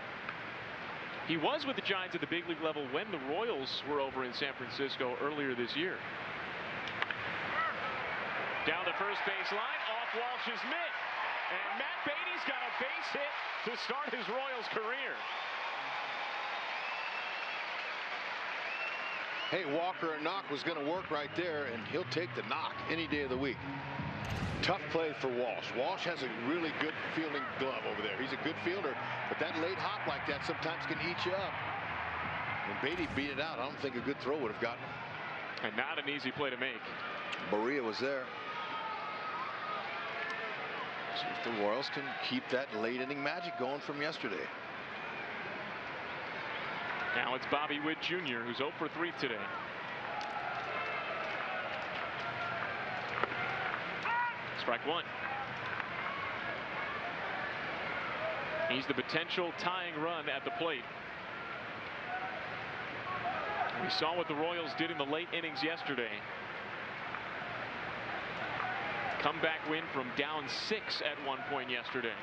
He was with the Giants at the big league level when the Royals were over in San Francisco earlier this year. Down the first base line, off Walsh's mitt. And Matt Beatty's got a base hit to start his Royals career. Hey, Walker, a knock was going to work right there, and he'll take the knock any day of the week. Tough play for Walsh. Walsh has a really good fielding glove over there. He's a good fielder, but that late hop like that sometimes can eat you up. When Beatty beat it out, I don't think a good throw would have gotten him. And not an easy play to make. Berea was there. See if the Royals can keep that late inning magic going from yesterday. Now it's Bobby Witt Jr. who's 0 for 3 today. Strike one. He's the potential tying run at the plate. We saw what the Royals did in the late innings yesterday. Comeback win from down 6 at one point yesterday.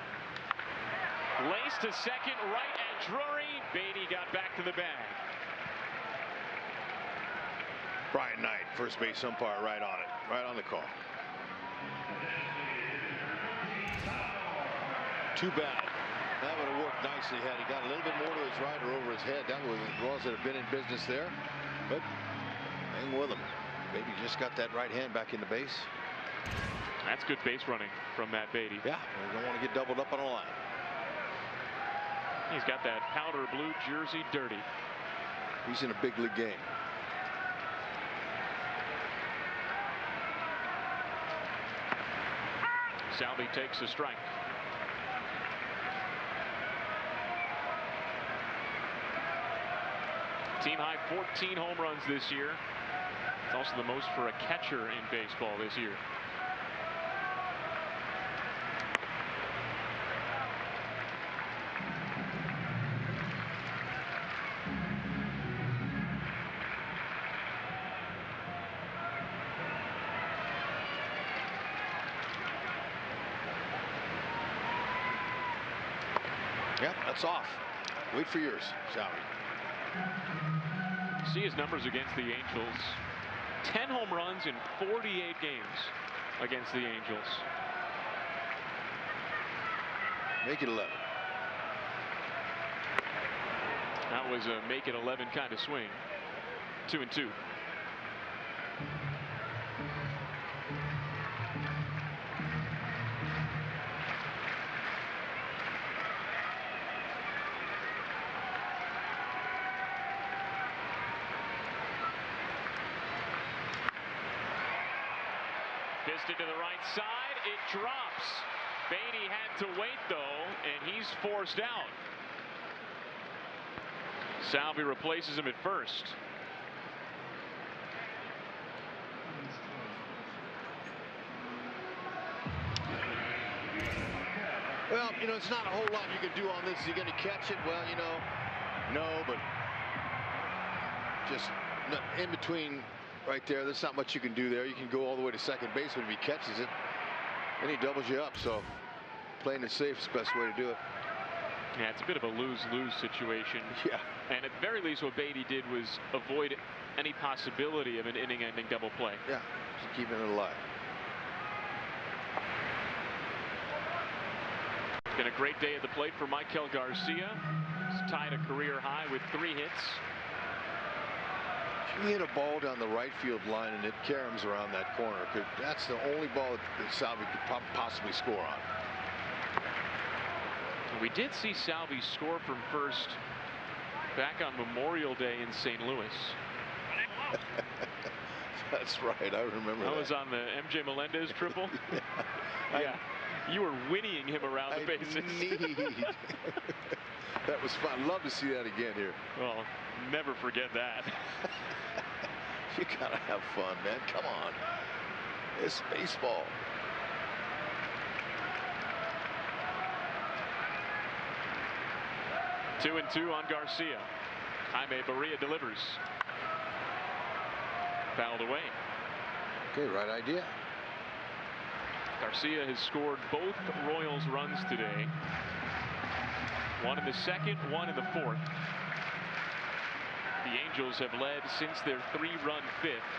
Lace to second, right at Drury. Beatty got back to the bag. Brian Knight, first base umpire, right on it, right on the call. Too bad. That would have worked nicely had he got a little bit more to his right or over his head. That was the Royals that have been in business there. But hang with him. Beatty just got that right hand back in the base. That's good base running from Matt Beatty. Yeah, we don't want to get doubled up on a line. He's got that powder blue jersey dirty. He's in a big league game. Salvi takes a strike. Team high 14 home runs this year. It's also the most for a catcher in baseball this year. Yep, that's off. Wait for yours, Salvi. See his numbers against the Angels. 10 home runs in 48 games against the Angels. Make it 11. That was a make it 11 kind of swing. 2-2. Fisted to the right side, it drops. Beatty had to wait though, and he's forced out. Salvi replaces him at first. Well, you know, it's not a whole lot you can do on this. Is he going to catch it? Well, you know, no, but just in between right there, there's not much you can do there. You can go all the way to second base, but if he catches it, then he doubles you up. So playing it safe is the best way to do it. Yeah, it's a bit of a lose-lose situation. Yeah. And at the very least, what Beatty did was avoid any possibility of an inning-ending double play. Yeah, just keeping it alive. Been a great day at the plate for Michael Garcia. He's tied a career high with 3 hits. He hit a ball down the right field line, and it caroms around that corner. That's the only ball that Salvi could possibly score on. We did see Salvi score from first back on Memorial Day in St. Louis. That's right. I remember that. I was on the MJ Melendez triple. Yeah. You were whinnying him around the bases. That was fun. Love to see that again here. Well, never forget that. You gotta have fun, man. Come on. It's baseball. Two and two on Garcia. Jaime Barria delivers. Fouled away. Okay, right idea. Garcia has scored both Royals runs today. One in the second, one in the fourth. The Angels have led since their 3-run fifth.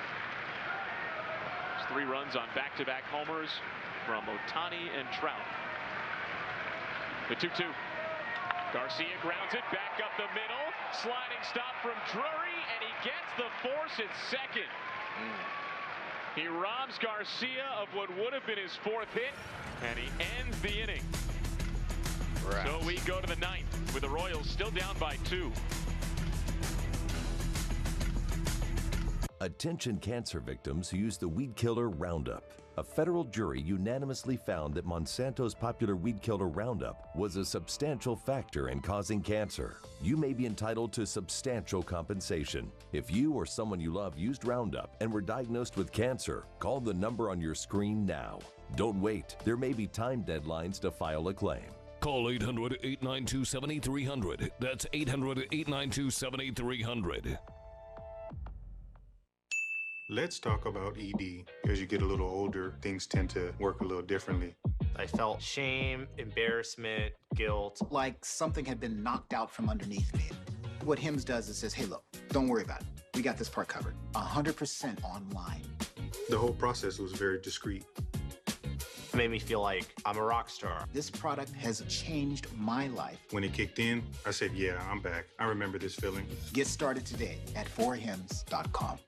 It's 3 runs on back-to-back homers from Ohtani and Trout. The 2-2. Garcia grounds it back up the middle. Sliding stop from Drury, and he gets the force at second. He robs Garcia of what would have been his 4th hit, and he ends the inning. Right. So we go to the 9th with the Royals still down by 2. Attention cancer victims who use the weed killer Roundup. A federal jury unanimously found that Monsanto's popular weed killer Roundup was a substantial factor in causing cancer. You may be entitled to substantial compensation. If you or someone you love used Roundup and were diagnosed with cancer, call the number on your screen now. Don't wait. There may be time deadlines to file a claim. Call 800-892-7300. That's 800-892-7300. Let's talk about ED. As you get a little older, things tend to work a little differently. I felt shame, embarrassment, guilt. Like something had been knocked out from underneath me. What HIMS does is says, hey, look, don't worry about it. We got this part covered. 100% online. The whole process was very discreet. It made me feel like I'm a rock star. This product has changed my life. When it kicked in, I said, yeah, I'm back. I remember this feeling. Get started today at 4hims.com.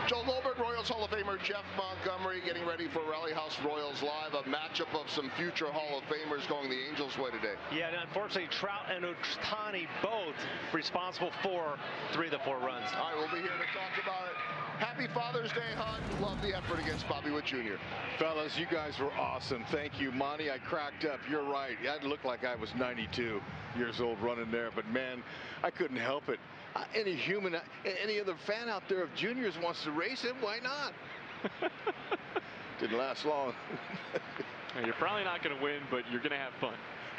Joe Goldberg, Royals Hall of Famer Jeff Montgomery getting ready for Rally House Royals Live, a matchup of some future Hall of Famers going the Angels' way today. Yeah, and unfortunately, Trout and Ohtani both responsible for 3 of the 4 runs. All right, we'll be here to talk about it. Happy Father's Day, Hunt. Love the effort against Bobby Witt Jr. Fellas, you guys were awesome. Thank you, Monty. I cracked up. You're right. I looked like I was 92 years old running there, but man, I couldn't help it. Any human, any other fan out there of Junior's wants to race him, why not? Didn't last long. You're probably not going to win, but you're going to have fun.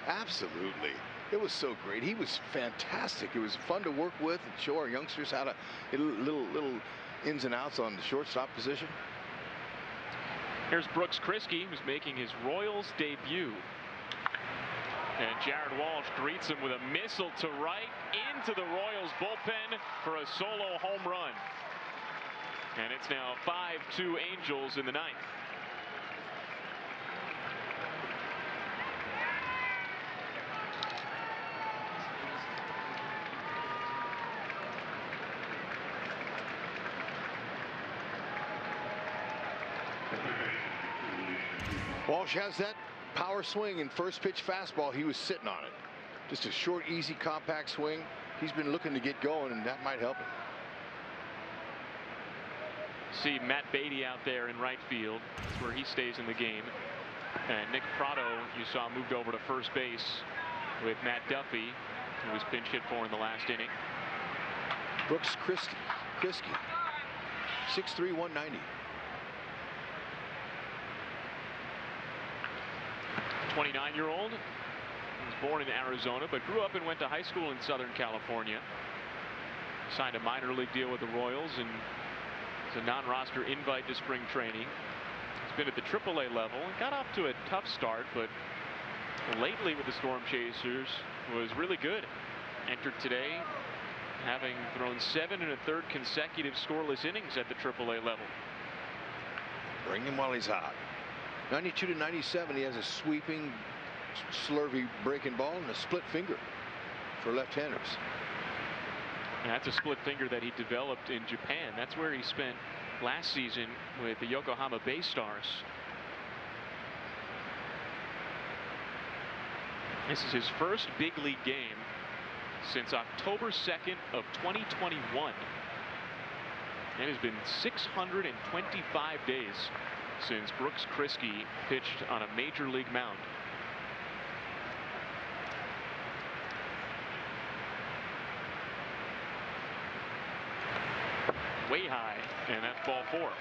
Absolutely. It was so great. He was fantastic. It was fun to work with and show our youngsters how to little ins and outs on the shortstop position. Here's Brooks Kriske, who's making his Royals debut. And Jared Walsh greets him with a missile to right into the Royals bullpen for a solo home run. And it's now 5-2 Angels in the 9th. Walsh has that power swing and first pitch fastball. He was sitting on it. Just a short, easy, compact swing. He's been looking to get going, and that might help him. See Matt Beatty out there in right field. That's where he stays in the game. And Nick Prado, you saw, moved over to first base with Matt Duffy, who was pinch hit for in the last inning. Brooks Kriske. 6'3", 190. 29-year-old. He was born in Arizona, but grew up and went to high school in Southern California. Signed a minor league deal with the Royals and is a non-roster invite to spring training. He's been at the AAA level and got off to a tough start, but lately with the Storm Chasers was really good. Entered today having thrown 7 1/3 consecutive scoreless innings at the AAA level. Bring him while he's hot. 92 to 97. He has a sweeping, slurvy breaking ball and a split finger for left-handers. And that's a split finger that he developed in Japan. That's where he spent last season with the Yokohama Bay Stars. This is his first big league game since October 2nd of 2021. It has been 625 days since Brooks Kriske pitched on a major league mound. Way high, and that's ball 4.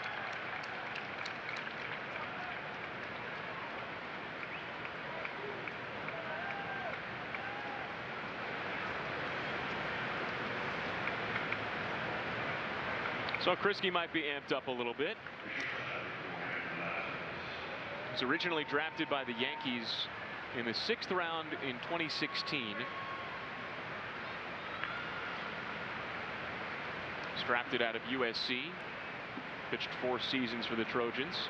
So Kriske might be amped up a little bit. He was originally drafted by the Yankees in the 6th round in 2016. He's drafted out of USC. Pitched 4 seasons for the Trojans.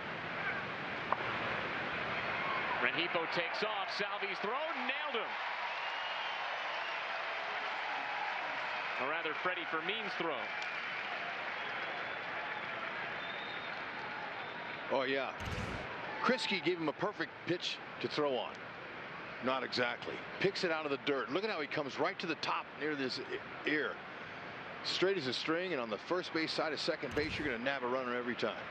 Rengifo takes off. Salvi's throw nailed him. Or rather, Freddie Fermin's throw. Oh, yeah. Kriske gave him a perfect pitch to throw on. Not exactly. Picks it out of the dirt. Look at how he comes right to the top near this ear. Straight as a string, and on the first base side of second base, you're going to nab a runner every time.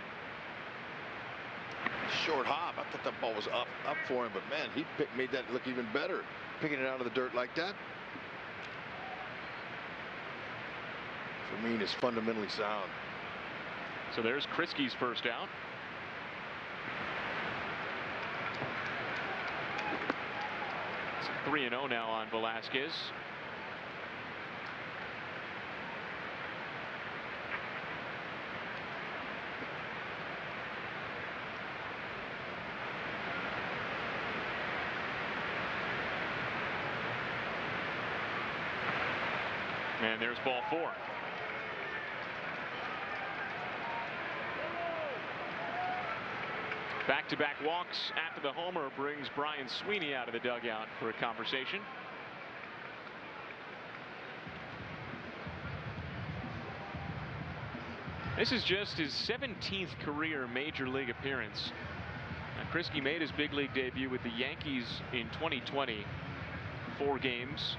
Short hop. I thought that ball was up for him, but man, he made that look even better. Picking it out of the dirt like that. Fermin is fundamentally sound. So there's Kriske's first out. It's 3-0 now on Velasquez. And there's ball 4. Back-to-back walks after the homer brings Brian Sweeney out of the dugout for a conversation. This is just his 17th career major league appearance. Kriske made his big league debut with the Yankees in 2020. 4 games.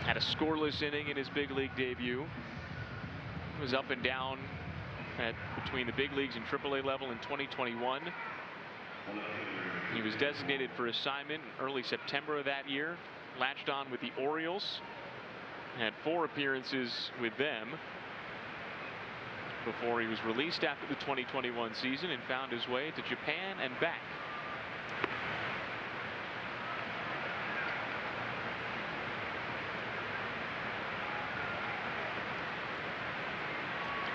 Had a scoreless inning in his big league debut. Was up and down between the big leagues and AAA level in 2021. He was designated for assignment in early September of that year. Latched on with the Orioles. Had 4 appearances with them before he was released after the 2021 season and found his way to Japan and back.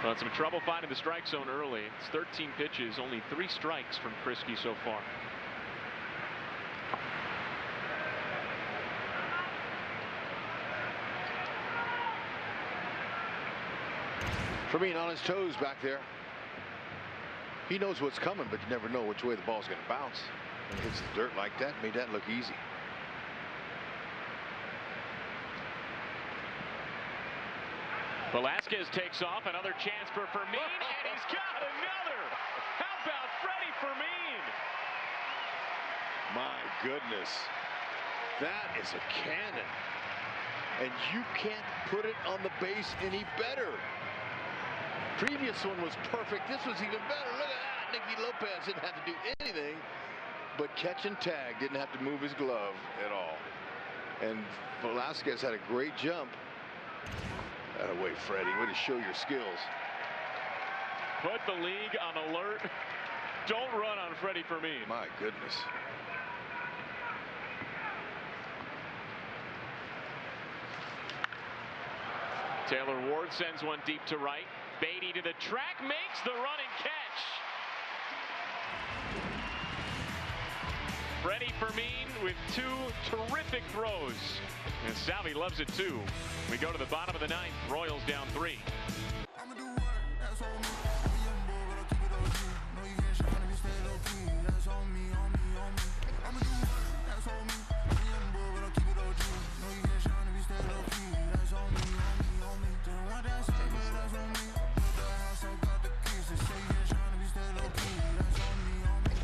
Well, had some trouble finding the strike zone early. It's 13 pitches, only 3 strikes from Kriske so far. Fermin on his toes back there. He knows what's coming, but you never know which way the ball's going to bounce. When it hits the dirt like that, made that look easy. Velasquez takes off. Another chance for Fermin, and he's got another. How about Freddie Fermin? My goodness. That is a cannon. And you can't put it on the base any better. Previous one was perfect. This was even better. Look at that. Nicky Lopez didn't have to do anything but catch and tag. Didn't have to move his glove at all. And Velasquez had a great jump. Away, Freddie. Way to show your skills. Put the league on alert. Don't run on Freddie Fermin. My goodness. Taylor Ward sends one deep to right. Beatty to the track, makes the running catch. Freddie Fermin with two terrific throws. And Salvi loves it too. We go to the bottom of the ninth. Royals down 3.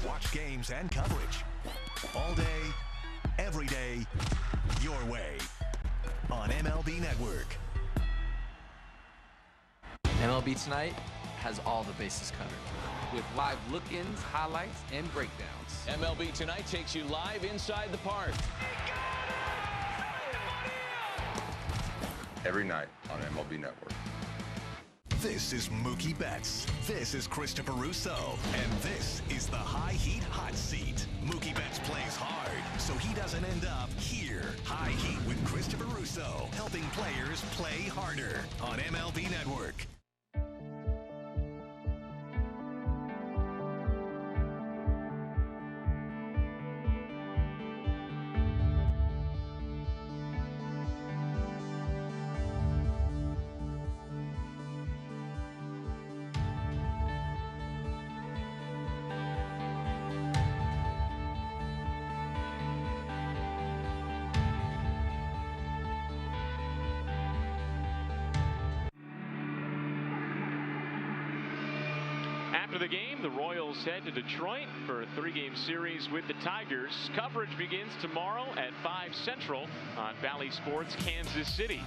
Watch games and coverage all day, every day, your way on MLB Network. MLB Tonight has all the bases covered with live look-ins, highlights, and breakdowns. MLB Tonight takes you live inside the park. Every night on MLB Network. This is Mookie Betts. This is Christopher Russo. And this is the High Heat Hot Seat. Mookie Betts plays hard, so he doesn't end up here. High Heat with Christopher Russo, helping players play harder on MLB Network. After the game, the Royals head to Detroit for a 3-game series with the Tigers. Coverage begins tomorrow at 5 Central on Bally Sports Kansas City.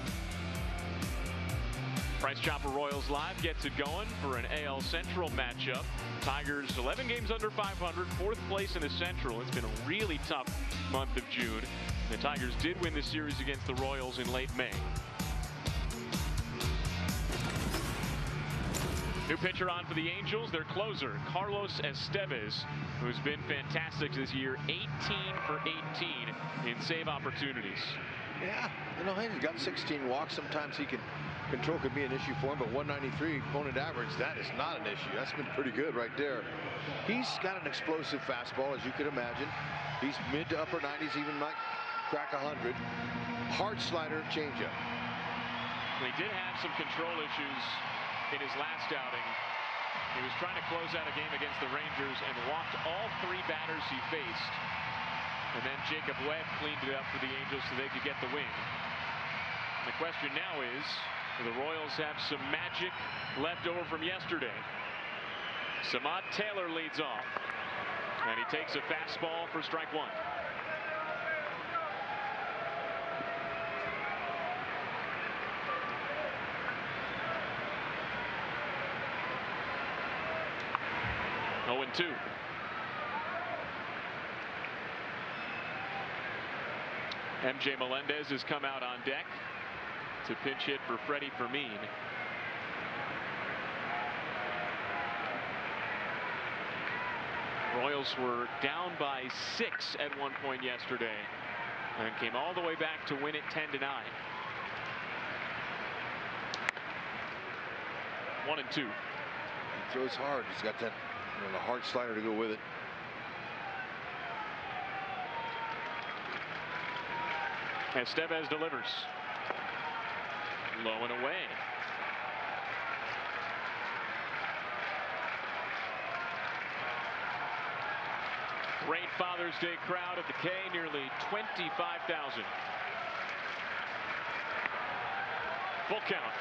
Price Chopper Royals Live gets it going for an AL Central matchup. Tigers 11 games under 500, 4th place in the Central. It's been a really tough month of June. The Tigers did win the series against the Royals in late May. New pitcher on for the Angels, their closer, Carlos Estevez, who's been fantastic this year, 18 for 18 in save opportunities. Yeah, you know, he's got 16 walks. Sometimes control could be an issue for him, but 193 opponent average, that is not an issue. That's been pretty good right there. He's got an explosive fastball, as you could imagine. He's mid to upper 90s, even might crack 100. Hard slider, changeup. He did have some control issues in his last outing. He was trying to close out a game against the Rangers and walked all 3 batters he faced. And then Jacob Webb cleaned it up for the Angels so they could get the win. And the question now is, do the Royals have some magic left over from yesterday? Samad Taylor leads off. And he takes a fastball for strike 1. Oh, 0-2. MJ Melendez has come out on deck to pinch hit for Freddie Fermin. Royals were down by 6 at one point yesterday and came all the way back to win it 10-9. 1-2. He throws hard. He's got that, you know, the hard slider to go with it. Estevez delivers. Low and away. Great Father's Day crowd at the K, nearly 25,000. Full count.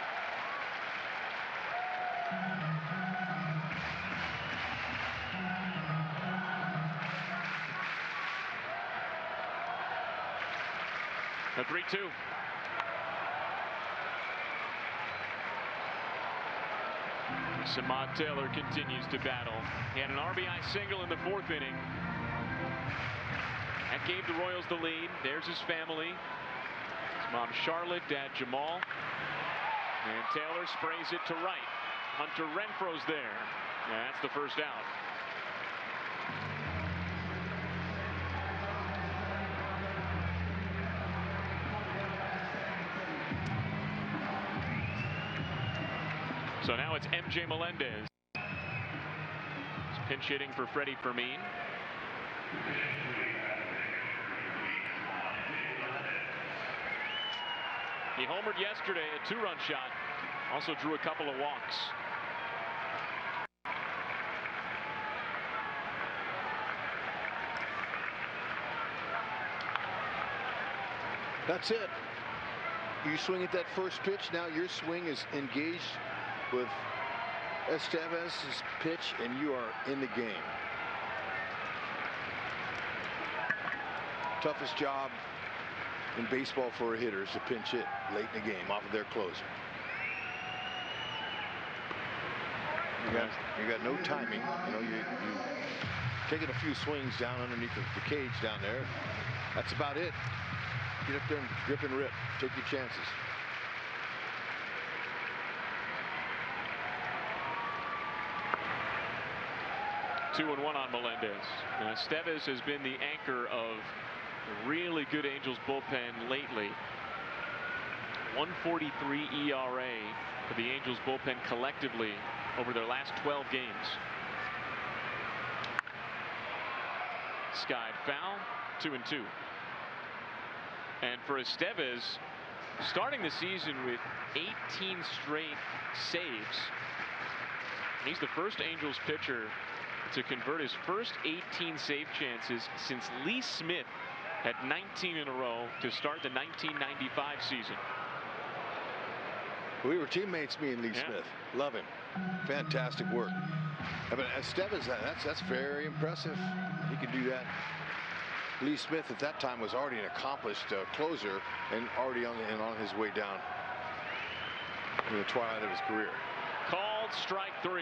A 3-2. Samad Taylor continues to battle. He had an RBI single in the 4th inning. That gave the Royals the lead. There's his family. His mom Charlotte, dad Jamal. And Taylor sprays it to right. Hunter Renfro's there. And that's the first out. So now it's MJ Melendez. He's pinch hitting for Freddie Fermin. He homered yesterday, a 2-run shot. Also drew a couple of walks. That's it. You swing at that first pitch. Now your swing is engaged with Estevez's pitch, and you are in the game. Toughest job in baseball for a hitter is to pinch hit late in the game off of their closer. You got no timing. You know, you taking a few swings down underneath the cage down there. That's about it. Get up there and grip and rip. Take your chances. Two and one on Melendez. Estevez has been the anchor of a really good Angels bullpen lately. 1.43 ERA for the Angels bullpen collectively over their last 12 games. Skied foul, 2-2. And for Estevez, starting the season with 18 straight saves. He's the first Angels pitcher to convert his first 18 save chances since Lee Smith had 19 in a row to start the 1995 season. We were teammates, me and Lee Smith. Love him. Fantastic work. I mean, Estevez, that's very impressive. He can do that. Lee Smith at that time was already an accomplished closer and already on his way down in the twilight of his career. Called strike 3.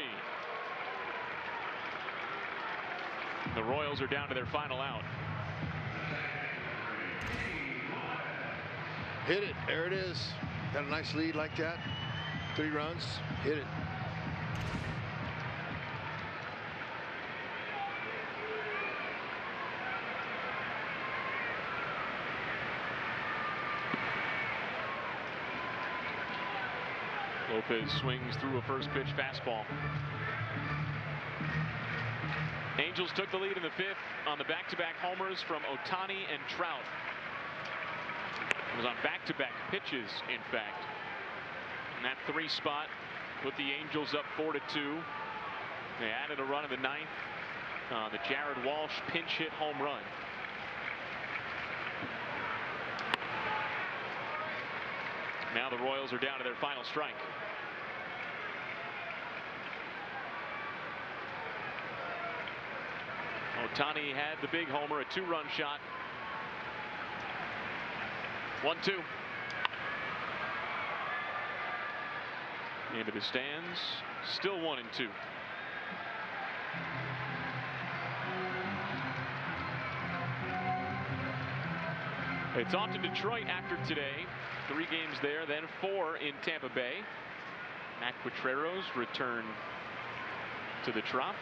The Royals are down to their final out. Hit it. There it is. Got a nice lead like that. 3 runs. Hit it. Lopez swings through a first pitch fastball. Angels took the lead in the 5th on the back-to-back homers from Ohtani and Trout. It was on back-to-back pitches, in fact. And that 3 spot put the Angels up 4-2. They added a run in the 9th. The Jared Walsh pinch hit home run. Now the Royals are down to their final strike. Ohtani had the big homer, a 2-run shot. 1-2. Into the stands, still 1-2. It's on to Detroit after today. 3 games there, then 4 in Tampa Bay. Matt Quatreros returned to the Trop.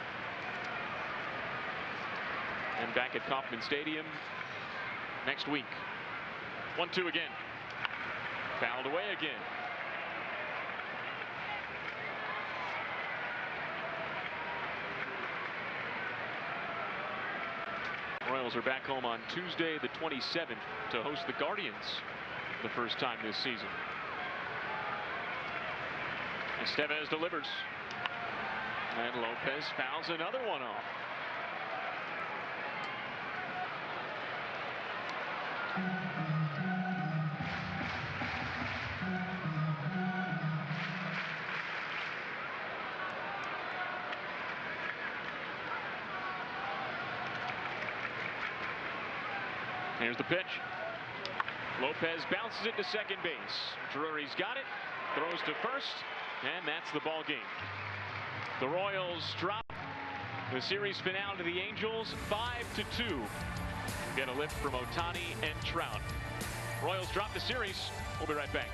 And back at Kauffman Stadium next week. 1-2 again. Fouled away again. Royals are back home on Tuesday the 27th to host the Guardians for the first time this season. Estevez delivers. And Lopez fouls another one off. Here's the pitch. Lopez bounces it to second base. Drury's got it, throws to first, and that's the ball game. The Royals drop the series finale to the Angels 5-2. Get a lift from Ohtani and Trout. Royals drop the series. We'll be right back.